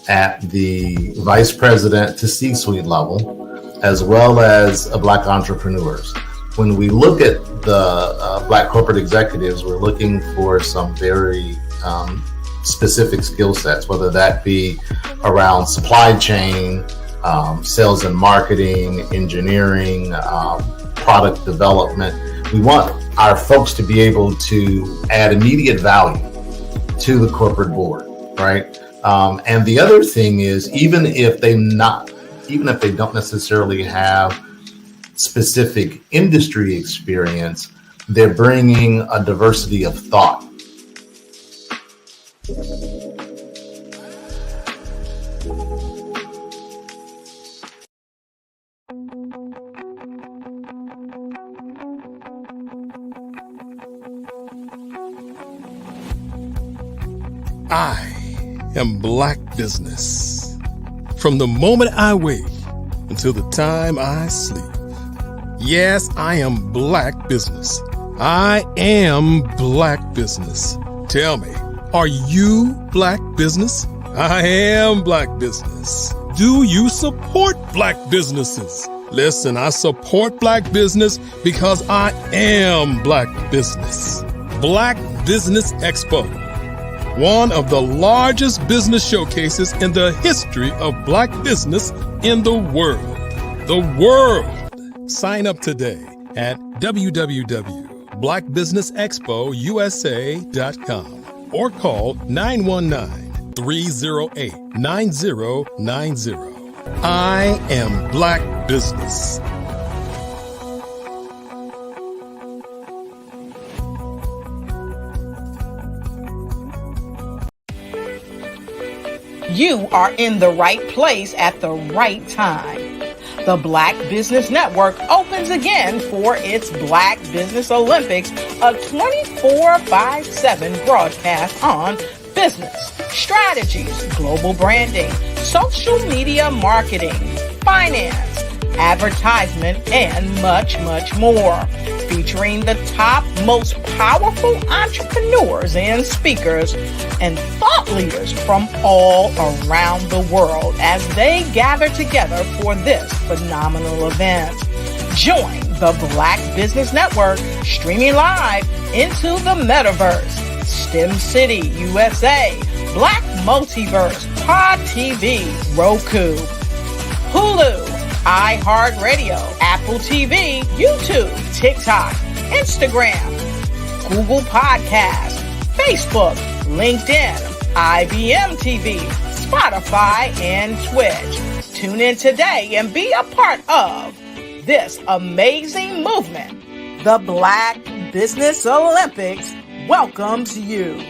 at the vice president to C-suite level, as well as Black entrepreneurs. When we look at the Black corporate executives, we're looking for some very specific skill sets, whether that be around supply chain, sales and marketing, engineering, product development. We want our folks to be able to add immediate value to the corporate board, right? And the other thing is, even if they don't necessarily have specific industry experience, they're bringing a diversity of thought. I am Black Business. From the moment I wake until the time I sleep. Yes, I am Black Business. I am Black Business. Tell me, are you Black Business? I am Black Business. Do you support Black businesses? Listen, I support Black business because I am Black business. Black Business Expo, one of the largest business showcases in the history of Black business in the world. The world! Sign up today at www.blackbusinessexpousa.com or call 919-308-9090. I am Black business. You are in the right place at the right time. The Black Business Network opens again for its Black Business Olympics, a 24/7 broadcast on business, strategies, global branding, social media marketing, finance, advertisement, and much, much more. Featuring the top, most powerful entrepreneurs and speakers and thought leaders from all around the world as they gather together for this phenomenal event. Join the Black Business Network streaming live into the metaverse, STEM City USA, Black Multiverse, Pod TV, Roku, Hulu, iHeartRadio, Apple TV, YouTube, TikTok, Instagram, Google Podcasts, Facebook, LinkedIn, IBM TV, Spotify, and Twitch. Tune in today and be a part of this amazing movement. The Black Business Olympics welcomes you.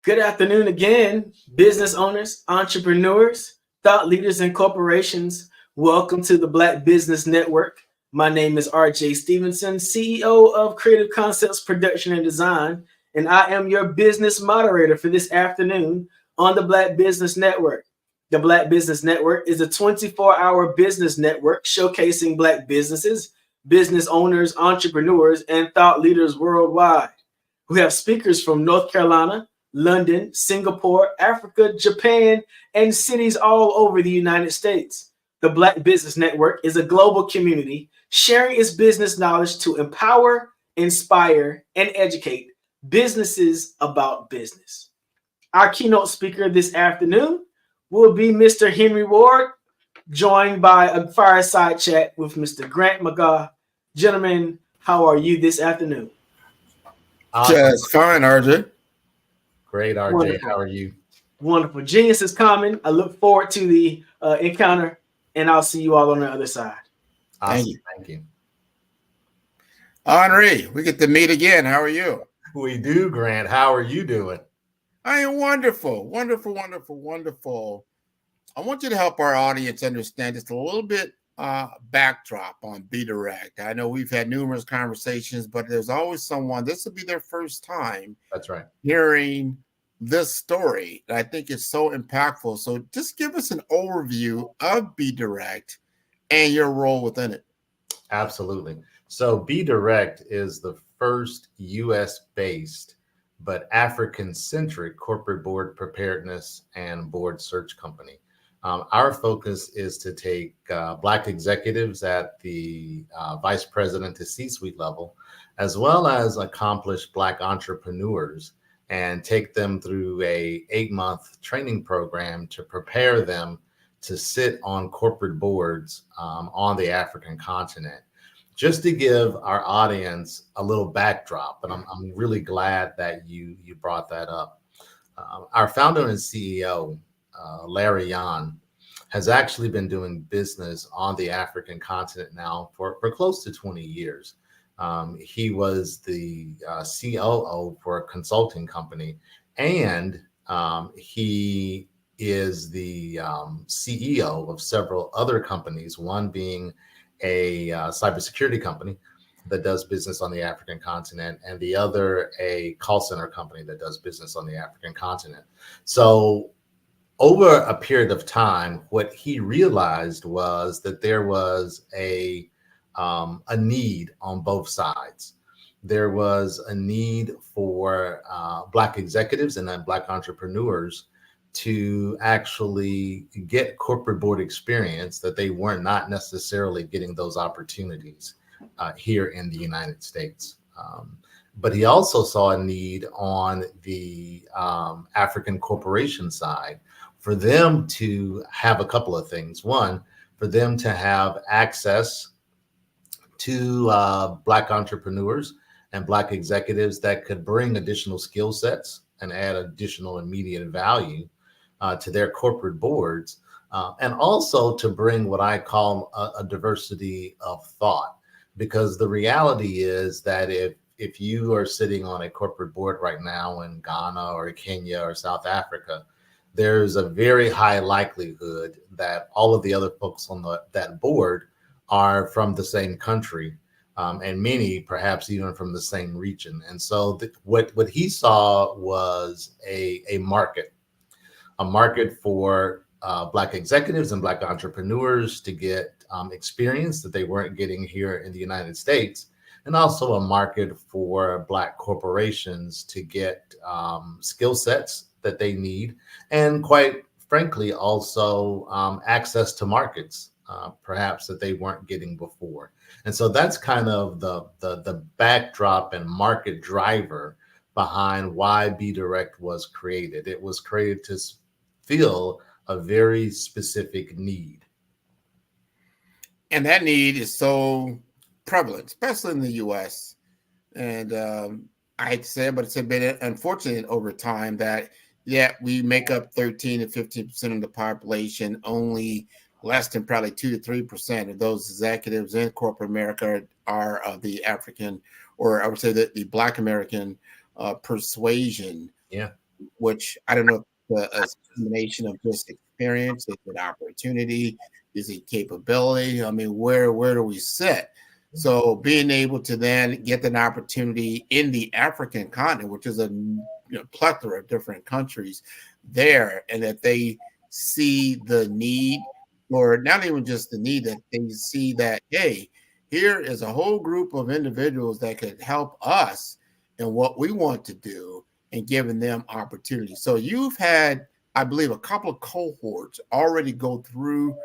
Good afternoon again, business owners, entrepreneurs, thought leaders, and corporations. Welcome to the Black Business Network. My name is RJ Stevenson, CEO of Creative Concepts Production and Design, and I am your business moderator for this afternoon on the Black Business Network. The Black Business Network is a 24-hour business network showcasing Black businesses, business owners, entrepreneurs, and thought leaders worldwide. We have speakers from North Carolina, London, Singapore, Africa, Japan, and cities all over the United States. The Black Business Network is a global community sharing its business knowledge to empower, inspire, and educate businesses about business. Our keynote speaker this afternoon will be Mr. Henry Ward, joined by a fireside chat with Mr. Grant McGaugh. Gentlemen, how are you this afternoon? Just fine, RJ. Great, RJ. Wonderful. How are you? Wonderful. Genius is coming. I look forward to the encounter, and I'll see you all on the other side. Awesome. Thank you. Henri, we get to meet again. How are you? We do, Grant. How are you doing? I am wonderful, wonderful, wonderful, wonderful. I want you to help our audience understand just a little bit backdrop on Be Direct. I know we've had numerous conversations, but there's always someone, this will be their first time. That's right. Hearing this story. I think it's so impactful. So just give us an overview of Be Direct and your role within it. Absolutely. So Be Direct is the first US-based but African-centric corporate board preparedness and board search company. Our focus is to take Black executives at the vice president to C-suite level, as well as accomplished Black entrepreneurs, and take them through a 8-month training program to prepare them to sit on corporate boards on the African continent. Just to give our audience a little backdrop, and I'm really glad that you brought that up. Our founder and CEO, Larry Yan, has actually been doing business on the African continent now for close to 20 years. He was the COO for a consulting company, and he is the CEO of several other companies, one being a cybersecurity company that does business on the African continent, and the other a call center company that does business on the African continent. So over a period of time, what he realized was that there was a need on both sides. There was a need for Black executives and then Black entrepreneurs to actually get corporate board experience, that they were not necessarily getting those opportunities here in the United States. But he also saw a need on the African corporation side for them to have a couple of things. One, for them to have access to Black entrepreneurs and Black executives that could bring additional skill sets and add additional immediate value to their corporate boards, and also to bring what I call a diversity of thought. Because the reality is that if you are sitting on a corporate board right now in Ghana or Kenya or South Africa, there's a very high likelihood that all of the other folks on that board are from the same country, and many perhaps even from the same region. And so what he saw was a market for Black executives and Black entrepreneurs to get experience that they weren't getting here in the United States, and also a market for Black corporations to get skill sets that they need, and quite frankly, also access to markets perhaps that they weren't getting before. And so that's kind of the backdrop and market driver behind why Be Direct was created. It was created to fill a very specific need. And that need is so prevalent, especially in the U.S. And I hate to say it, but it's been unfortunate over time that, we make up 13 to 15% of the population. Only less than probably 2 to 3% of those executives in corporate America are of the African, or I would say that the Black American persuasion. Yeah. Which I don't know if a combination of just experience, is it opportunity, is it capability? I mean, where do we sit? So being able to then get an opportunity in the African continent, which is a plethora of different countries there, and that they see the need, or not even just the need, that they see that, hey, here is a whole group of individuals that could help us in what we want to do, and giving them opportunities. So you've had, I believe, a couple of cohorts already go through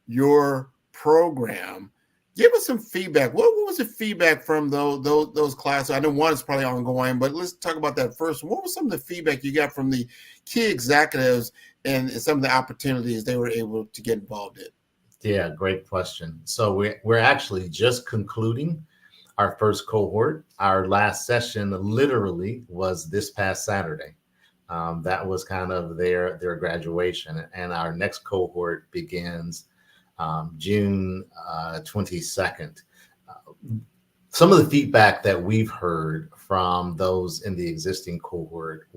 your program. Give us some feedback. What was the feedback from those classes? I know one is probably ongoing, but let's talk about that first. What was some of the feedback you got from the key executives and some of the opportunities they were able to get involved in? Yeah, great question. So we're actually just concluding our first cohort. Our last session literally was this past Saturday. That was kind of their graduation, and our next cohort begins June 22nd. Some of the feedback that we've heard from those in the existing cohort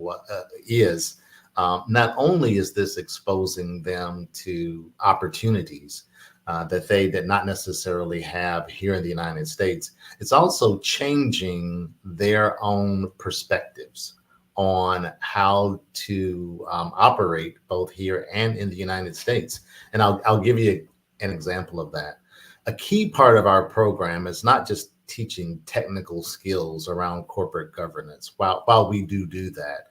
is not only is this exposing them to opportunities that they did not necessarily have here in the United States, it's also changing their own perspectives on how to operate both here and in the United States. And I'll give you an example of that. A key part of our program is not just teaching technical skills around corporate governance. While we do that,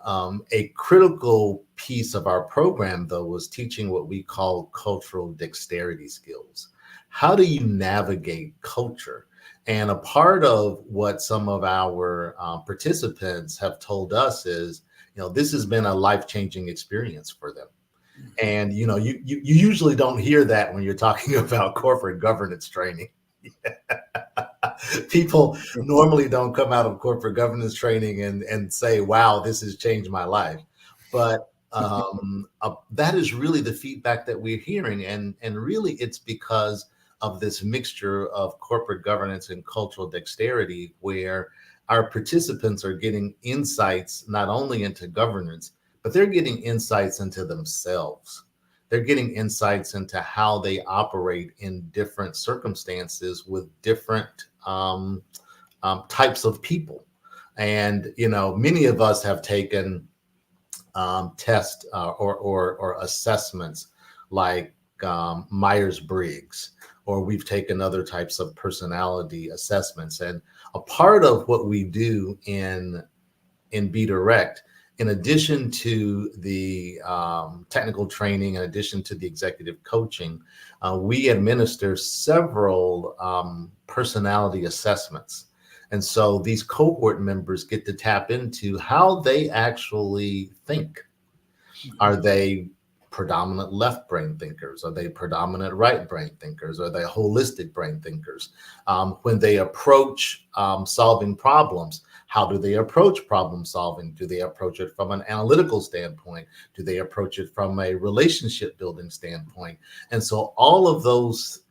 a critical piece of our program, though, was teaching what we call cultural dexterity skills. How do you navigate culture? And a part of what some of our participants have told us is, this has been a life-changing experience for them. And, you usually don't hear that when you're talking about corporate governance training. People normally don't come out of corporate governance training and say, wow, this has changed my life. But that is really the feedback that we're hearing. And really, it's because of this mixture of corporate governance and cultural dexterity, where our participants are getting insights not only into governance, but they're getting insights into themselves. They're getting insights into how they operate in different circumstances with different types of people. And, many of us have taken tests or assessments like Myers-Briggs, or we've taken other types of personality assessments. And a part of what we do in Be Direct in addition to the technical training, in addition to the executive coaching, we administer several personality assessments. And so these cohort members get to tap into how they actually think. Are they predominant left brain thinkers? Are they predominant right brain thinkers? Are they holistic brain thinkers? When they approach solving problems, how do they approach problem solving? Do they approach it from an analytical standpoint? Do they approach it from a relationship building standpoint? And so all of those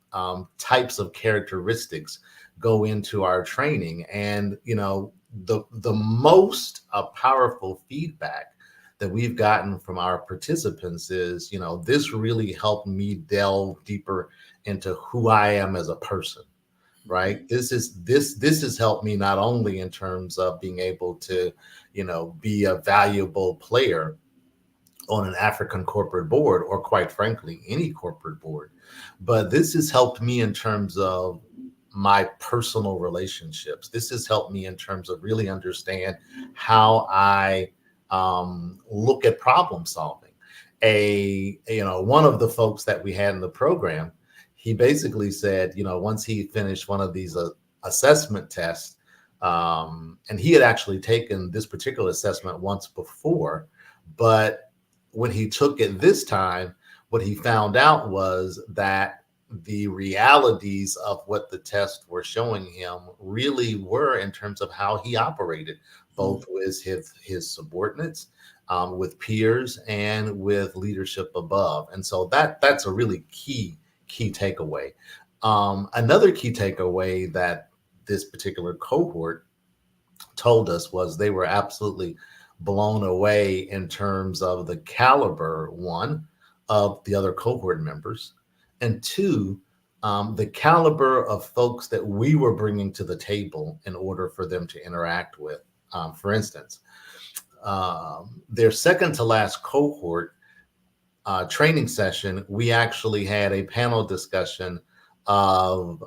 types of characteristics go into our training. And, you know, the most powerful feedback that we've gotten from our participants is, you know, this really helped me delve deeper into who I am as a person, right? This has helped me not only in terms of being able to, you know, be a valuable player on an African corporate board, or quite frankly, any corporate board, but this has helped me in terms of my personal relationships. This has helped me in terms of really understand how I look at problem solving. One of the folks that we had in the program, he basically said, you know, once he finished one of these assessment tests, and he had actually taken this particular assessment once before, but when he took it this time, what he found out was that the realities of what the tests were showing him really were in terms of how he operated, both with his subordinates, with peers, and with leadership above. And so that's a really key takeaway. Another key takeaway that this particular cohort told us was they were absolutely blown away in terms of the caliber, one, of the other cohort members, and two, the caliber of folks that we were bringing to the table in order for them to interact with. For instance, their second to last cohort training session, we actually had a panel discussion of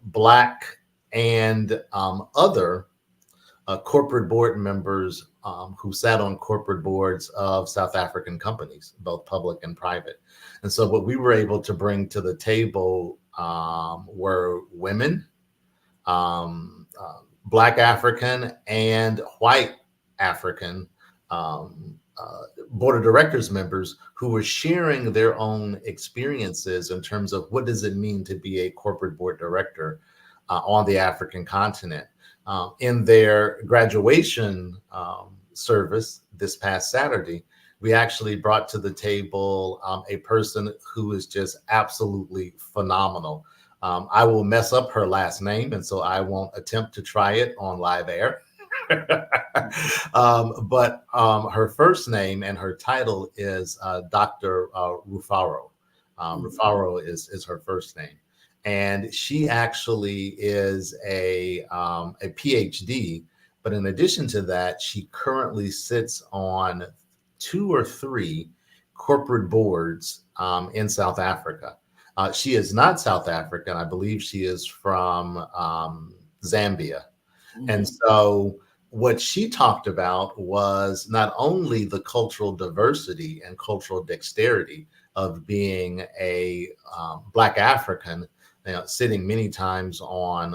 Black and other corporate board members who sat on corporate boards of South African companies, both public and private. And so what we were able to bring to the table were women, Black African and white African board of directors members who were sharing their own experiences in terms of what does it mean to be a corporate board director on the African continent. In their graduation service this past Saturday, we actually brought to the table a person who is just absolutely phenomenal. I will mess up her last name, and so I won't attempt to try it on live air. But her first name and her title is Dr. Rufaro. Rufaro is her first name. And she actually is a PhD, but in addition to that, she currently sits on 2 or 3 corporate boards in South Africa. She is not South African. I believe she is from Zambia. Mm-hmm. And so what she talked about was not only the cultural diversity and cultural dexterity of being a Black African, sitting many times on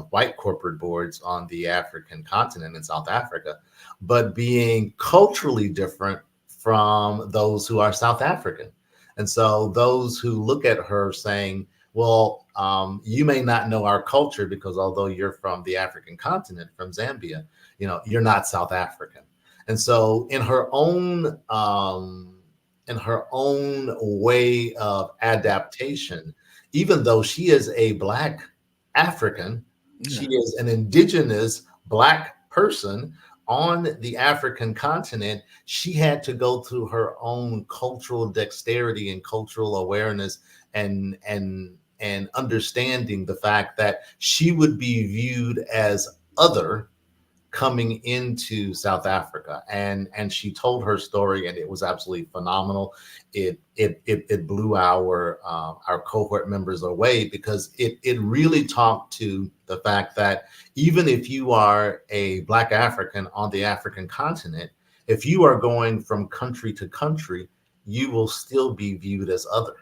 white corporate boards on the African continent in South Africa, but being culturally different from those who are South African. And so those who look at her saying, well, you may not know our culture because although you're from the African continent, from Zambia, you're not South African. And so in her own way of adaptation, even though she is a Black African, she is an indigenous Black person on the African continent, she had to go through her own cultural dexterity and cultural awareness and understanding the fact that she would be viewed as other coming into South Africa, and she told her story, and it was absolutely phenomenal. It blew our cohort members away, because it really talked to the fact that even if you are a Black African on the African continent, if you are going from country to country, you will still be viewed as other,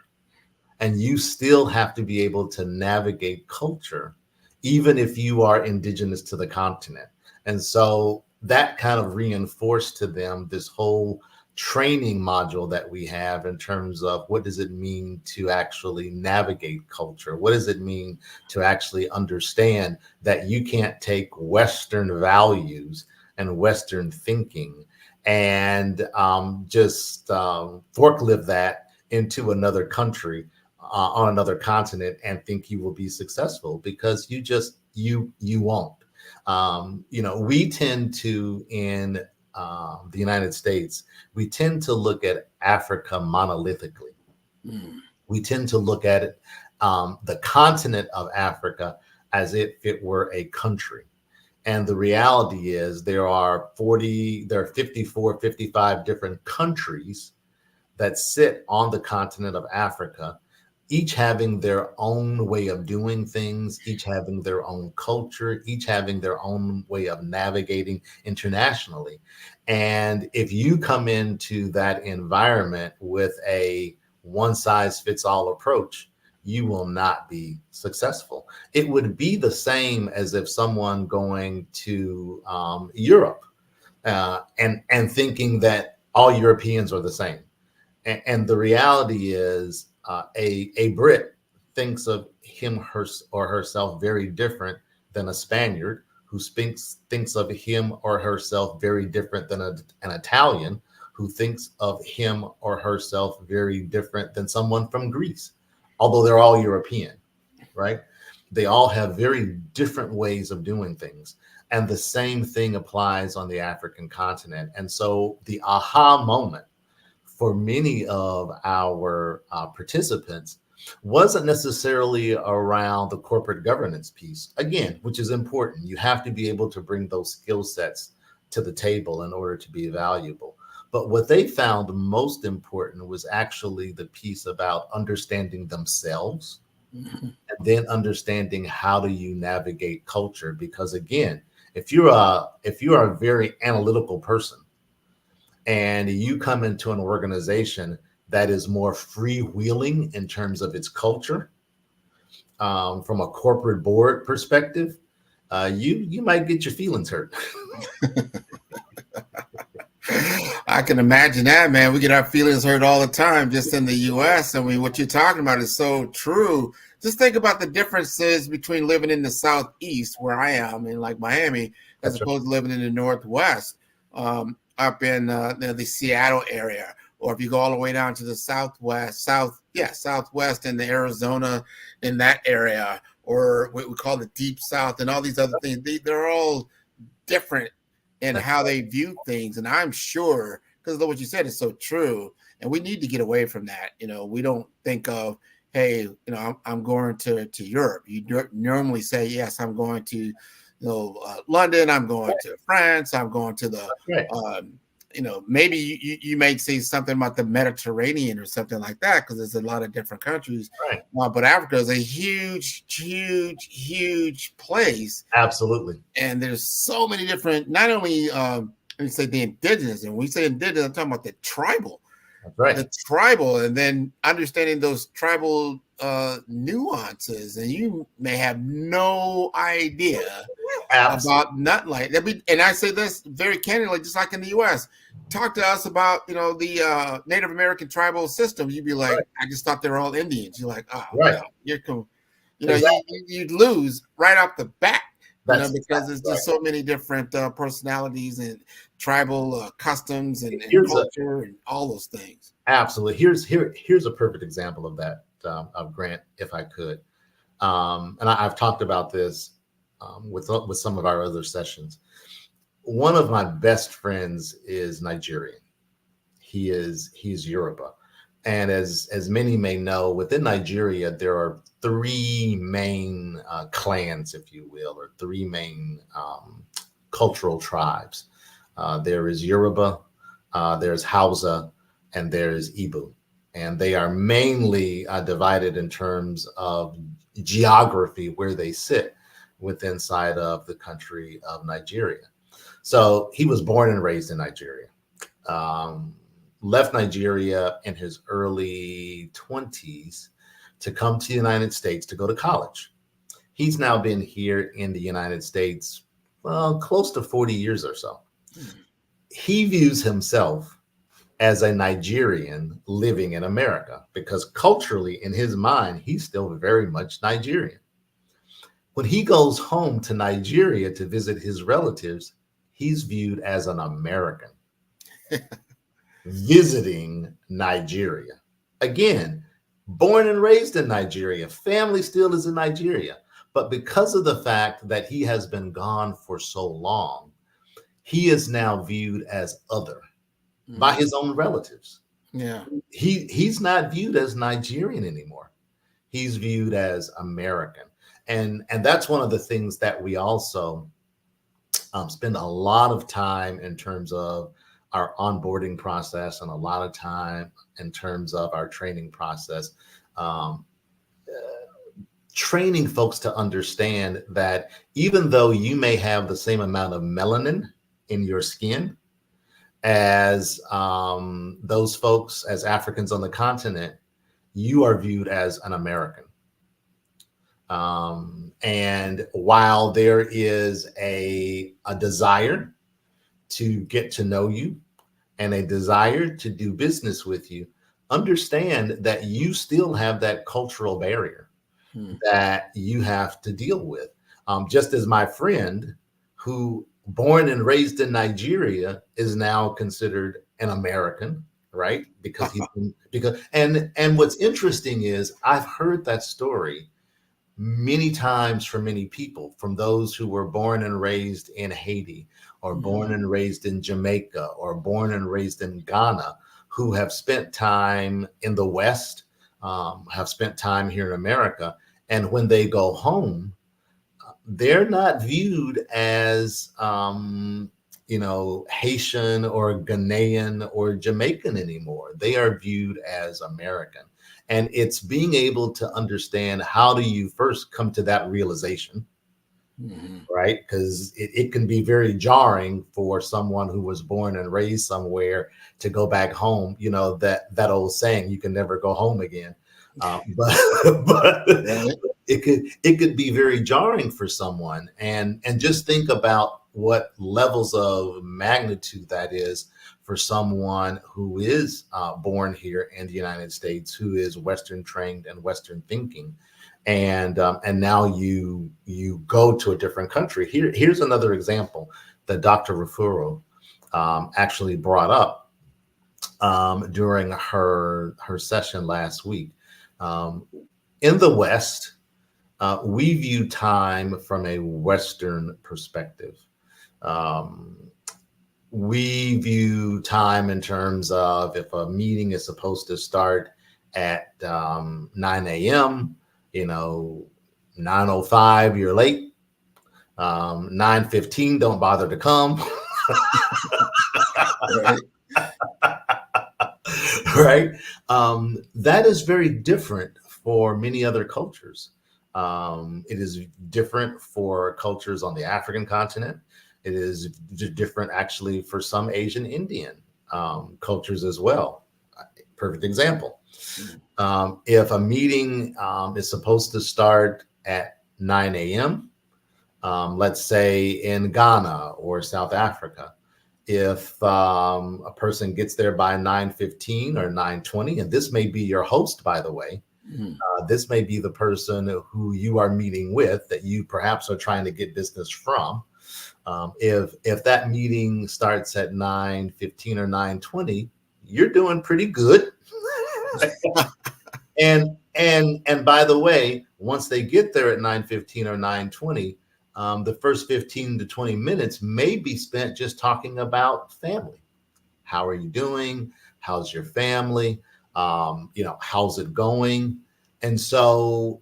and you still have to be able to navigate culture, even if you are indigenous to the continent. And so that kind of reinforced to them this whole training module that we have in terms of what does it mean to actually navigate culture? What does it mean to actually understand that you can't take Western values and Western thinking and just forklift that into another country on another continent and think you will be successful, because you won't. We tend to, in the United States, we tend to look at Africa monolithically. We tend to look at it, the continent of Africa, as if it were a country. And the reality is there are 54, 55 different countries that sit on the continent of Africa, each having their own way of doing things, each having their own culture, each having their own way of navigating internationally. And if you come into that environment with a one-size-fits-all approach, you will not be successful. It would be the same as if someone going to Europe and thinking that all Europeans are the same. And the reality is, a Brit thinks of him, her, or herself very different than a Spaniard, who thinks of him or herself very different than an Italian, who thinks of him or herself very different than someone from Greece, although they're all European, right? They all have very different ways of doing things. And the same thing applies on the African continent. And so the aha moment for many of our participants wasn't necessarily around the corporate governance piece, again, which is important. You have to be able to bring those skill sets to the table in order to be valuable. But what they found most important was actually the piece about understanding themselves, and then understanding how do you navigate culture. Because again, if you are a very analytical person, and you come into an organization that is more freewheeling in terms of its culture, from a corporate board perspective, you might get your feelings hurt. I can imagine that, man. We get our feelings hurt all the time just in the U.S. I mean, what you're talking about is so true. Just think about the differences between living in the Southeast, where I am, in like Miami, as opposed to living in the Northwest. Up in the Seattle area, or if you go all the way down to the Southwest in the Arizona, in that area, or what we call the Deep South, and all these other things, they're all different in how they view things. And I'm sure, because what you said is so true, and we need to get away from that. We don't think of, hey, I'm going to Europe. You normally say, yes, I'm going to London, I'm going to France, I'm going to the, maybe you may say something about the Mediterranean or something like that, because there's a lot of different countries. Right. But Africa is a huge, huge, huge place. Absolutely. And there's so many different, not only, we say the indigenous, and when we say indigenous, I'm talking about the tribal. That's right. The tribal, and then understanding those tribal nuances, and you may have no idea about nothing like that. And I say this very candidly, just like in the U.S. Talk to us about the Native American tribal system. You'd be like, right. I just thought they were all Indians. You're like, oh, right. No, you're cool. Exactly. You'd lose right off the bat. Because there's just so many different personalities and tribal customs and culture and all those things. Absolutely. Here's a perfect example of that, of Grant, if I could. And I've talked about this with some of our other sessions. One of my best friends is Nigerian. He's Yoruba. And as many may know, within Nigeria, there are three main clans, if you will, or three main cultural tribes. There is Yoruba, there's Hausa, and there's Igbo. And they are mainly divided in terms of geography, where they sit within inside of the country of Nigeria. So he was born and raised in Nigeria. Left Nigeria in his early 20s to come to the United States to go to college. He's now been here in the United States, well, close to 40 years or so. He views himself as a Nigerian living in America because culturally, in his mind, he's still very much Nigerian. When he goes home to Nigeria to visit his relatives, he's viewed as an American visiting Nigeria. Again, born and raised in Nigeria, family still is in Nigeria. But because of the fact that he has been gone for so long, he is now viewed as other by his own relatives. Yeah. He's not viewed as Nigerian anymore. He's viewed as American. And that's one of the things that we also spend a lot of time in terms of our onboarding process and a lot of time in terms of our training process, training folks to understand that even though you may have the same amount of melanin in your skin as those folks, as Africans on the continent, you are viewed as an American. And while there is a desire to get to know you and a desire to do business with you, understand that you still have that cultural barrier that you have to deal with. Just as my friend who born and raised in Nigeria is now considered an American, right? Because and what's interesting is I've heard that story many times from many people, from those who were born and raised in Haiti or born and raised in Jamaica or born and raised in Ghana, who have spent time in the West, have spent time here in America. And when they go home, they're not viewed as, Haitian or Ghanaian or Jamaican anymore. They are viewed as American. And it's being able to understand, how do you first come to that realization, right? Because it can be very jarring for someone who was born and raised somewhere to go back home. You know, that old saying, you can never go home again. But it could be very jarring for someone. And just think about what levels of magnitude that is for someone who is born here in the United States, who is Western trained and Western thinking, and now you go to a different country. Here's another example that Dr. Rufuro actually brought up during her session last week. In the West, we view time from a Western perspective. We view time in terms of, if a meeting is supposed to start at 9 a.m., 9:05, you're late. 9:15, don't bother to come. Right? That is very different for many other cultures. It is different for cultures on the African continent. It is different actually for some Asian Indian cultures as well. Perfect example. If a meeting is supposed to start at 9 a.m., let's say in Ghana or South Africa, if a person gets there by 9:15 or 9:20, and this may be your host, by the way, this may be the person who you are meeting with that you perhaps are trying to get business from. If that meeting starts at 9:15 or 9:20, you're doing pretty good. And by the way, once they get there at 9:15 or 9:20, the first 15 to 20 minutes may be spent just talking about family. How are you doing? How's your family? How's it going? And so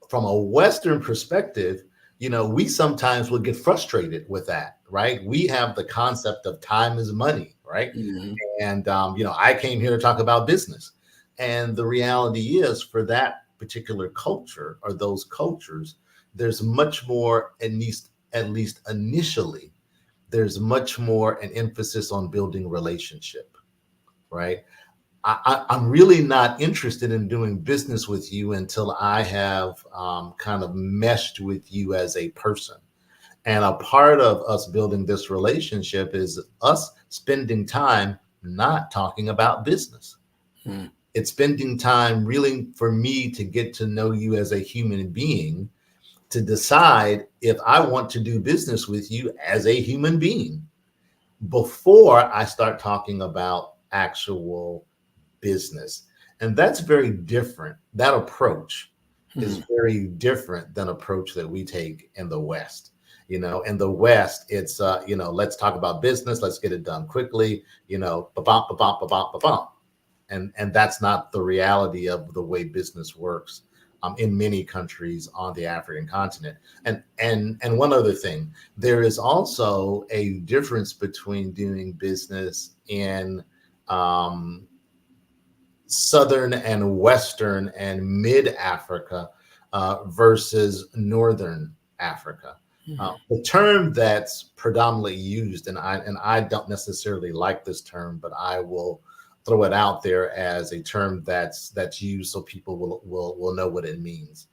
from a Western perspective, we sometimes will get frustrated with that, right? We have the concept of time is money, right? Mhm. And, I came here to talk about business. And the reality is, for that particular culture or those cultures, there's much more, at least initially, there's much more an emphasis on building relationship, right? I'm really not interested in doing business with you until I have kind of meshed with you as a person. And a part of us building this relationship is us spending time not talking about business. Hmm. It's spending time really for me to get to know you as a human being, to decide if I want to do business with you as a human being before I start talking about actual business. And that's very different. That approach is very different than approach that we take in the West. In the West, it's let's talk about business, let's get it done quickly, ba-bump, ba-bump, ba-bump, ba-bump. And that's not the reality of the way business works in many countries on the African continent. And one other thing, there is also a difference between doing business in Southern and Western and Mid Africa versus Northern Africa. The term that's predominantly used, and I don't necessarily like this term, but I will throw it out there as a term that's used so people will know what it means.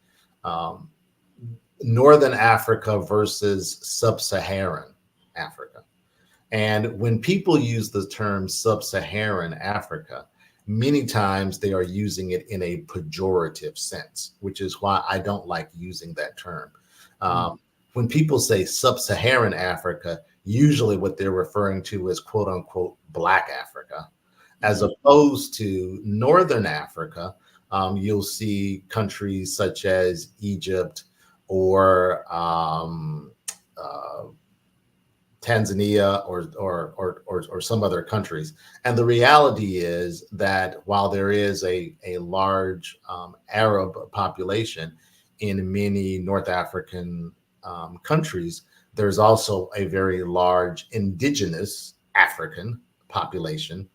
Northern Africa versus Sub-Saharan Africa. And when people use the term Sub-Saharan Africa, many times they are using it in a pejorative sense, which is why I don't like using that term. When people say Sub-Saharan Africa, usually what they're referring to is quote unquote Black Africa, as opposed to Northern Africa. You'll see countries such as Egypt or Tanzania or some other countries. And the reality is that while there is a large Arab population in many North African countries, there's also a very large indigenous African population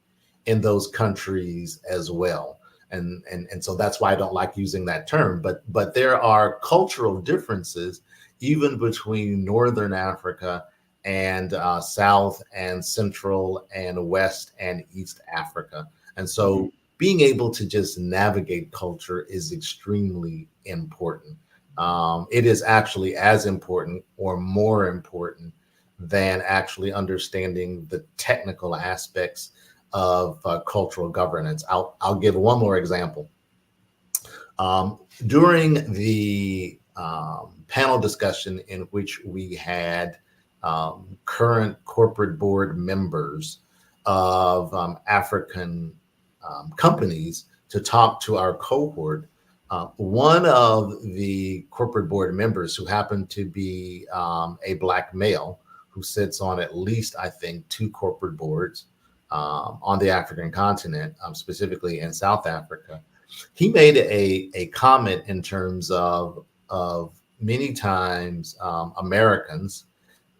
in those countries as well. And so that's why I don't like using that term. But there are cultural differences even between Northern Africa and South and Central and West and East Africa. And so being able to just navigate culture is extremely important. It is actually as important or more important than actually understanding the technical aspects of cultural governance. I'll give one more example. During the panel discussion in which we had current corporate board members of African companies to talk to our cohort, one of the corporate board members, who happened to be a Black male who sits on at least, I think, 2 corporate boards on the African continent, specifically in South Africa, he made a comment in terms of many times Americans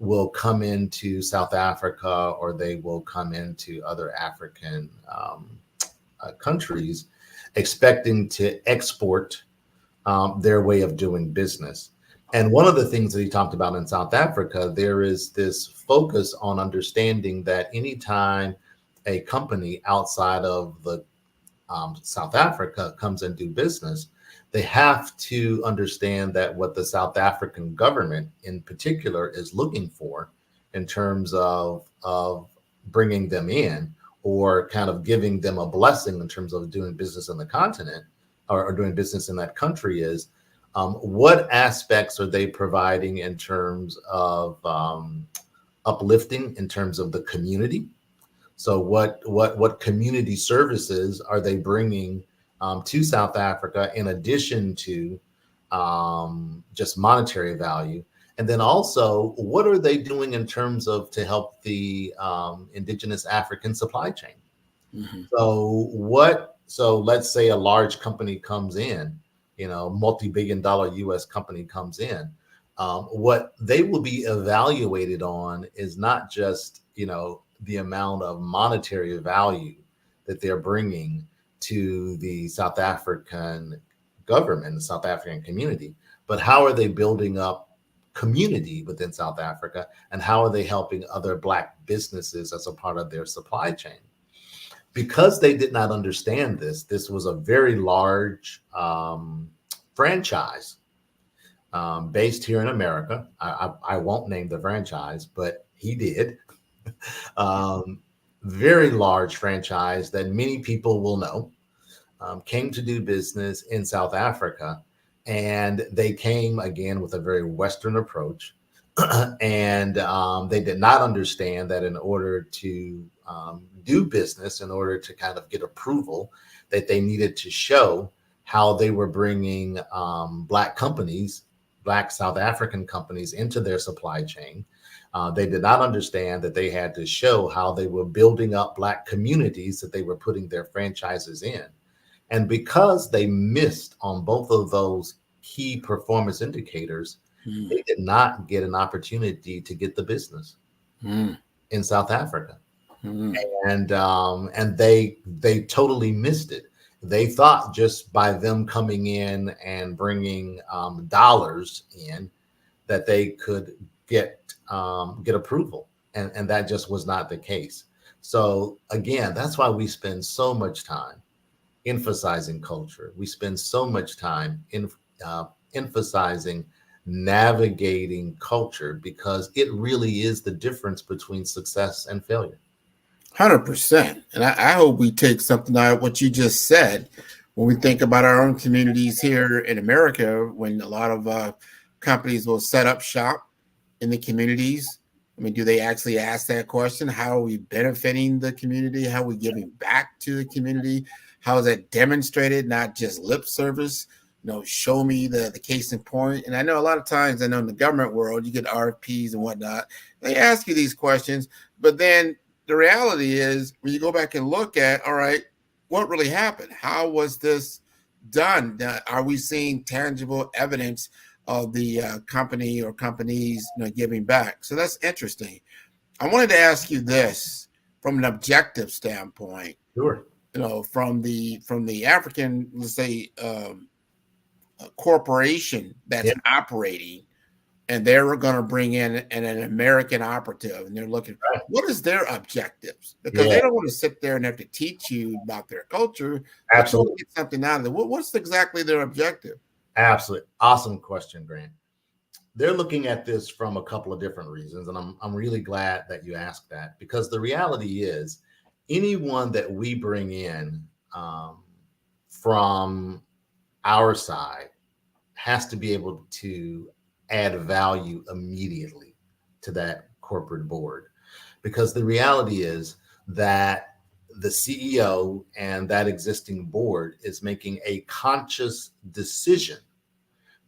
will come into South Africa or they will come into other African countries expecting to export their way of doing business. And one of the things that he talked about in South Africa, there is this focus on understanding that anytime a company outside of the South Africa comes and do business, they have to understand that what the South African government in particular is looking for in terms of bringing them in or kind of giving them a blessing in terms of doing business in the continent or doing business in that country is what aspects are they providing in terms of uplifting in terms of the community. So what community services are they bringing to South Africa in addition to just monetary value? And then also, what are they doing in terms of to help the indigenous African supply chain? So let's say a large company comes in, multi-billion-dollar US company comes in. what they will be evaluated on is not just, the amount of monetary value that they're bringing to the South African government, the South African community, but how are they building up community within South Africa, and how are they helping other Black businesses as a part of their supply chain? Because they did not understand this was a very large franchise based here in America. I won't name the franchise, but he did. Very large franchise that many people will know, came to do business in South Africa. And they came again with a very Western approach. And they did not understand that in order to do business, in order to kind of get approval, that they needed to show how they were bringing Black companies, Black South African companies into their supply chain. They did not understand that they had to show how they were building up Black communities that they were putting their franchises in. And because they missed on both of those key performance indicators, they did not get an opportunity to get the business in South Africa. And they totally missed it. They thought just by them coming in and bringing dollars in that they could get approval, and that just was not the case. So again, that's why we spend so much time emphasizing culture. We spend so much time in emphasizing navigating culture, because it really is the difference between success and failure. 100%. And I hope we take something out of what you just said when we think about our own communities here in America, when a lot of companies will set up shop in the communities. I mean, do they actually ask that question? How are we benefiting the community? How are we giving back to the community? How is that demonstrated, not just lip service? Show me the case in point. And I know a lot of times, in the government world, you get RFPs and whatnot. They ask you these questions, but then the reality is, when you go back and look at, all right, what really happened? How was this done? Are we seeing tangible evidence of the company or companies giving back? So that's interesting. I wanted to ask you this from an objective standpoint. Sure. From the African, let's say, corporation that's operating, and they're going to bring in an American operative, and they're looking, what is their objectives? Because they don't want to sit there and have to teach you about their culture. Absolutely. Get something out of it. What's exactly their objective? Absolutely. Awesome question, Grant. They're looking at this from a couple of different reasons, and I'm really glad that you asked that, because the reality is, anyone that we bring in from our side has to be able to add value immediately to that corporate board, because the reality is that the CEO and that existing board is making a conscious decision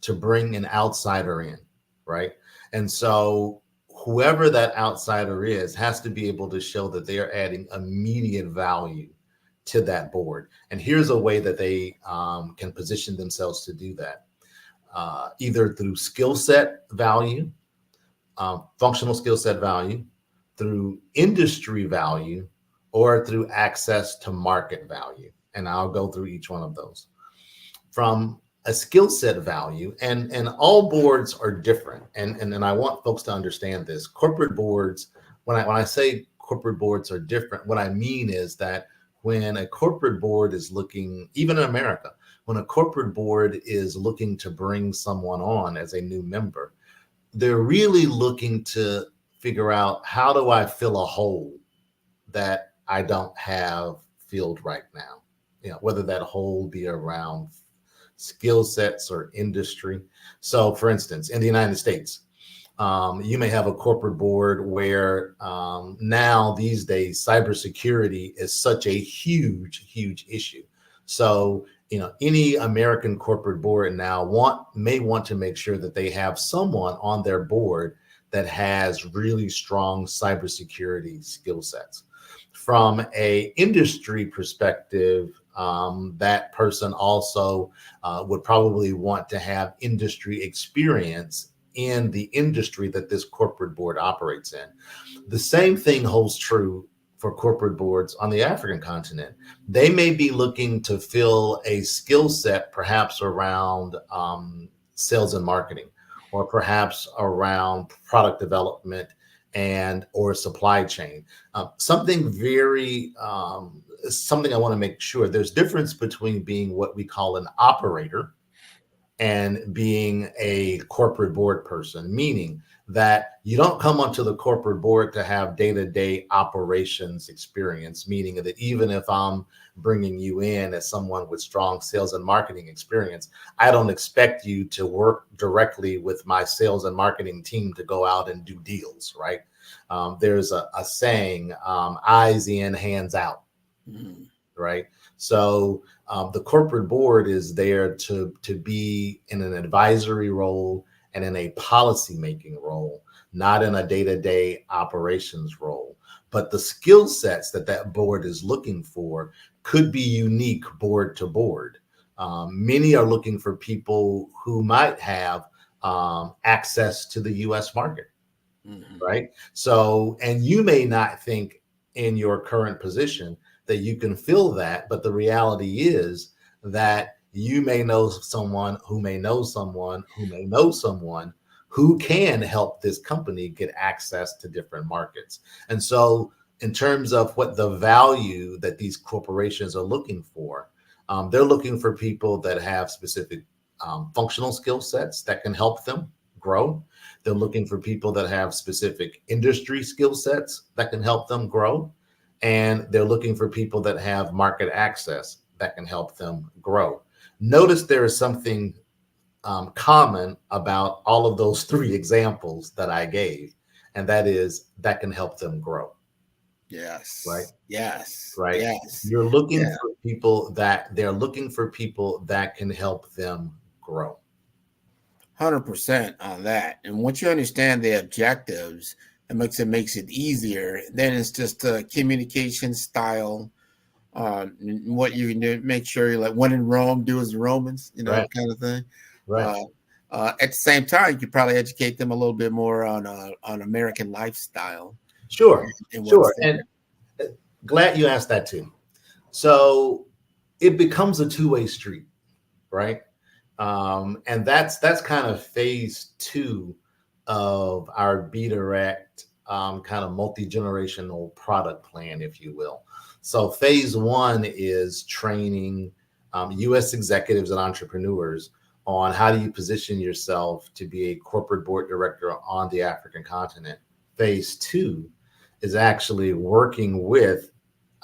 to bring an outsider in, right? And so whoever that outsider is has to be able to show that they are adding immediate value to that board. And here's a way that they can position themselves to do that. Either through skill set value, functional skill set value, through industry value, or through access to market value. And I'll go through each one of those. From a skill set value, and all boards are different. And I want folks to understand this. Corporate boards, when I say corporate boards are different, what I mean is that when a corporate board is looking, even in America, when a corporate board is looking to bring someone on as a new member, they're really looking to figure out, how do I fill a hole that I don't have filled right now? Whether that hole be around skill sets or industry. So for instance, in the United States, you may have a corporate board where now these days, cybersecurity is such a huge issue. So any American corporate board now may want to make sure that they have someone on their board that has really strong cybersecurity skill sets. From a industry perspective, that person also would probably want to have industry experience in the industry that this corporate board operates in. The same thing holds true for corporate boards on the African continent. They may be looking to fill a skill set perhaps around sales and marketing, or perhaps around product development and or supply chain. Something I want to make sure there's difference between being what we call an operator and being a corporate board person, meaning that you don't come onto the corporate board to have day-to-day operations experience, meaning that even if I'm bringing you in as someone with strong sales and marketing experience, I don't expect you to work directly with my sales and marketing team to go out and do deals, right? There's a saying, eyes in, hands out, right? So the corporate board is there to be in an advisory role and in a policy-making role, not in a day-to-day operations role. But the skill sets that board is looking for could be unique board to board. Many are looking for people who might have access to the U.S. market, right? So, and you may not think in your current position that you can fill that, but the reality is that you may know someone who may know someone who may know someone who can help this company get access to different markets. And so in terms of what the value that these corporations are looking for, they're looking for people that have specific functional skill sets that can help them grow. They're looking for people that have specific industry skill sets that can help them grow. And they're looking for people that have market access that can help them grow. Notice there is something common about all of those three examples that I gave, and that is that can help them grow. Yes. Right. Yes. Right. Yes. You're looking for people that they're looking for people that can help them grow. 100% on that. And once you understand the objectives, it makes it easier. Then it's just a communication style. What you can do, make sure you're like, when in Rome, do as the Romans, Right. kind of thing. Right. At the same time, you could probably educate them a little bit more on American lifestyle. Sure. And Sure. And glad you asked that too. So it becomes a two-way street, right? And that's kind of phase 2 of our Be Direct kind of multi-generational product plan, if you will. So phase 1 is training U.S. executives and entrepreneurs on how do you position yourself to be a corporate board director on the African continent. Phase 2 is actually working with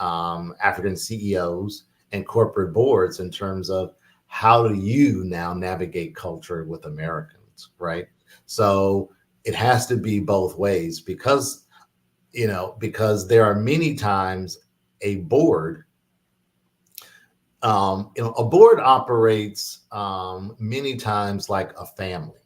African CEOs and corporate boards in terms of how do you now navigate culture with Americans, right? So it has to be both ways because there are many times a board, a board operates many times like a family.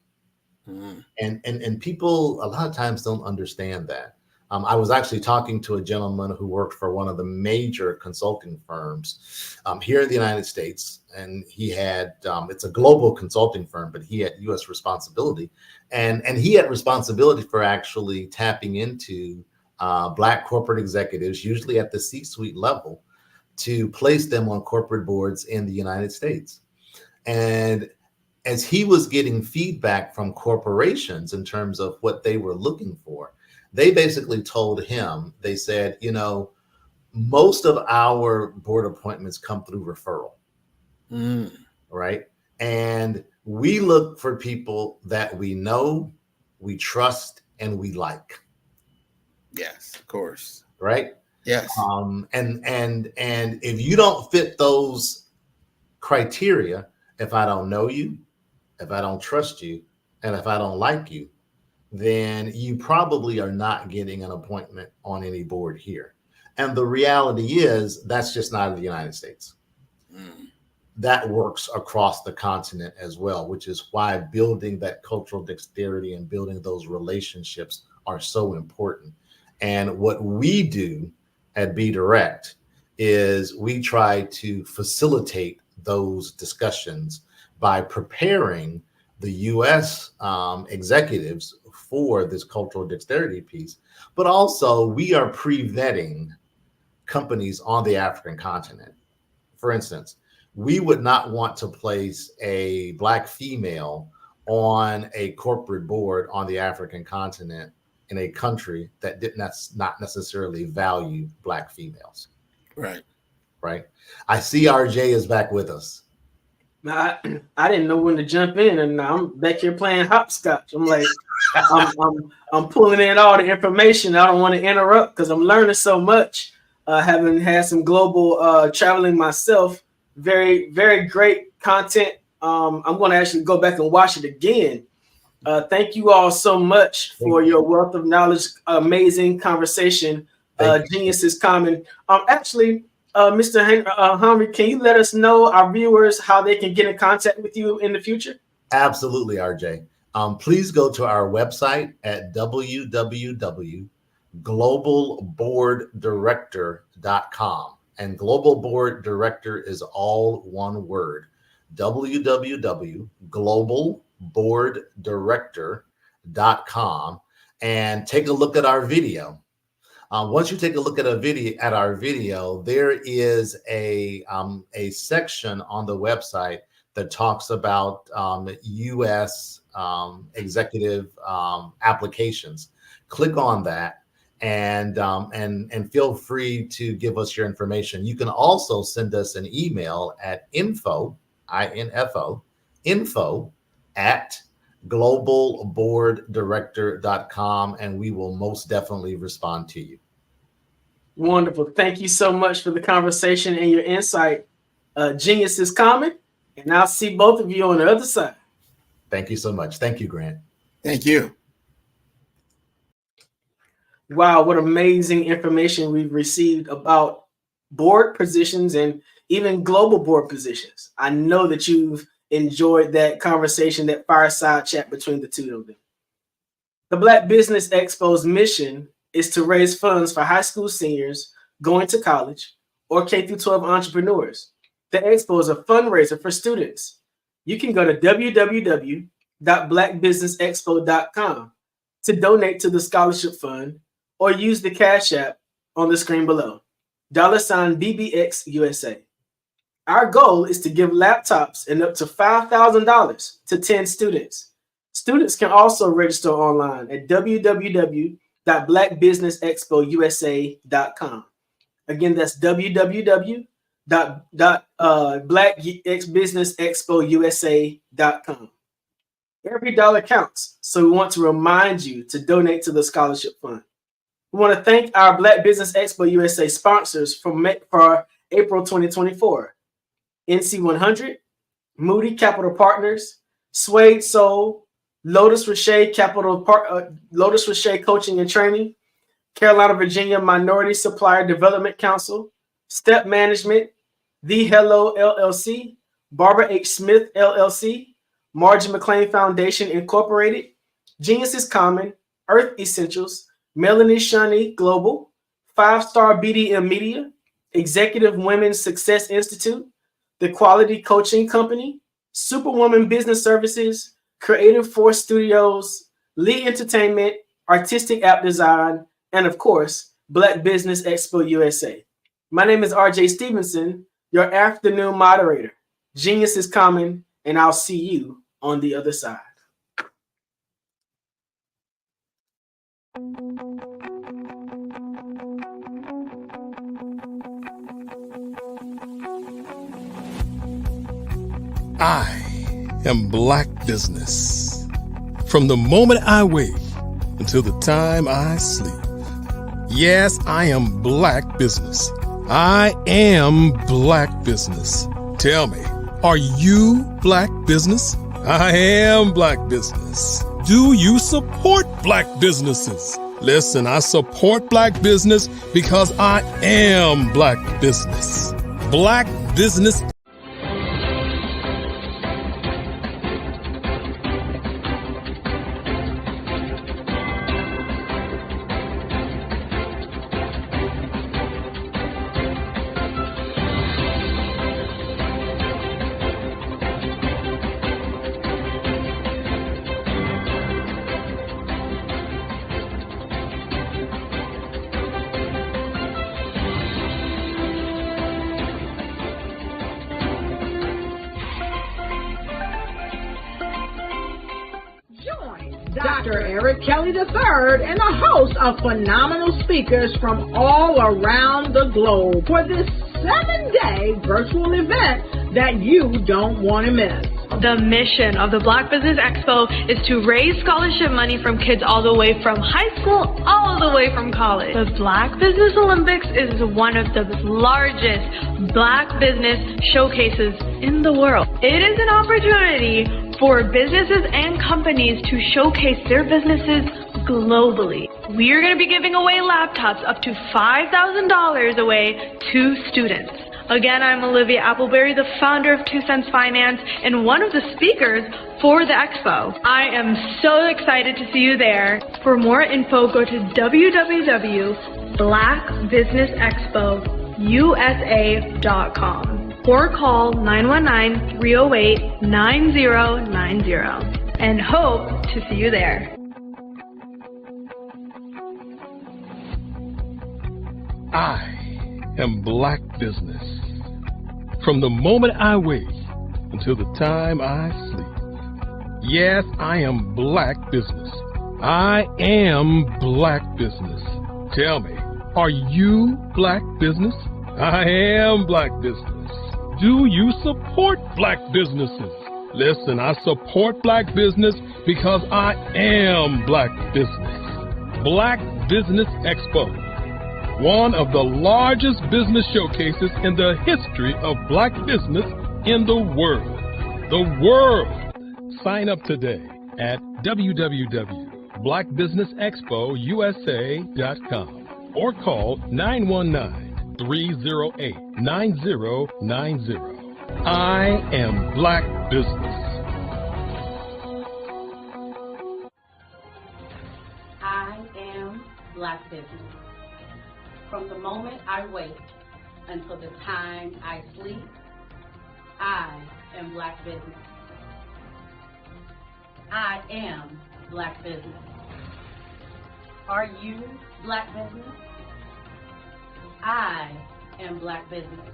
And people a lot of times don't understand that. I was actually talking to a gentleman who worked for one of the major consulting firms here in the United States. And he had, it's a global consulting firm, but he had US responsibility. And he had responsibility for actually tapping into Black corporate executives, usually at the C-suite level, to place them on corporate boards in the United States. And as he was getting feedback from corporations in terms of what they were looking for, they basically told him, they said, most of our board appointments come through referral, right? And we look for people that we know, we trust, and we like. Yes, of course. Right? Yes. And if you don't fit those criteria, if I don't know you, if I don't trust you, and if I don't like you, then you probably are not getting an appointment on any board here. And the reality is that's just not in the United States. That works across the continent as well, which is why building that cultural dexterity and building those relationships are so important. And what we do at Be Direct is we try to facilitate those discussions by preparing the U.S. Executives for this cultural dexterity piece, but also we are pre-vetting companies on the African continent. For instance, we would not want to place a Black female on a corporate board on the African continent in a country that did not necessarily value Black females. Right. Right. I see RJ is back with us. I didn't know when to jump in, and now I'm back here playing hopscotch. I'm like, I'm pulling in all the information. I don't want to interrupt because I'm learning so much. Having had some global traveling myself, very, very great content. I'm going to actually go back and watch it again. Thank you all so much for your wealth of knowledge. Amazing conversation. Genius is common. Actually, Mr. Henry, can you let us know, our viewers, how they can get in contact with you in the future? Absolutely, RJ. Please go to our website at www.globalboarddirector.com. And Global Board Director is all one word. www.globalboarddirector.com, and take a look at our video. Once you take a look at our video, there is a section on the website that talks about U.S. executive applications. Click on that and feel free to give us your information. You can also send us an email at info at globalboarddirector.com, and we will most definitely respond to you. Wonderful. Thank you so much for the conversation and your insight. Genius is common, and I'll see both of you on the other side. Thank you so much. Thank you, Grant. Thank you. Wow, what amazing information we've received about board positions and even global board positions. I know that you've enjoyed that conversation, that fireside chat between the two of them. The Black Business Expo's mission is to raise funds for high school seniors going to college or K-12 entrepreneurs. The Expo is a fundraiser for students. You can go to www.blackbusinessexpo.com to donate to the scholarship fund or use the Cash App on the screen below, $BBX USA. Our goal is to give laptops and up to $5,000 to 10 students. Students can also register online at www.blackbusinessexpousa.com. Again, that's www.blackbusinessexpousa.com. Every dollar counts, so we want to remind you to donate to the scholarship fund. We want to thank our Black Business Expo USA sponsors for April 2024. NC100, Moody Capital Partners, Suede Soul, Lotus Rocher Lotus Rocher Coaching and Training, Carolina, Virginia Minority Supplier Development Council, Step Management, The Hello LLC, Barbara H. Smith LLC, Margie McLean Foundation Incorporated, Genius is Common, Earth Essentials, Melanie Shani Global, 5-Star BDM Media, Executive Women's Success Institute, The Quality Coaching Company, Superwoman Business Services, Creative Force Studios, Lee Entertainment, Artistic App Design, and of course, Black Business Expo USA. My name is RJ Stevenson, your afternoon moderator. Genius is common, and I'll see you on the other side. I am Black Business. From the moment I wake until the time I sleep. Yes, I am Black Business. I am Black Business. Tell me, are you Black Business? I am Black Business. Do you support Black businesses? Listen, I support Black business because I am Black Business. Black Business. Dr. Eric Kelly III and a host of phenomenal speakers from all around the globe for this 7-day virtual event that you don't want to miss. The mission of the Black Business Expo is to raise scholarship money from kids all the way from high school, all the way from college. The Black Business Olympics is one of the largest Black business showcases in the world. It is an opportunity for businesses and companies to showcase their businesses globally. We are going to be giving away laptops up to $5,000 away to students. Again, I'm Olivia Appleberry, the founder of 2 Cents Finance and one of the speakers for the expo. I am so excited to see you there. For more info, go to www.blackbusinessexpousa.com or call 919-308-9090 and hope to see you there. I am Black Business. From the moment I wake until the time I sleep. Yes, I am Black Business. I am Black Business. Tell me, are you Black Business? I am Black Business. Do you support Black businesses? Listen, I support Black business because I am Black Business. Black Business Expo, one of the largest business showcases in the history of Black business in the world. The world! Sign up today at www.blackbusinessexpousa.com or call 919-308-9090. I am Black Business. I am Black Business. From the moment I wake until the time I sleep, I am Black Business. I am Black Business. Are you Black Business? I am Black Business.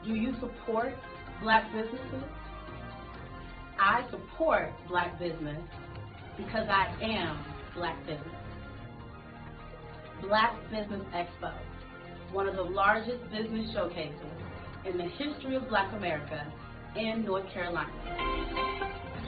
Do you support Black businesses? I support Black business because I am Black Business. Black Business Expo, one of the largest business showcases in the history of Black America in North Carolina.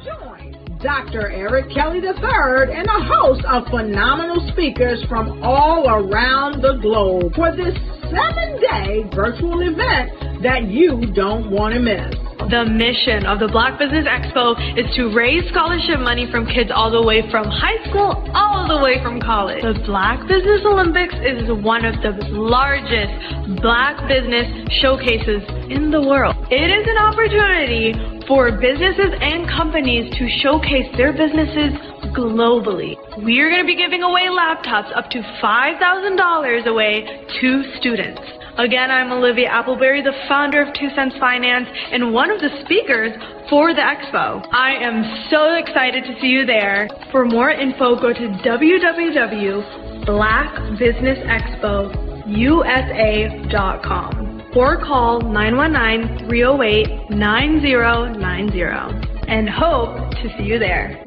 Join Dr. Eric Kelly III and a host of phenomenal speakers from all around the globe for this 7-day virtual event that you don't want to miss. The mission of the Black Business Expo is to raise scholarship money from kids all the way from high school, all the way from college. The Black Business Olympics is one of the largest Black business showcases in the world. It is an opportunity for businesses and companies to showcase their businesses globally. We are going to be giving away laptops up to $5,000 away to students. Again, I'm Olivia Appleberry, the founder of 2 Cents Finance and one of the speakers for the expo. I am so excited to see you there. For more info, go to www.blackbusinessexpousa.com or call 919-308-9090 and hope to see you there.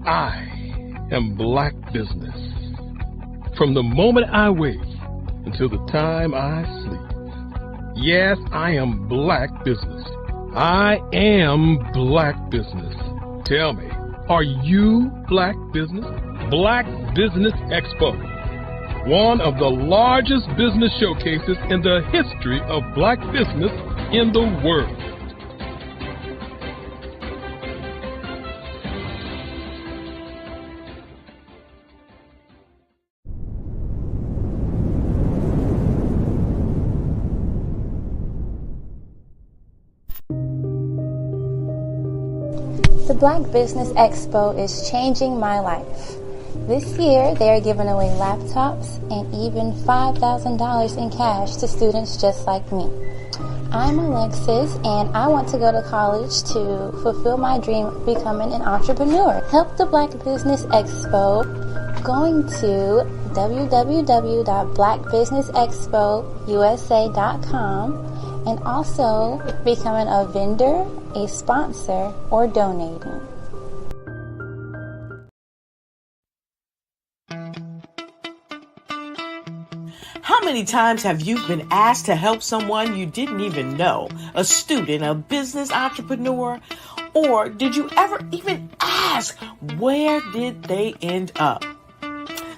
I am Black Business. From the moment I wake until the time I sleep. Yes, I am Black Business. I am Black Business. Tell me, are you Black Business? Black Business Expo, one of the largest business showcases in the history of Black business in the world. The Black Business Expo is changing my life. This year, they are giving away laptops and even $5,000 in cash to students just like me. I'm Alexis, and I want to go to college to fulfill my dream of becoming an entrepreneur. Help the Black Business Expo going to www.blackbusinessexpousa.com and also becoming a vendor, a sponsor, or donating. How many times have you been asked to help someone you didn't even know, a student, a business entrepreneur, or did you ever even ask, where did they end up?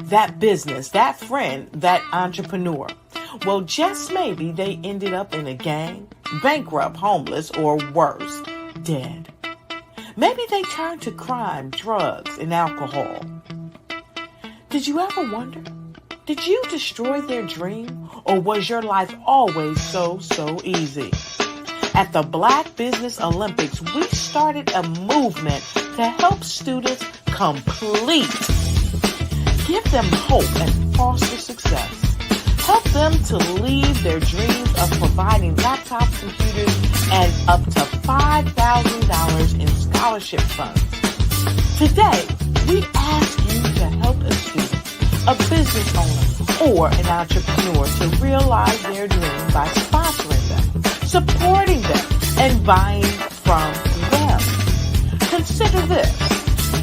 That business, that friend, that entrepreneur. Well, just maybe they ended up in a gang, bankrupt, homeless, or worse, dead. Maybe they turned to crime, drugs, and alcohol. Did you ever wonder? Did you destroy their dream, or was your life always so easy? At the Black Business Olympics, we started a movement to help students complete. Give them hope and foster success. Help them to leave their dreams of providing laptops, computers, and up to $5,000 in scholarship funds. Today, we ask you to help a student, a business owner, or an entrepreneur to realize their dream by sponsoring them, supporting them, and buying from them. Consider this.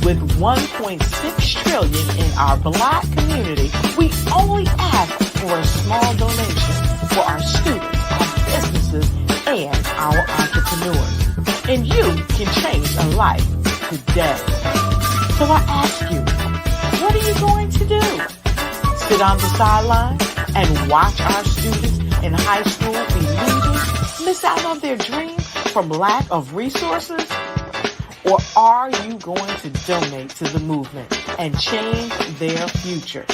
With $1.6 trillion in our Black community, we only ask for a small donation for our students, our businesses, and our entrepreneurs. And you can change a life today. So I ask you, what are you going to do? Sit on the sideline and watch our students in high school be leaders, miss out on their dream from lack of resources? Or are you going to donate to the movement and change their future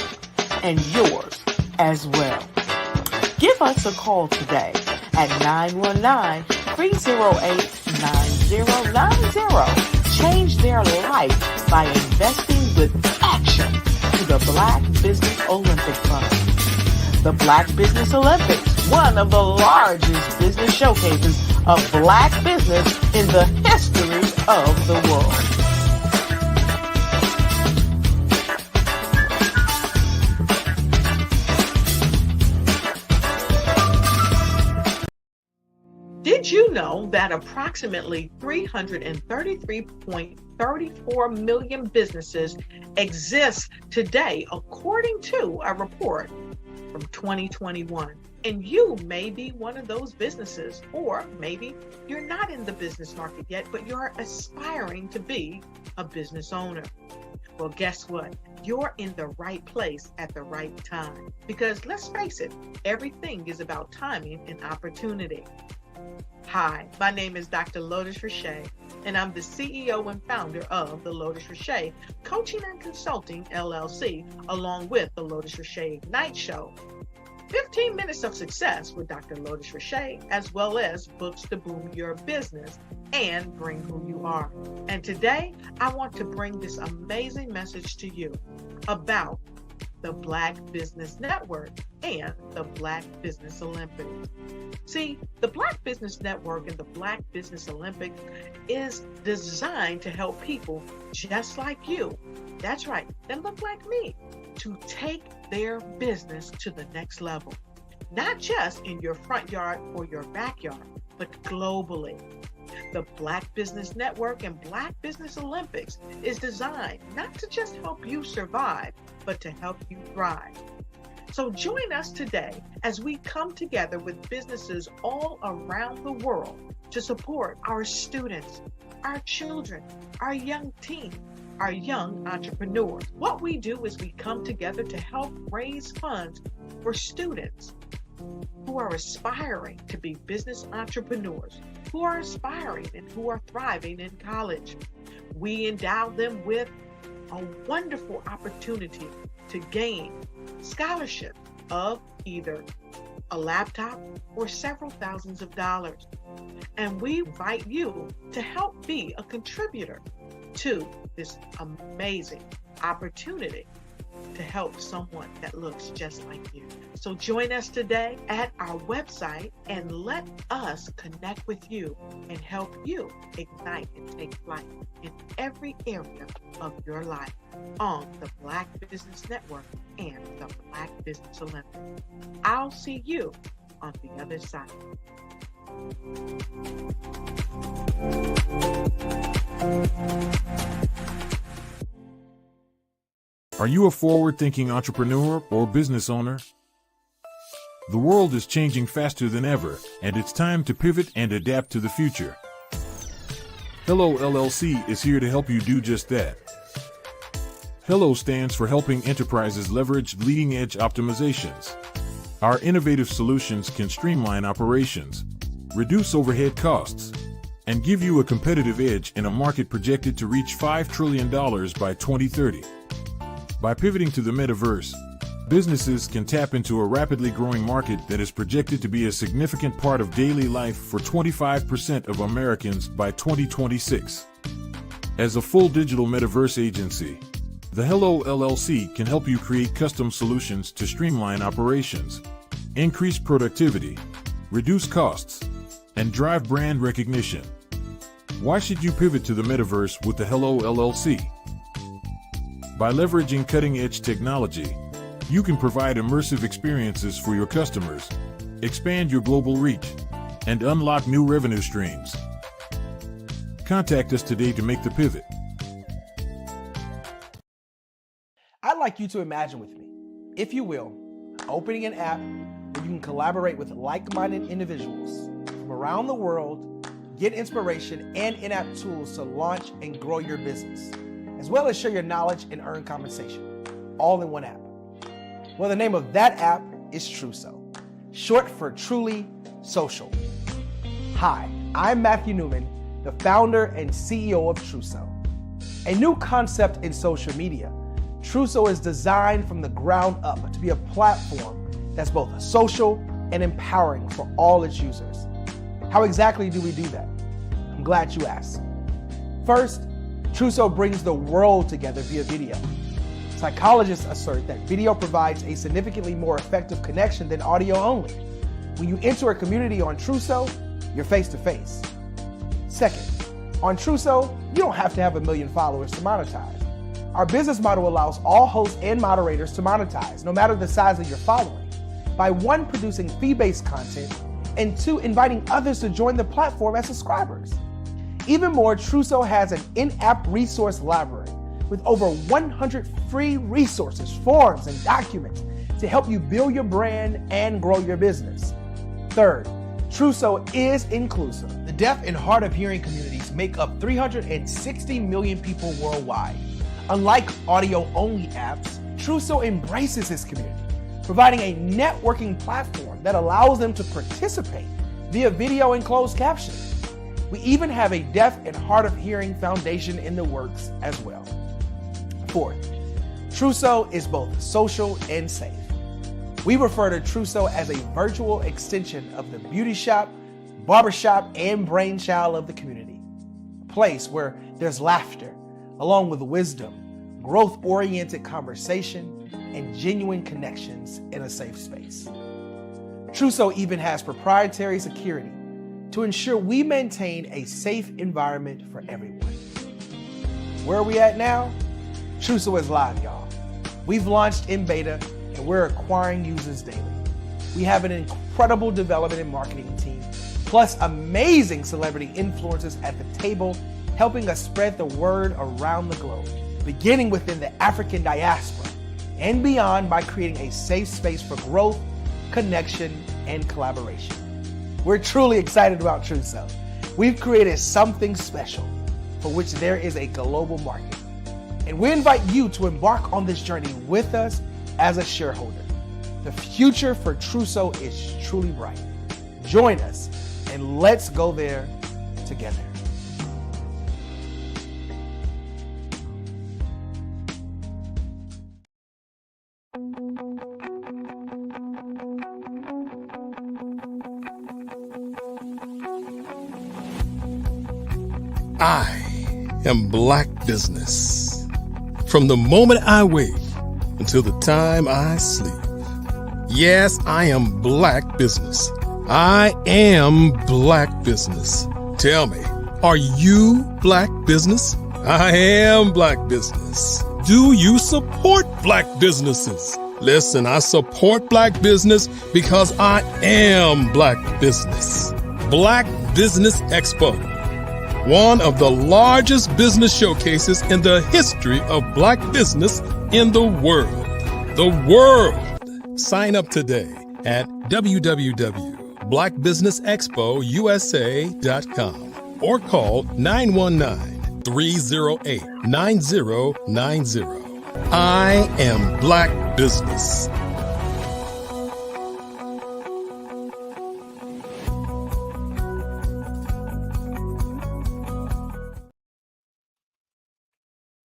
and yours as well? Give us a call today at 919-308-9090. Change their life by investing with action to the Black Business Olympic Fund. The Black Business Olympics, one of the largest business showcases of Black business in the history of the world. Did you know that approximately 333.34 million businesses exist today, according to a report from 2021? And you may be one of those businesses, or maybe you're not in the business market yet, but you're aspiring to be a business owner. Well, guess what? You're in the right place at the right time. Because let's face it, everything is about timing and opportunity. Hi, my name is Dr. Lotus Richey, and I'm the CEO and founder of the Lotus Richey Coaching and Consulting LLC, along with the Lotus Richey Ignite Show. 15 minutes of success with Dr. Lotus Richey, as well as books to boom your business and bring who you are. And today, I want to bring this amazing message to you about the Black Business Network and the Black Business Olympics. See, the Black Business Network and the Black Business Olympics is designed to help people just like you, that's right, that look like me, to take their business to the next level. Not just in your front yard or your backyard, but globally. The Black Business Network and Black Business Olympics is designed not to just help you survive, but to help you thrive. So join us today as we come together with businesses all around the world to support our students, our children, our young teens, our young entrepreneurs. What we do is we come together to help raise funds for students who are aspiring to be business entrepreneurs, who are aspiring and who are thriving in college. We endow them with a wonderful opportunity to gain scholarship of either a laptop or several thousands of dollars. And we invite you to help be a contributor to this amazing opportunity to help someone that looks just like you. So join us today at our website and let us connect with you and help you ignite and take flight in every area of your life on the Black Business Network and the Black Business Olympics. I'll see you on the other side. Are you a forward-thinking entrepreneur or business owner? The world is changing faster than ever, and it's time to pivot and adapt to the future. Hello LLC is here to help you do just that. Hello stands for helping enterprises leverage leading-edge optimizations. Our innovative solutions can streamline operations, reduce overhead costs, and give you a competitive edge in a market projected to reach $5 trillion by 2030. By pivoting to the metaverse, businesses can tap into a rapidly growing market that is projected to be a significant part of daily life for 25% of Americans by 2026. As a full digital metaverse agency, the Hello LLC can help you create custom solutions to streamline operations, increase productivity, reduce costs, and drive brand recognition. Why should you pivot to the metaverse with the Hello LLC? By leveraging cutting-edge technology, you can provide immersive experiences for your customers, expand your global reach, and unlock new revenue streams. Contact us today to make the pivot. I'd like you to imagine with me, if you will, opening an app where you can collaborate with like-minded individuals from around the world, get inspiration and in-app tools to launch and grow your business, as well as share your knowledge and earn compensation, all in one app. Well, the name of that app is Truso, short for Truly Social. Hi, I'm Matthew Newman, the founder and CEO of Truso. A new concept in social media, Truso is designed from the ground up to be a platform that's both social and empowering for all its users. How exactly do we do that? I'm glad you asked. First, Truso brings the world together via video. Psychologists assert that video provides a significantly more effective connection than audio only. When you enter a community on Truso, you're face to face. Second, on Truso, you don't have to have 1 million followers to monetize. Our business model allows all hosts and moderators to monetize, no matter the size of your following, by 1, producing fee-based content, and 2, inviting others to join the platform as subscribers. Even more, Truso has an in-app resource library with over 100 free resources, forms, and documents to help you build your brand and grow your business. Third, Truso is inclusive. The deaf and hard of hearing communities make up 360 million people worldwide. Unlike audio-only apps, Truso embraces this community, providing a networking platform that allows them to participate via video and closed captioning. We even have a deaf and hard of hearing foundation in the works as well. Fourth, Truso is both social and safe. We refer to Truso as a virtual extension of the beauty shop, barbershop, and brainchild of the community. A place where there's laughter, along with wisdom, growth-oriented conversation, and genuine connections in a safe space. Truso even has proprietary security to ensure we maintain a safe environment for everyone. Where are we at now? Truso is live, y'all. We've launched in beta and we're acquiring users daily. We have an incredible development and marketing team, plus amazing celebrity influencers at the table, helping us spread the word around the globe, beginning within the African diaspora and beyond by creating a safe space for growth, connection, and collaboration. We're truly excited about Truso. We've created something special for which there is a global market. And we invite you to embark on this journey with us as a shareholder. The future for Truso is truly bright. Join us and let's go there together. I am Black Business. From the moment I wake until the time I sleep. Yes, I am Black Business. I am Black Business. Tell me, are you Black Business? I am Black Business. Do you support Black businesses? Listen, I support Black business because I am Black Business. Black Business Expo, one of the largest business showcases in the history of black business in the world. The world! Sign up today at www.blackbusinessexpousa.com or call 919-308-9090. I am Black Business.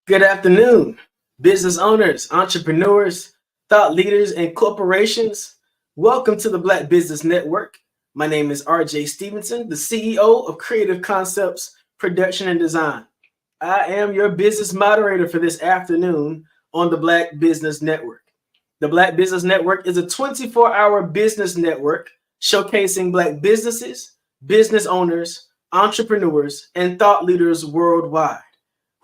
Good afternoon, business owners, entrepreneurs, thought leaders, and corporations. Welcome to the Black Business Network. My name is RJ Stevenson, the CEO of Creative Concepts, Production, and Design. I am your business moderator for this afternoon on the Black Business Network. The Black Business Network is a 24-hour business network showcasing Black businesses, business owners, entrepreneurs, and thought leaders worldwide.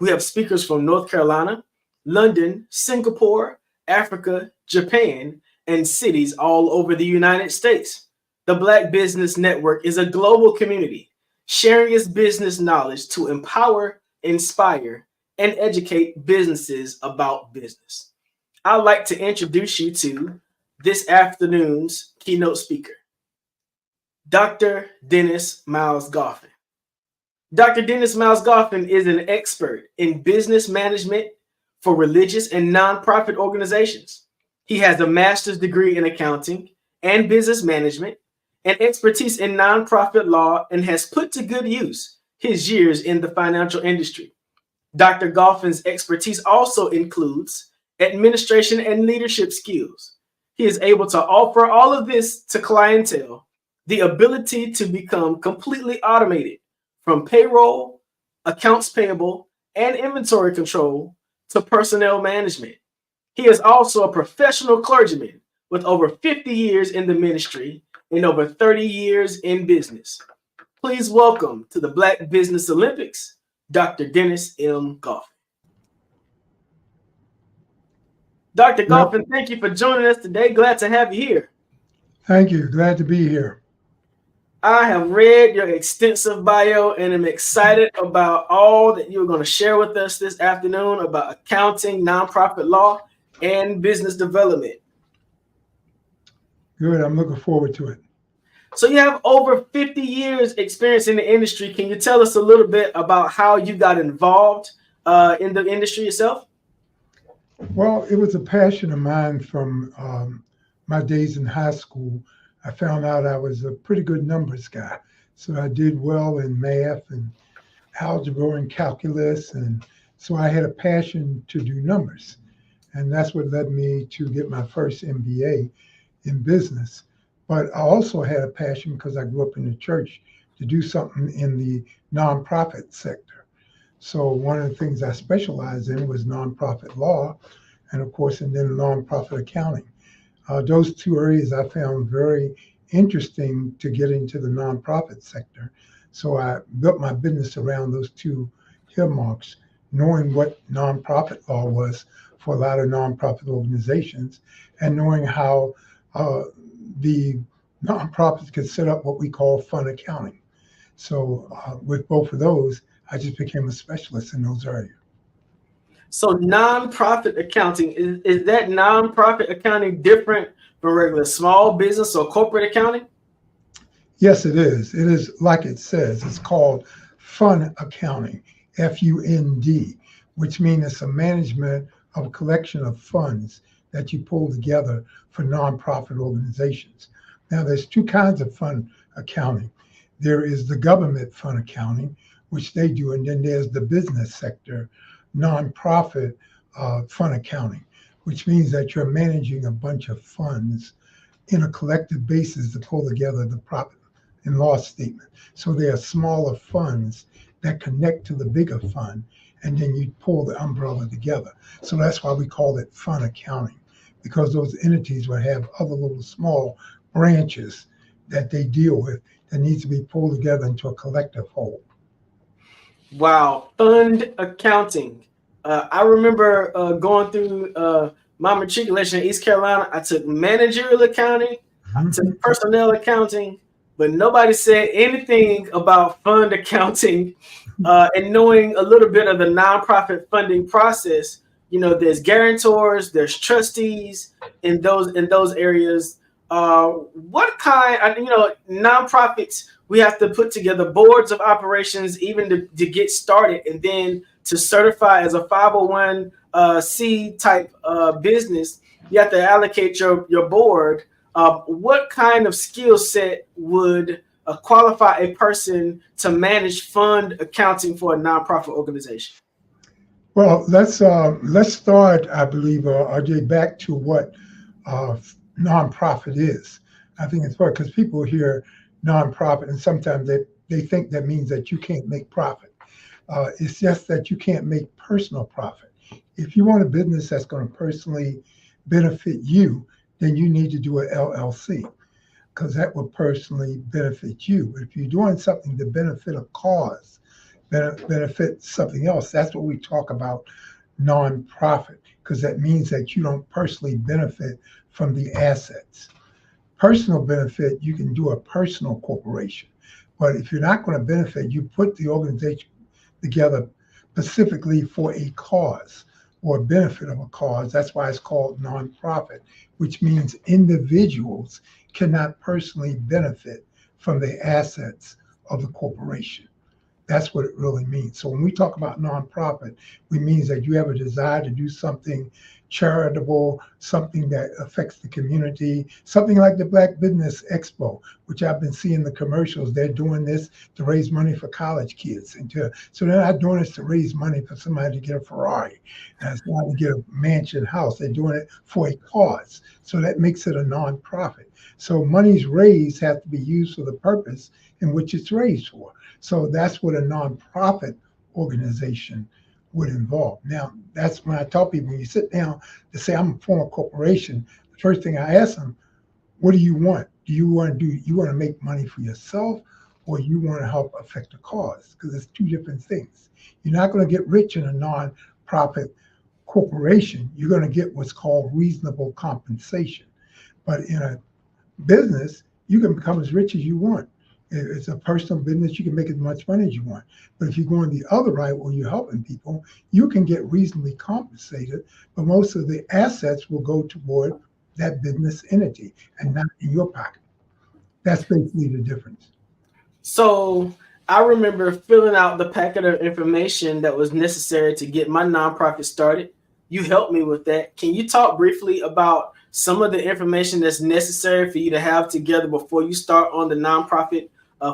We have speakers from North Carolina, London, Singapore, Africa, Japan, and cities all over the United States. The Black Business Network is a global community sharing its business knowledge to empower, inspire, and educate businesses about business. I'd like to introduce you to this afternoon's keynote speaker, Dr. Dennis Miles Goffin. Dr. Dennis Miles Goffin is an expert in business management for religious and nonprofit organizations. He has a master's degree in accounting and business management and expertise in nonprofit law and has put to good use his years in the financial industry. Dr. Goffin's expertise also includes administration and leadership skills. He is able to offer all of this to clientele, the ability to become completely automated from payroll, accounts payable, and inventory control to personnel management. He is also a professional clergyman with over 50 years in the ministry and over 30 years in business. Please welcome to the Black Business Olympics, Dr. Dennis M. Goffin. Dr. Goffin, thank you for joining us today. Glad to have you here. Thank you. Glad to be here. I have read your extensive bio and am excited about all that you're going to share with us this afternoon about accounting, nonprofit law, and business development. Good. I'm looking forward to it. So you have over 50 years experience in the industry. Can you tell us a little bit about how you got involved in the industry itself? Well, it was a passion of mine from my days in high school. I found out I was a pretty good numbers guy. So I did well in math and algebra and calculus. And so I had a passion to do numbers. And that's what led me to get my first MBA in business. But I also had a passion because I grew up in the church to do something in the nonprofit sector. So one of the things I specialized in was nonprofit law and of course, and then nonprofit accounting. Those two areas I found very interesting to get into the nonprofit sector. So I built my business around those two earmarks, knowing what nonprofit law was for a lot of nonprofit organizations and knowing how the nonprofits could set up what we call fund accounting. So with both of those, I just became a specialist in those areas. So nonprofit accounting, is that nonprofit accounting different from regular small business or corporate accounting? Yes, it is. It is like it says. It's called fund accounting, F-U-N-D, which means it's a management of a collection of funds that you pull together for nonprofit organizations. Now, there's two kinds of fund accounting. There is the government fund accounting, which they do, and then there's the business sector nonprofit fund accounting, which means that you're managing a bunch of funds in a collective basis to pull together the profit and loss statement. So there are smaller funds that connect to the bigger fund, and then you pull the umbrella together. So that's why we call it fund accounting, because those entities will have other little small branches that they deal with that needs to be pulled together into a collective whole. Wow, fund accounting. I remember going through my matriculation in East Carolina. I took managerial accounting, I took personnel accounting, but nobody said anything about fund accounting and knowing a little bit of the nonprofit funding process. There's guarantors, there's trustees in those areas. What kind, nonprofits, we have to put together boards of operations even to get started, and then to certify as a 501c type business, you have to allocate your board. What kind of skill set would qualify a person to manage fund accounting for a nonprofit organization? Well, let's start, I believe, RJ, back to what nonprofit is. I think it's important because people hear nonprofit and sometimes they think that means that you can't make profit. It's just that you can't make personal profit. If you want a business that's going to personally benefit you, then you need to do an LLC because that will personally benefit you. But if you're doing something to benefit a cause, benefit something else, that's what we talk about nonprofit, because that means that you don't personally benefit from the assets. Personal benefit, you can do a personal corporation. But if you're not going to benefit, you put the organization together specifically for a cause or benefit of a cause. That's why it's called nonprofit, which means individuals cannot personally benefit from the assets of the corporation. That's what it really means. So when we talk about nonprofit, we mean that you have a desire to do something charitable, something that affects the community, something like the Black Business Expo, which I've been seeing the commercials. They're doing this to raise money for college kids. So they're not doing this to raise money for somebody to get a Ferrari, and it's not to get a mansion house. They're doing it for a cause. So that makes it a nonprofit. So monies raised have to be used for the purpose in which it's raised for. So that's what a nonprofit organization would involve. Now, that's when I tell people, when you sit down to say, I'm a former corporation, the first thing I ask them, what do you want? You want to make money for yourself, or you want to help affect a cause? Because it's two different things. You're not going to get rich in a nonprofit corporation. You're going to get what's called reasonable compensation. But in a business, you can become as rich as you want. It's a personal business. You can make as much money as you want. But if you're going the other right, where you're helping people, you can get reasonably compensated, but most of the assets will go toward that business entity and not in your pocket. That's basically the difference. So I remember filling out the packet of information that was necessary to get my nonprofit started. You helped me with that. Can you talk briefly about some of the information that's necessary for you to have together before you start on the nonprofit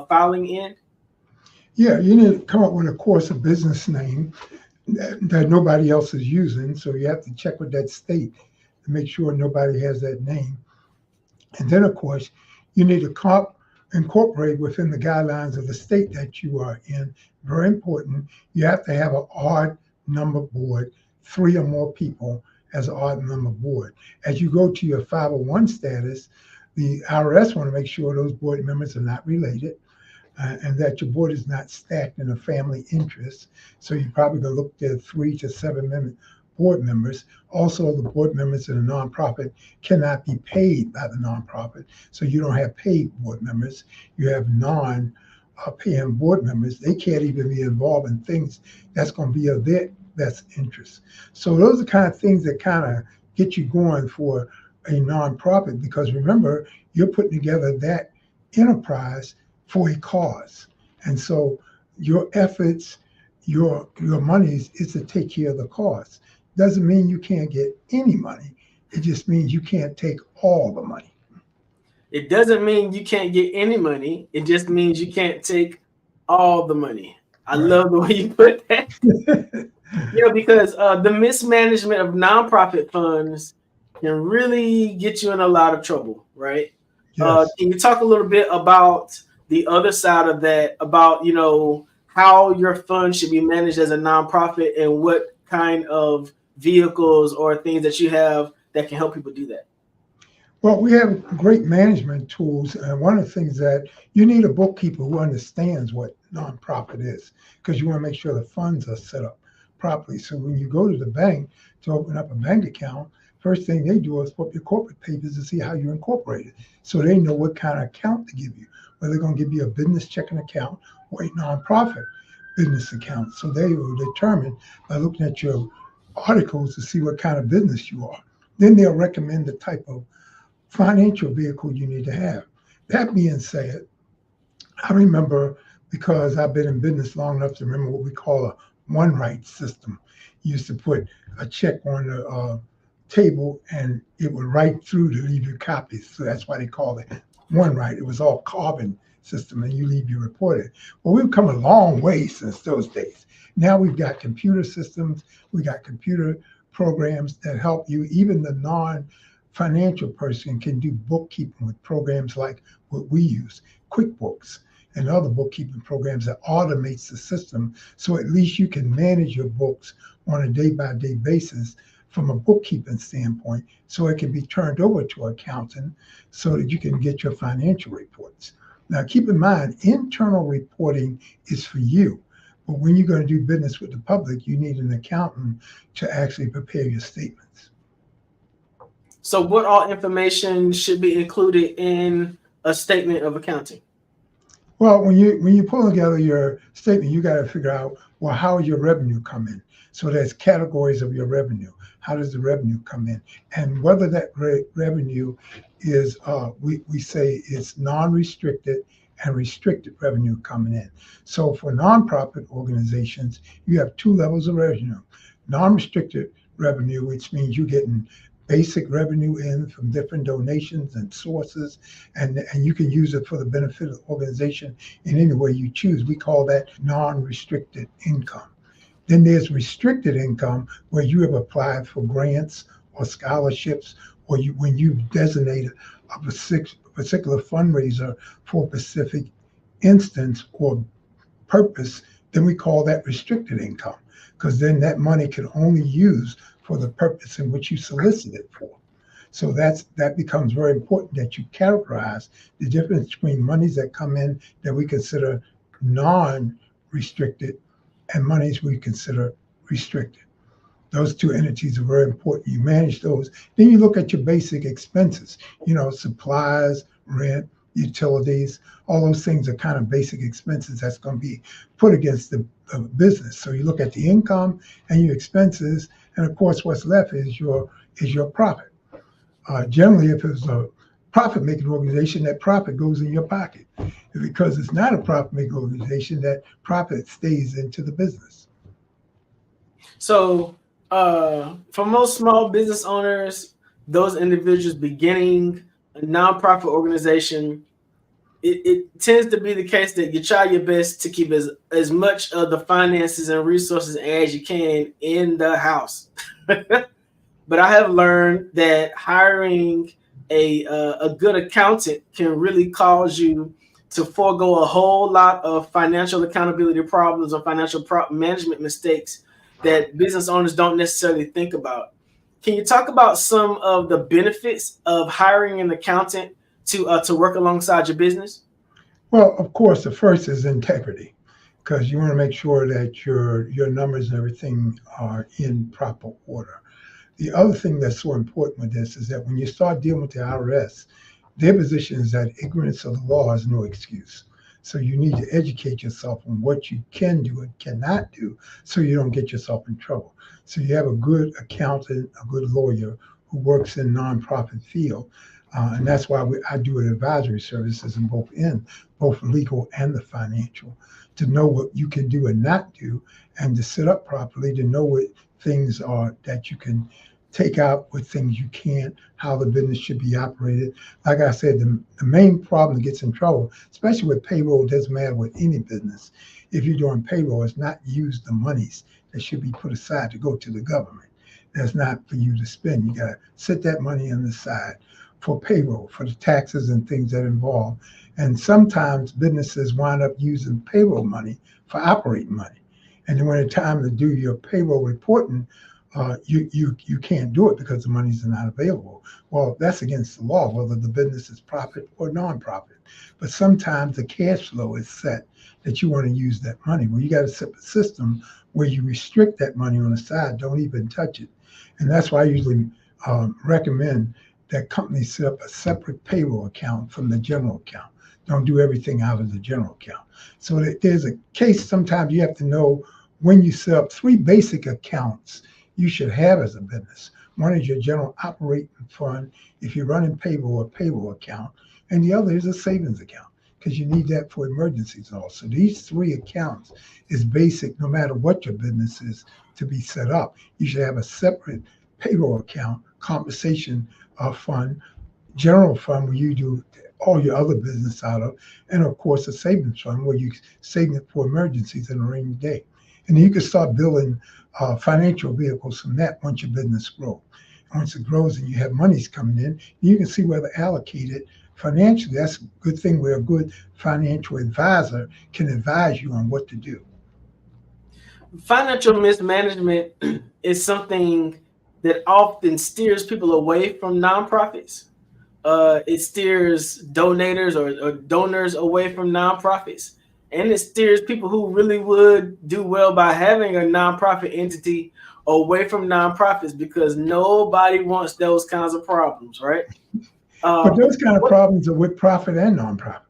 filing end? Yeah, you need to come up with, of course, a business name that nobody else is using. So you have to check with that state to make sure nobody has that name. And then, of course, you need to incorporate within the guidelines of the state that you are in. Very important. You have to have an odd number board, 3 or more people as an odd number board. As you go to your 501 status, the IRS want to make sure those board members are not related and that your board is not stacked in a family interest. So you're probably going to look at 3 to 7 board members. Also, the board members in a nonprofit cannot be paid by the nonprofit. So you don't have paid board members. You have non-paying board members. They can't even be involved in things that's going to be of their best interest. So those are the kind of things that kind of get you going for a nonprofit, because remember, you're putting together that enterprise for a cause. And so your efforts, your monies is to take care of the cause. Doesn't mean you can't get any money. It just means you can't take all the money. It doesn't mean you can't get any money. It just means you can't take all the money. I love the way you put that. Because the mismanagement of nonprofit funds can really get you in a lot of trouble, right? Yes. Can you talk a little bit about the other side of that, about, how your fund should be managed as a nonprofit and what kind of vehicles or things that you have that can help people do that? Well, we have great management tools. And one of the things that you need a bookkeeper who understands what nonprofit is, because you want to make sure the funds are set up properly. So when you go to the bank to open up a bank account, first thing they do is put your corporate papers to see how you incorporate it. So they know what kind of account to give you. whether they're going to give you a business checking account or a nonprofit business account. So they will determine by looking at your articles to see what kind of business you are. Then they'll recommend the type of financial vehicle you need to have. That being said, I remember, because I've been in business long enough to remember what we call a one-right system. You used to put a check on the table and it would write through to leave you copies. So that's why they call it one right. It was all carbon system and you leave your report. Well, we've come a long way since those days. Now we've got computer systems, we got computer programs that help you. Even the non-financial person can do bookkeeping with programs like what we use, QuickBooks, and other bookkeeping programs that automates the system. So at least you can manage your books on a day-by-day basis from a bookkeeping standpoint, so it can be turned over to an accountant so that you can get your financial reports. Now, keep in mind, internal reporting is for you, but when you're going to do business with the public, you need an accountant to actually prepare your statements. So what all information should be included in a statement of accounting? Well, when you pull together your statement, you got to figure out, well, how is your revenue come in? So there's categories of your revenue. How does the revenue come in? And whether that revenue is, we say it's non-restricted and restricted revenue coming in. So for nonprofit organizations, you have two levels of revenue. Non-restricted revenue, which means you're getting basic revenue in from different donations and sources, and you can use it for the benefit of the organization in any way you choose. We call that non-restricted income. Then there's restricted income, where you have applied for grants or scholarships, or when you've designated a particular fundraiser for a specific instance or purpose, then we call that restricted income, because then that money can only use for the purpose in which you solicited for. So that becomes very important, that you categorize the difference between monies that come in that we consider non-restricted and monies we consider restricted. Those two entities are very important. You manage those. Then you look at your basic expenses, supplies, rent, utilities, all those things are kind of basic expenses that's going to be put against the business. So you look at the income and your expenses, and of course what's left is your profit. Generally, if it's a profit-making organization, that profit goes in your pocket. Because it's not a profit-making organization, that profit stays into the business. So for most small business owners, those individuals beginning a nonprofit organization, it tends to be the case that you try your best to keep as much of the finances and resources as you can in the house. But I have learned that hiring a good accountant can really cause you to forego a whole lot of financial accountability problems or financial management mistakes that business owners don't necessarily think about. Can you talk about some of the benefits of hiring an accountant to work alongside your business? Well, of course, the first is integrity, because you want to make sure that your numbers and everything are in proper order. The other thing that's so important with this is that when you start dealing with the IRS, their position is that ignorance of the law is no excuse. So you need to educate yourself on what you can do and cannot do so you don't get yourself in trouble. So you have a good accountant, a good lawyer who works in nonprofit field. And that's why I do advisory services in both legal and the financial, to know what you can do and not do, and to set up properly, to know what things are that you can take out, what things you can't, how the business should be operated. Like I said, the main problem that gets in trouble, especially with payroll, doesn't matter with any business. If you're doing payroll, it's not use the monies that should be put aside to go to the government. That's not for you to spend. You got to set that money on the side for payroll, for the taxes and things that involve. And sometimes businesses wind up using payroll money for operating money. And then when it's time to do your payroll reporting, you can't do it because the money's not available. Well, that's against the law, whether the business is profit or non-profit. But sometimes the cash flow is set that you want to use that money. Well, you got to set a system where you restrict that money on the side, don't even touch it. And that's why I usually recommend that companies set up a separate payroll account from the general account. Don't do everything out of the general account. So there's a case, sometimes you have to know when you set up 3 basic accounts you should have as a business. One is your general operating fund, if you're running payroll, a payroll account, and the other is a savings account, because you need that for emergencies also. These 3 accounts is basic no matter what your business is to be set up. You should have a separate payroll account, compensation fund, general fund where you do all your other business out of, and of course a savings fund where you save it for emergencies in a rainy day. And then you can start building financial vehicles from that once your business grows. And once it grows and you have monies coming in, you can see where to allocate it financially. That's a good thing where a good financial advisor can advise you on what to do. Financial mismanagement is something that often steers people away from nonprofits. It steers donators or donors away from nonprofits. And it steers people who really would do well by having a nonprofit entity away from nonprofits, because nobody wants those kinds of problems, right? But those kind of problems are with profit and nonprofit.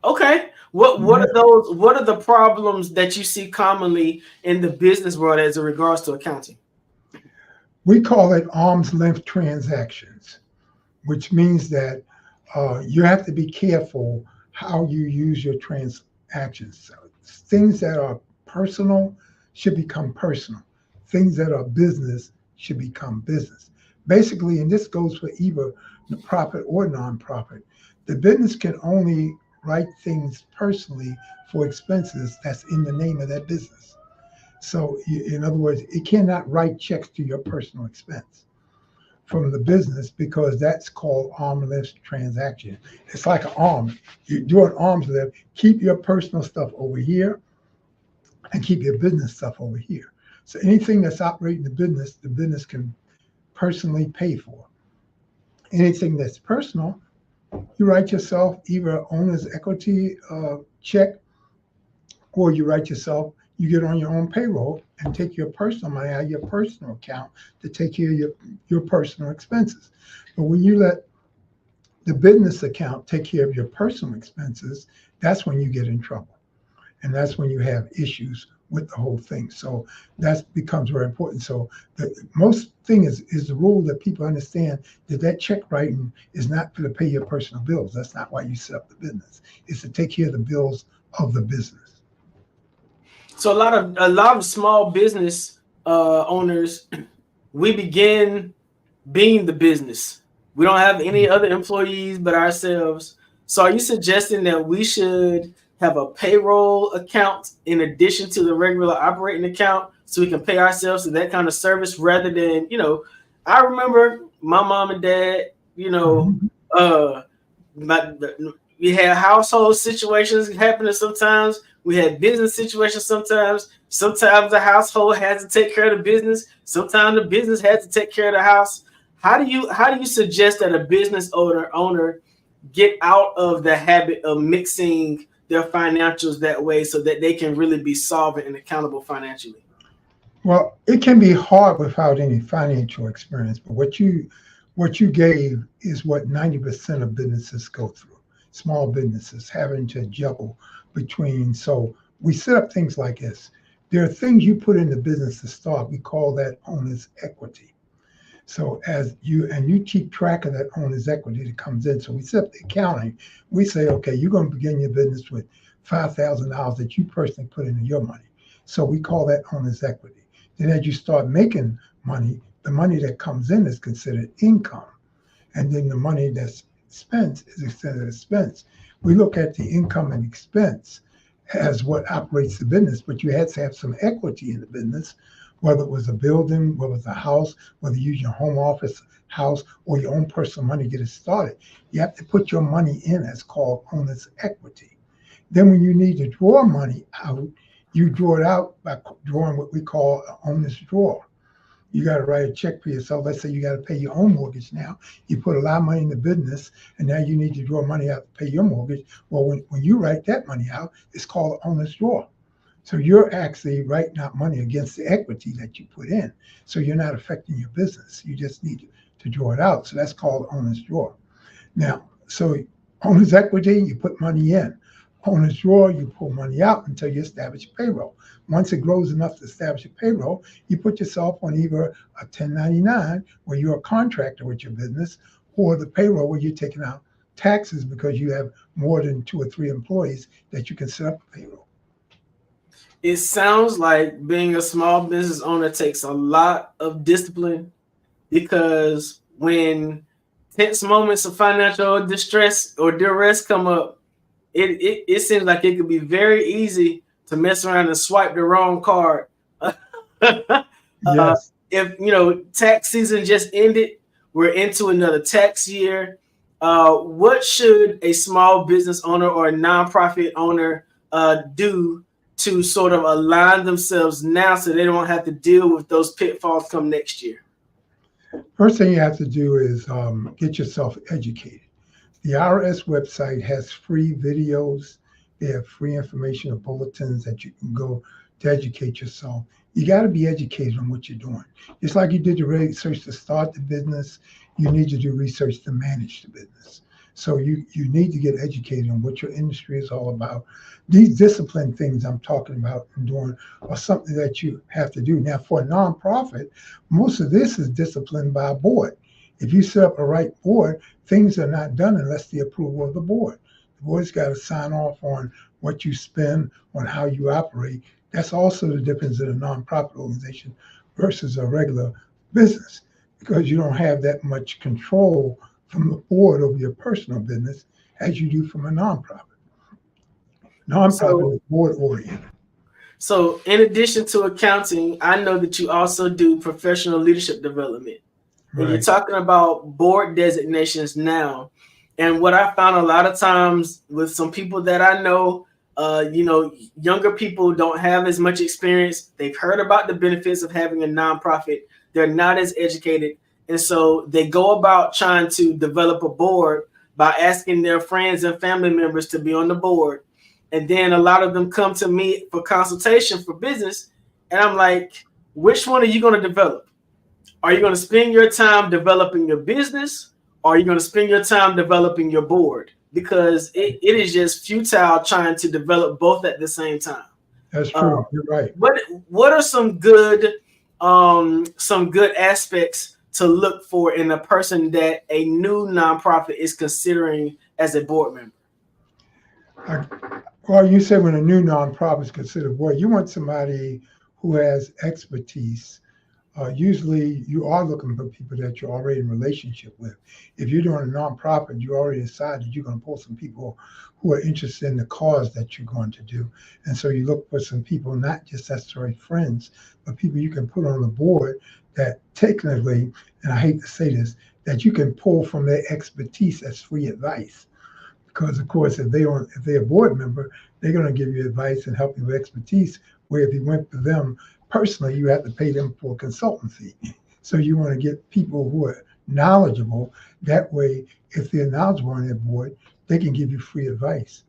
Okay. What are those? What are the problems that you see commonly in the business world as it regards to accounting? We call it arm's length transactions, which means that you have to be careful how you use your transactions. So things that are personal should become personal. Things that are business should become business. Basically, and this goes for either the profit or nonprofit, the business can only write things personally for expenses that's in the name of that business. So in other words, it cannot write checks to your personal expense from the business, because that's called arm's length transaction. It's like an arm. You do an arm's length, keep your personal stuff over here and keep your business stuff over here. So anything that's operating the business can personally pay for. Anything that's personal, you write yourself either owner's equity check, or you write yourself, you get on your own payroll and take your personal money out of your personal account to take care of your personal expenses. But when you let the business account take care of your personal expenses, that's when you get in trouble. And that's when you have issues with the whole thing. So that becomes very important. So the most thing is the rule that people understand, that check writing is not to pay your personal bills. That's not why you set up the business. It's to take care of the bills of the business. So a lot of small business owners, we begin being the business. We don't have any other employees but ourselves. So are you suggesting that we should have a payroll account in addition to the regular operating account so we can pay ourselves to that kind of service, rather than, I remember my mom and dad, we had household situations happening sometimes. We had business situations sometimes. Sometimes the household had to take care of the business. Sometimes the business had to take care of the house. How do you suggest that a business owner get out of the habit of mixing their financials that way so that they can really be solvent and accountable financially? Well, it can be hard without any financial experience, but what you gave is what 90% of businesses go through. Small businesses having to juggle between. So we set up things like this. There are things you put in the business to start. We call that owner's equity. So as you keep track of that owner's equity that comes in. So we set up the accounting. We say, okay, you're going to begin your business with $5,000 that you personally put into your money. So we call that owner's equity. Then as you start making money, the money that comes in is considered income. And then the money that's spent is considered expense. We look at the income and expense as what operates the business, but you had to have some equity in the business, whether it was a building, whether it was a house, whether you use your home office house or your own personal money to get it started. You have to put your money in as called owner's equity. Then when you need to draw money out, you draw it out by drawing what we call an owner's draw. You got to write a check for yourself. Let's say you got to pay your own mortgage now. You put a lot of money in the business, and now you need to draw money out to pay your mortgage. Well, when you write that money out, it's called an owner's draw. So you're actually writing out money against the equity that you put in. So you're not affecting your business. You just need to draw it out. So that's called owner's draw. Now, so Owner's equity, you put money in. Owner's drawer, you pull money out until you establish a payroll. Once it grows enough to establish a payroll, you put yourself on either a 1099 where you're a contractor with your business, or the payroll where you're taking out taxes because you have more than 2 or 3 employees that you can set up a payroll. It sounds like being a small business owner takes a lot of discipline, because when tense moments of financial distress or duress come up, it seems like it could be very easy to mess around and swipe the wrong card. Yes. If tax season just ended, we're into another tax year. What should a small business owner or a nonprofit owner do to sort of align themselves now so they don't have to deal with those pitfalls come next year? First thing you have to do is get yourself educated. The IRS website has free videos. They have free information or bulletins that you can go to educate yourself. You got to be educated on what you're doing. Just like you did the research to start the business, you need to do research to manage the business. So you need to get educated on what your industry is all about. These discipline things I'm talking about and doing are something that you have to do. Now, for a nonprofit, most of this is disciplined by a board. If you set up a right board, things are not done unless the approval of the board. The board's got to sign off on what you spend, on how you operate. That's also the difference in a nonprofit organization versus a regular business, because you don't have that much control from the board over your personal business as you do from a nonprofit. Nonprofit is board oriented. So in addition to accounting, I know that you also do professional leadership development. And you're talking about board designations now. And what I found a lot of times with some people that I know, younger people don't have as much experience. They've heard about the benefits of having a nonprofit. They're not as educated. And so they go about trying to develop a board by asking their friends and family members to be on the board. And then a lot of them come to me for consultation for business. And I'm like, which one are you going to develop? Are you going to spend your time developing your business, or are you going to spend your time developing your board? Because it is just futile trying to develop both at the same time. That's true. You're right. What are some good aspects to look for in a person that a new nonprofit is considering as a board member? Well, you say when a new nonprofit is considered board, you want somebody who has expertise. Usually you are looking for people that you're already in relationship with. If you're doing a nonprofit, you already decided you're going to pull some people who are interested in the cause that you're going to do. And so you look for some people, not just necessarily friends, but people you can put on the board that technically, and I hate to say this, that you can pull from their expertise as free advice. Because of course, if they're a board member, they're going to give you advice and help you with expertise, where if you went to them personally, you have to pay them for a consultant fee. So you want to get people who are knowledgeable. That way, if they're knowledgeable on their board, they can give you free advice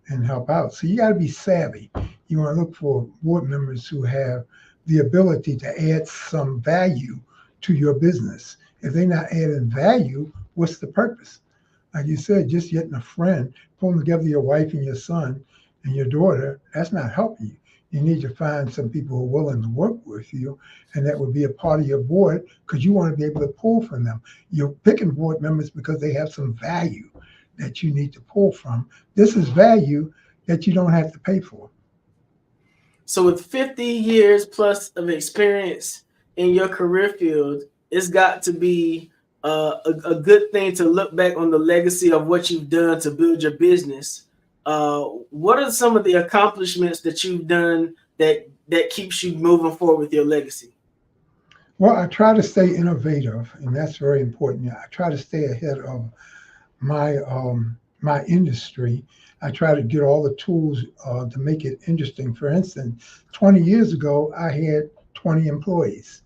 and help out. So you got to be savvy. You want to look for board members who have the ability to add some value to your business. If they're not adding value, what's the purpose? Like you said, just getting a friend, pulling together your wife and your son and your daughter, that's not helping you. You need to find some people who are willing to work with you, and that would be a part of your board, because you want to be able to pull from them. You're picking board members because they have some value that you need to pull from. This is value that you don't have to pay for. So with 50 years plus of experience in your career field, it's got to be a good thing to look back on the legacy of what you've done to build your business. What are some of the accomplishments that you've done that keeps you moving forward with your legacy? Well, I try to stay innovative, and that's very important. I try to stay ahead of my industry. I try to get all the tools to make it interesting. For instance, 20 years ago, I had 20 employees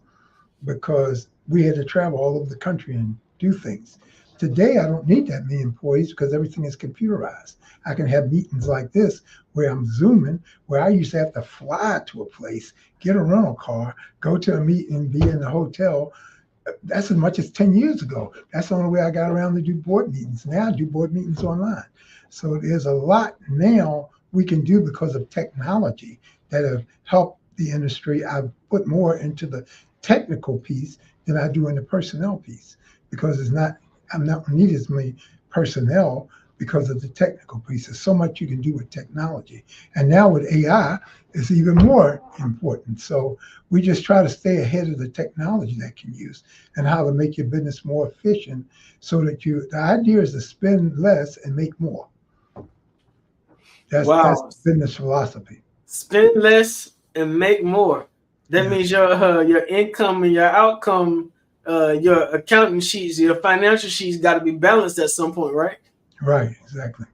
because we had to travel all over the country and do things. Today, I don't need that many employees because everything is computerized. I can have meetings like this where I'm Zooming, where I used to have to fly to a place, get a rental car, go to a meeting, be in the hotel, That's as much as 10 years ago. That's the only way I got around to do board meetings. Now I do board meetings online. So there's a lot now we can do because of technology that have helped the industry. I've put more into the technical piece than I do in the personnel piece because I'm not needed as many personnel because of the technical piece. There's so much you can do with technology. And now with AI, it's even more important. So we just try to stay ahead of the technology that can use and how to make your business more efficient so that the idea is to spend less and make more. That's business philosophy. Spend less and make more. That means your income and your outcome, your accounting sheets, your financial sheets got to be balanced at some point, right? Right, exactly.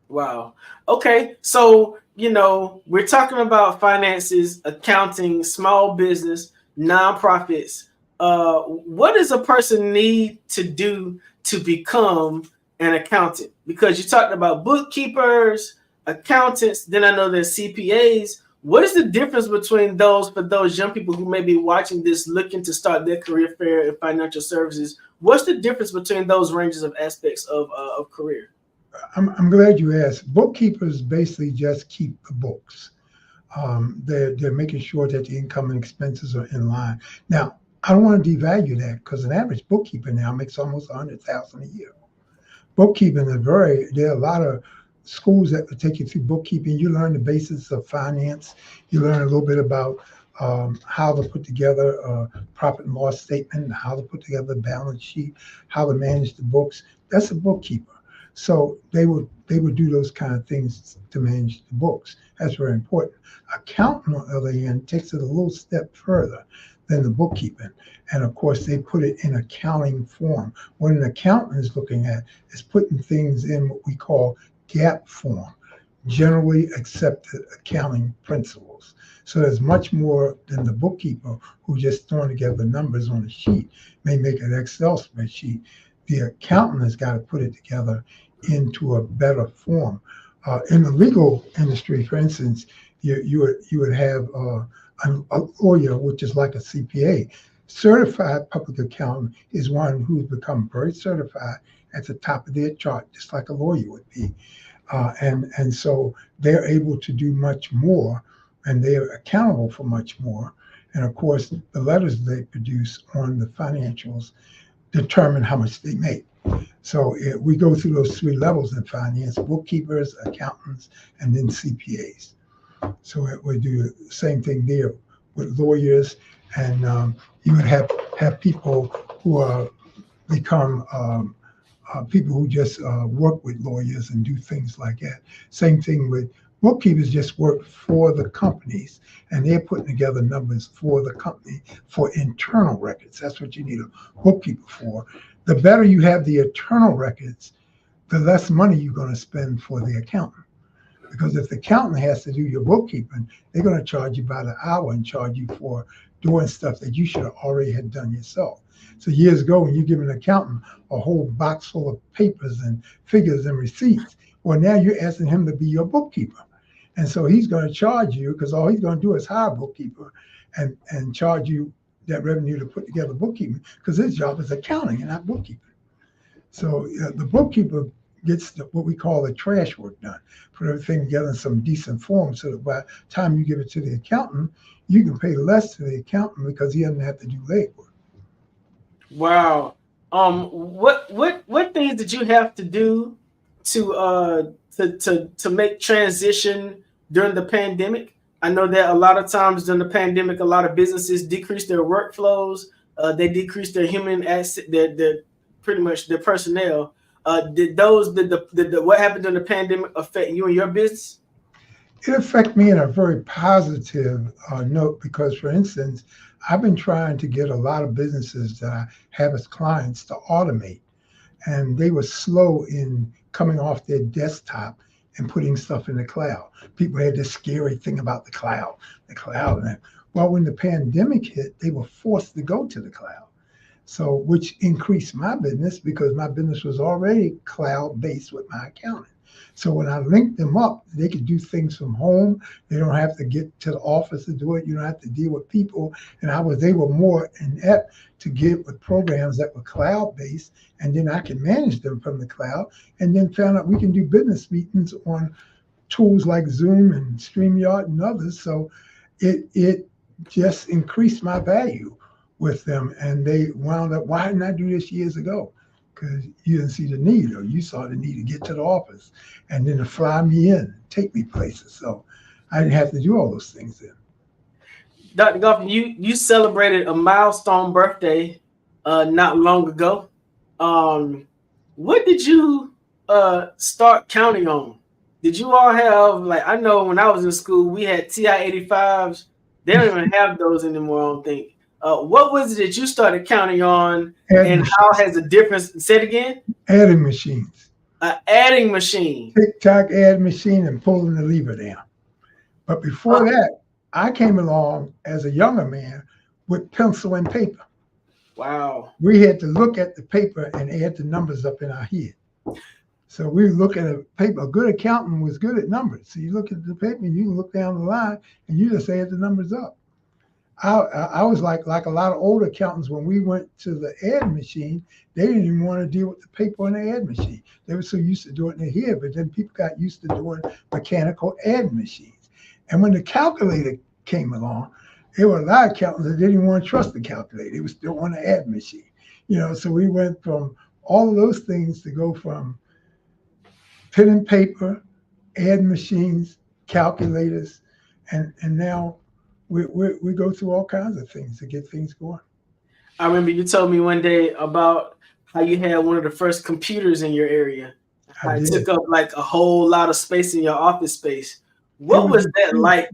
Wow. Okay, so we're talking about finances, accounting, small business, nonprofits. What does a person need to do to become an accountant? Because you talked about bookkeepers, accountants, then I know there's CPAs. What is the difference between those for those young people who may be watching this looking to start their career fair in financial services? What's the difference between those ranges of aspects of career? I'm glad you asked. Bookkeepers basically just keep the books. They're making sure that the income and expenses are in line. Now, I don't want to devalue that because an average bookkeeper now makes almost $100,000 a year. Bookkeeping there are a lot of schools that will take you through bookkeeping. You learn the basics of finance. You learn a little bit about how to put together a profit and loss statement, how to put together a balance sheet, how to manage the books. That's a bookkeeper. So they would do those kind of things to manage the books. That's very important. Accountant, on the other hand, takes it a little step further than the bookkeeping. And of course, they put it in accounting form. What an accountant is looking at is putting things in what we call GAAP form, generally accepted accounting principles. So there's much more than the bookkeeper who just throwing together numbers on a sheet, may make an Excel spreadsheet. The accountant has got to put it together into a better form. In the legal industry, for instance, you would have a lawyer, which is like a CPA. Certified public accountant is one who's become very certified at the top of their chart, just like a lawyer would be. And so they're able to do much more, and they're accountable for much more. And of course, the letters they produce on the financials determine how much they make. So we go through those three levels in finance: bookkeepers, accountants, and then CPAs. So we do the same thing there with lawyers, and you would have people who become people who just work with lawyers and do things like that. Same thing with bookkeepers, just work for the companies, and they're putting together numbers for the company for internal records. That's what you need a bookkeeper for. The better you have the internal records, the less money you're going to spend for the accountant. Because if the accountant has to do your bookkeeping, they're going to charge you by the hour and charge you for doing stuff that you should have already had done yourself. So years ago, when you give an accountant a whole box full of papers and figures and receipts, well, now you're asking him to be your bookkeeper. And so he's going to charge you, because all he's going to do is hire a bookkeeper and charge you that revenue to put together bookkeeping, because his job is accounting and not bookkeeping. So the bookkeeper gets what we call the trash work done, put everything together in some decent form so that by the time you give it to the accountant, you can pay less to the accountant because he doesn't have to do legwork. Wow. What things did you have to do to make transition during the pandemic? I know that a lot of times during the pandemic, a lot of businesses decreased their workflows. They decreased their human asset, their pretty much their personnel. Did what happened during the pandemic affect you and your business? It affected me in a very positive note because, for instance, I've been trying to get a lot of businesses that I have as clients to automate, and they were slow in coming off their desktop and putting stuff in the cloud. People had this scary thing about the cloud. Well, when the pandemic hit, they were forced to go to the cloud. So, which increased my business because my business was already cloud-based with my accounting. So when I linked them up, they could do things from home. They don't have to get to the office to do it. You don't have to deal with people. And they were more inept to get with programs that were cloud-based, and then I can manage them from the cloud, and then found out we can do business meetings on tools like Zoom and StreamYard and others. So it just increased my value with them, and they wound up, why didn't I do this years ago? Because you didn't see the need, or you saw the need to get to the office and then to fly me in, take me places. So I didn't have to do all those things then. Dr. Goff, you celebrated a milestone birthday not long ago. What did you start counting on? Did you all have, like, I know when I was in school, we had TI-85s. They don't even have those anymore, I don't think. What was it that you started counting on, and how has the difference? Say it again. Adding machines. Adding machine. Tick-tock add machine and pulling the lever down. But before that, I came along as a younger man with pencil and paper. Wow. We had to look at the paper and add the numbers up in our head. So we look at a paper. A good accountant was good at numbers. So you look at the paper and you can look down the line and you just add the numbers up. I was like a lot of old accountants. When we went to the ad machine, they didn't even want to deal with the paper on the ad machine. They were so used to doing it in their head, but then people got used to doing mechanical ad machines. And when the calculator came along, there were a lot of accountants that didn't even want to trust the calculator. They were still on the ad machine. So we went from all of those things to go from pen and paper, ad machines, calculators, and now we go through all kinds of things to get things going. I remember you told me one day about how you had one of the first computers in your area. It took up like a whole lot of space in your office space. What was that like,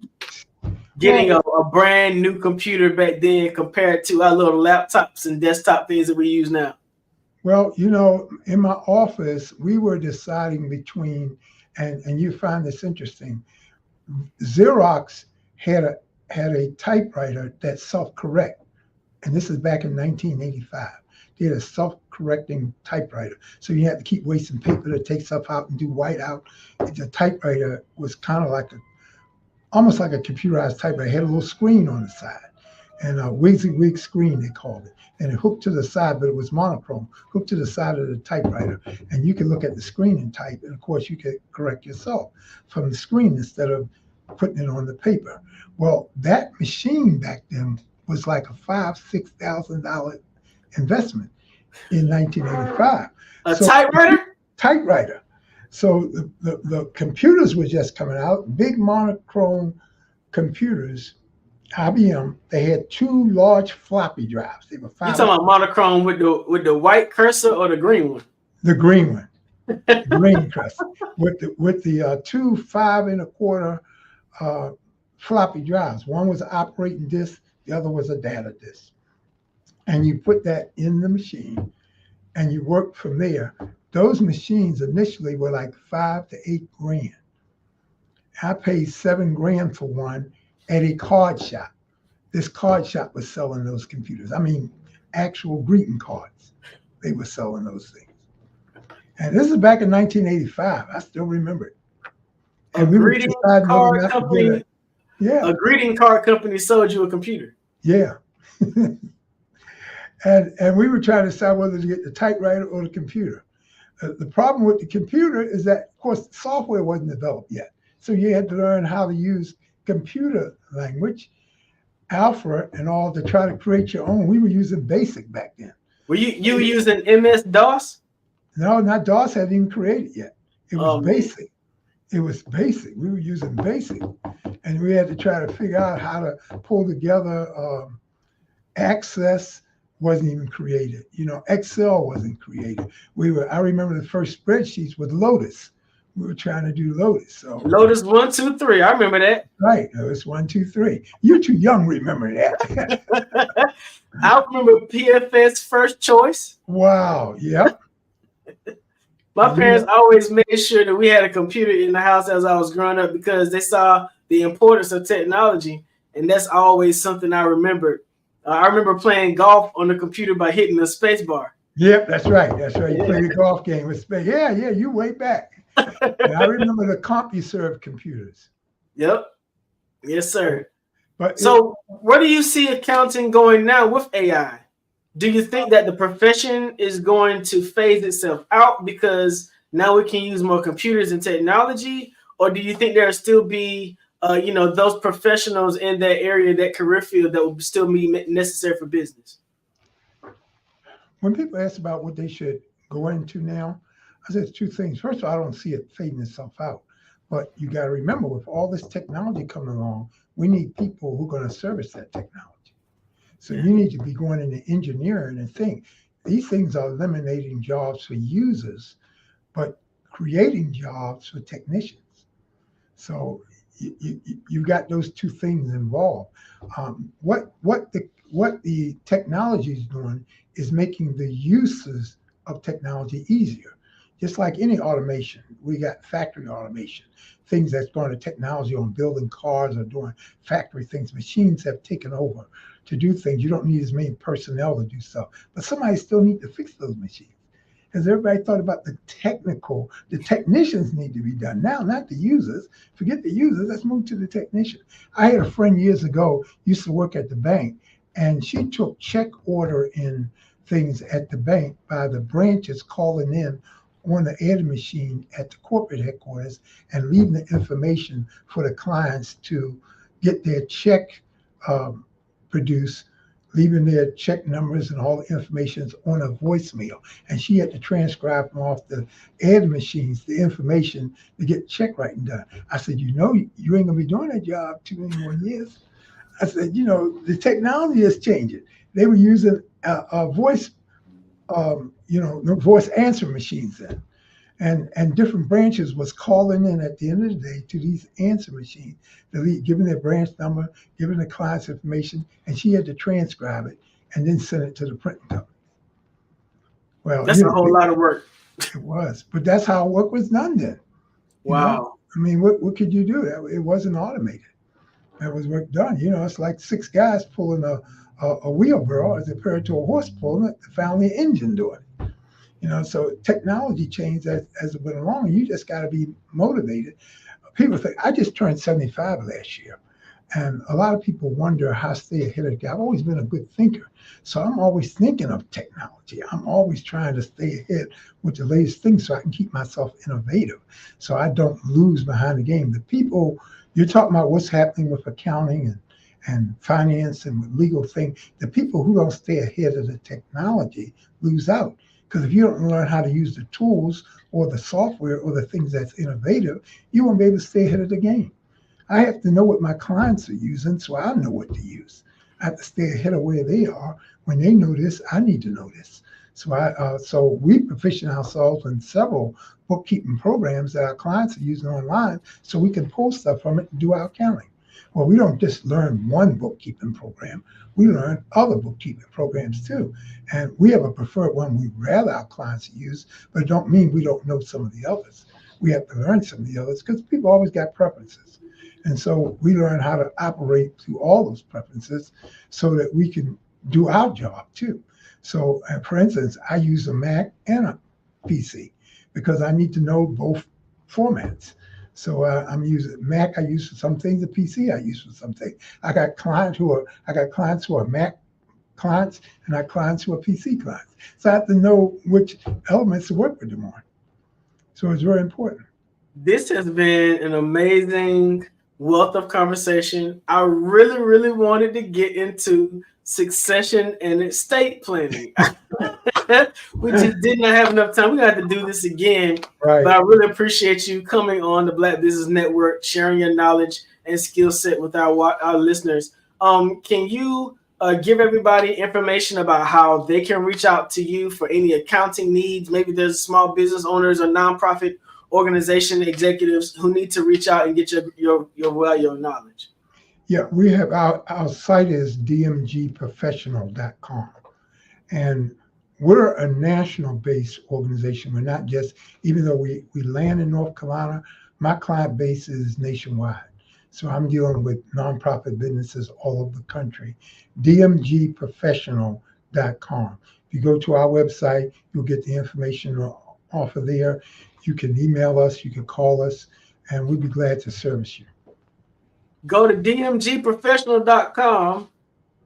getting a brand new computer back then compared to our little laptops and desktop things that we use now? Well, in my office, we were deciding between, and you find this interesting, Xerox had a typewriter that self-correct, and this is back in 1985. They had a self-correcting typewriter, so you had to keep wasting paper to take stuff out and do whiteout. The typewriter was kind of almost like a computerized typewriter. It had a little screen on the side, and a WYSIWYG screen, they called it. And it hooked to the side, but it was monochrome, hooked to the side of the typewriter. And you could look at the screen and type, and of course you could correct yourself from the screen instead of putting it on the paper. Well, that machine back then was like a $5,000-$6,000 investment in 1985. Typewriter? Typewriter. So the computers were just coming out, big monochrome computers. IBM, they had two large floppy drives. They were You talking about monochrome with the white cursor or the green one? The green one, the green cursor with the two 5 1/4 floppy drives. One was an operating disk, the other was a data disk, and you put that in the machine, and you work from there. Those machines initially were like $5,000 to $8,000. I paid $7,000 for one at a card shop. This card shop was selling those computers. I mean, actual greeting cards. They were selling those things. And this is back in 1985. I still remember it. And a greeting card company. A greeting card company sold you a computer. Yeah. and we were trying to decide whether to get the typewriter or the computer. The problem with the computer is that, of course, software wasn't developed yet. So you had to learn how to use computer language, Alpha and all, to try to create your own. We were using BASIC back then. Were you using MS-DOS? No, not DOS hadn't even created yet. It was BASIC. It was BASIC. We were using BASIC. And we had to try to figure out how to pull together. Access wasn't even created. Excel wasn't created. I remember the first spreadsheets with Lotus. We were trying to do Lotus. So Lotus 1, 2, 3. I remember that. Right. Lotus 1, 2, 3. You're too young to remember that. I remember PFS First Choice. Wow. Yep. My parents always made sure that we had a computer in the house as I was growing up because they saw the importance of technology. And that's always something I remembered. I remember playing golf on the computer by hitting the space bar. Yep, that's right. That's right. You played a golf game with space. Yeah, you way back. And I remember the CompuServe computers. Yep. Yes, sir. But so where do you see accounting going now with AI? Do you think that the profession is going to phase itself out because now we can use more computers and technology? Or do you think there'll still be, those professionals in that area, that career field that will still be necessary for business? When people ask about what they should go into now, I said two things. First of all, I don't see it fading itself out. But you got to remember, with all this technology coming along, we need people who are going to service that technology. So you need to be going into engineering and think. These things are eliminating jobs for users, but creating jobs for technicians. So you got those two things involved. What the technology is doing is making the uses of technology easier. Just like any automation, we got factory automation, things that's going to technology on building cars or doing factory things. Machines have taken over to do things. You don't need as many personnel to do stuff, but somebody still need to fix those machines. Has everybody thought about the technicians need to be done now, not the users. Forget the users, let's move to the technician. I had a friend years ago, used to work at the bank, and she took check order in things at the bank by the branches calling in on the air machine at the corporate headquarters and leaving the information for the clients to get their check produced, leaving their check numbers and all the information on a voicemail. And she had to transcribe them off the air machines, the information to get check writing done. I said, you ain't gonna be doing that job too many more years. I said, the technology is changing. They were using a voice voice answer machines then. And different branches was calling in at the end of the day to these answer machines, giving their branch number, giving the client's information, and she had to transcribe it and then send it to the printing company. Well, that's a whole lot of work. It was, but that's how work was done then. Wow. I mean, what could you do? It wasn't automated. That was work done. It's like 6 guys pulling a wheelbarrow as compared to a horse pulling it, found the engine doing it. So technology changed as it went along, and you just got to be motivated. People think, I just turned 75 last year, and a lot of people wonder how I stay ahead of the game. I've always been a good thinker, so I'm always thinking of technology. I'm always trying to stay ahead with the latest things so I can keep myself innovative, so I don't lose behind the game. The people, you're talking about what's happening with accounting and finance and with legal things, the people who don't stay ahead of the technology lose out. Because if you don't learn how to use the tools or the software or the things that's innovative, you won't be able to stay ahead of the game. I have to know what my clients are using so I know what to use. I have to stay ahead of where they are. When they know this, I need to know this. So we proficient ourselves in several bookkeeping programs that our clients are using online so we can pull stuff from it and do our accounting. Well, we don't just learn one bookkeeping program. We learn other bookkeeping programs too. And we have a preferred one we'd rather our clients use, but it don't mean we don't know some of the others. We have to learn some of the others because people always got preferences. And so we learn how to operate through all those preferences so that we can do our job too. So for instance, I use a Mac and a PC because I need to know both formats. So I'm using Mac. I use for some things. The PC I use for some things. I got clients who are Mac clients, and I have clients who are PC clients. So I have to know which elements to work with them on. So it's very important. This has been an amazing wealth of conversation. I really, really wanted to get into succession and estate planning. We just did not have enough time. We're going to have to do this again. Right. But I really appreciate you coming on the Black Business Network, sharing your knowledge and skill set with our listeners. Can you give everybody information about how they can reach out to you for any accounting needs? Maybe there's small business owners or nonprofit organization executives who need to reach out and get your knowledge. Yeah, we have our site is dmgprofessional.com. And we're a national-based organization. We're not just, even though we land in North Carolina, my client base is nationwide. So I'm dealing with nonprofit businesses all over the country. dmgprofessional.com. If you go to our website, you'll get the information off of there. You can email us, you can call us, and we'd be glad to service you. Go to dmgprofessional.com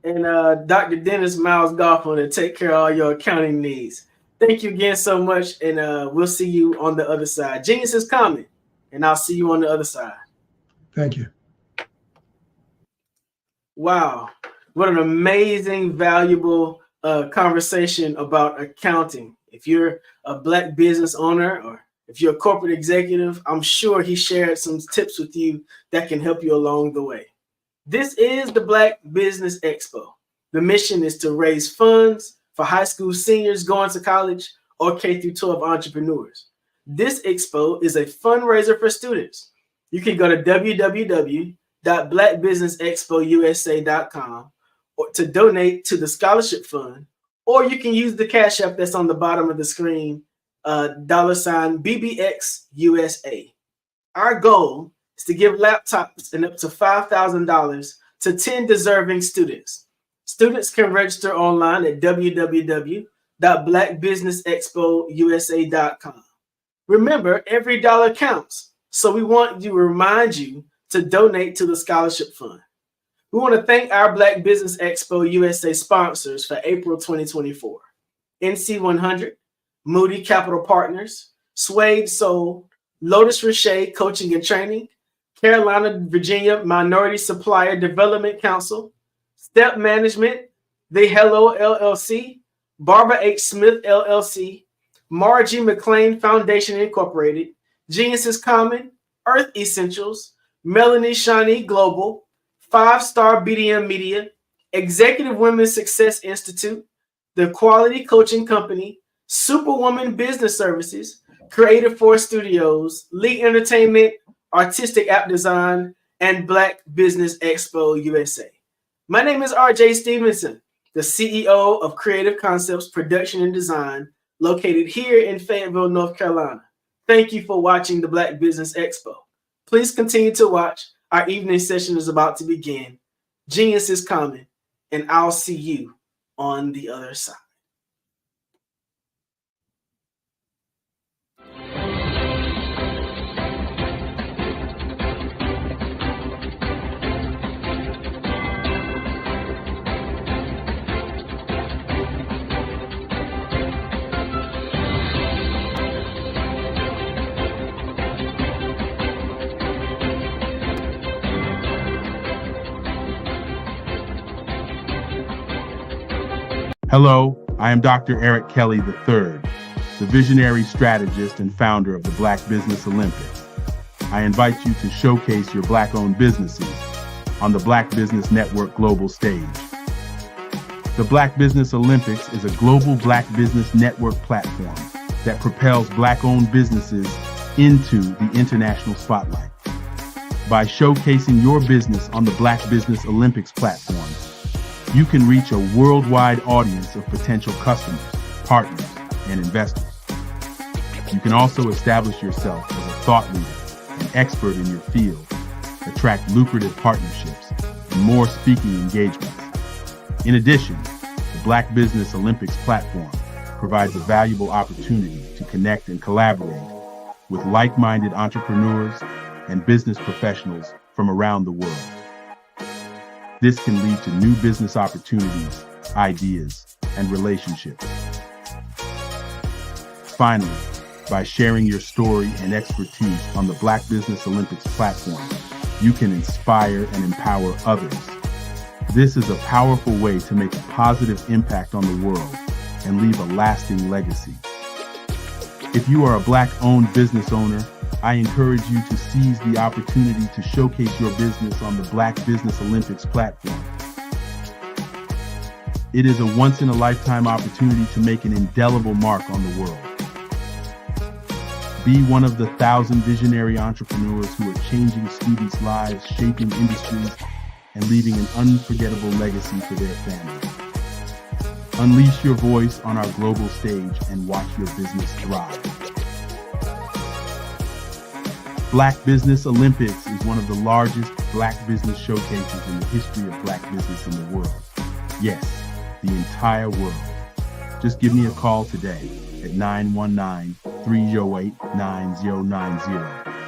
and Dr. Dennis Miles Goffin to take care of all your accounting needs. Thank you again so much, and we'll see you on the other side. Genius is coming, and I'll see you on the other side. Thank you. Wow, what an amazing, valuable conversation about accounting. If you're a Black business owner or if you're a corporate executive, I'm sure he shared some tips with you that can help you along the way. This is the Black Business Expo. The mission is to raise funds for high school seniors going to college or K-12 entrepreneurs. This expo is a fundraiser for students. You can go to www.blackbusinessexpousa.com to donate to the scholarship fund, or you can use the Cash App that's on the bottom of the screen, $BBXUSA. Our goal is to give laptops and up to $5,000 to 10 deserving students. Students can register online at www.blackbusinessexpousa.com. Remember, every dollar counts, so we want to remind you to donate to the scholarship fund. We want to thank our Black Business Expo USA sponsors for April 2024. NC100, Moody Capital Partners, Suede Soul, Lotus Richey Coaching and Training, Carolina, Virginia Minority Supplier Development Council, Step Management, The Hello LLC, Barbara H. Smith LLC, Margie McLean Foundation Incorporated, Genius is Common, Earth Essentials, Melanie Shawnee Global, 5-Star BDM Media, Executive Women's Success Institute, The Quality Coaching Company, Superwoman Business Services, Creative Force Studios, Lee Entertainment, Artistic App Design, and Black Business Expo USA. My name is RJ Stevenson, the CEO of Creative Concepts Production and Design, located here in Fayetteville, North Carolina. Thank you for watching the Black Business Expo. Please continue to watch. Our evening session is about to begin. Genius is coming, and I'll see you on the other side. Hello, I am Dr. Eric Kelly III, the visionary strategist and founder of the Black Business Olympics. I invite you to showcase your Black-owned businesses on the Black Business Network global stage. The Black Business Olympics is a global Black Business Network platform that propels Black-owned businesses into the international spotlight. By showcasing your business on the Black Business Olympics platform, you can reach a worldwide audience of potential customers, partners, and investors. You can also establish yourself as a thought leader and expert in your field, attract lucrative partnerships, and more speaking engagements. In addition, the Black Business Olympics platform provides a valuable opportunity to connect and collaborate with like-minded entrepreneurs and business professionals from around the world. This can lead to new business opportunities, ideas, and relationships. Finally, by sharing your story and expertise on the Black Business Olympics platform, you can inspire and empower others. This is a powerful way to make a positive impact on the world and leave a lasting legacy. If you are a Black-owned business owner, I encourage you to seize the opportunity to showcase your business on the Black Business Olympics platform. It is a once-in-a-lifetime opportunity to make an indelible mark on the world. Be one of the 1,000 visionary entrepreneurs who are changing students' lives, shaping industries, and leaving an unforgettable legacy for their families. Unleash your voice on our global stage and watch your business thrive. Black Business Olympics is one of the largest Black business showcases in the history of Black business in the world. Yes, the entire world. Just give me a call today at 919 308-9090.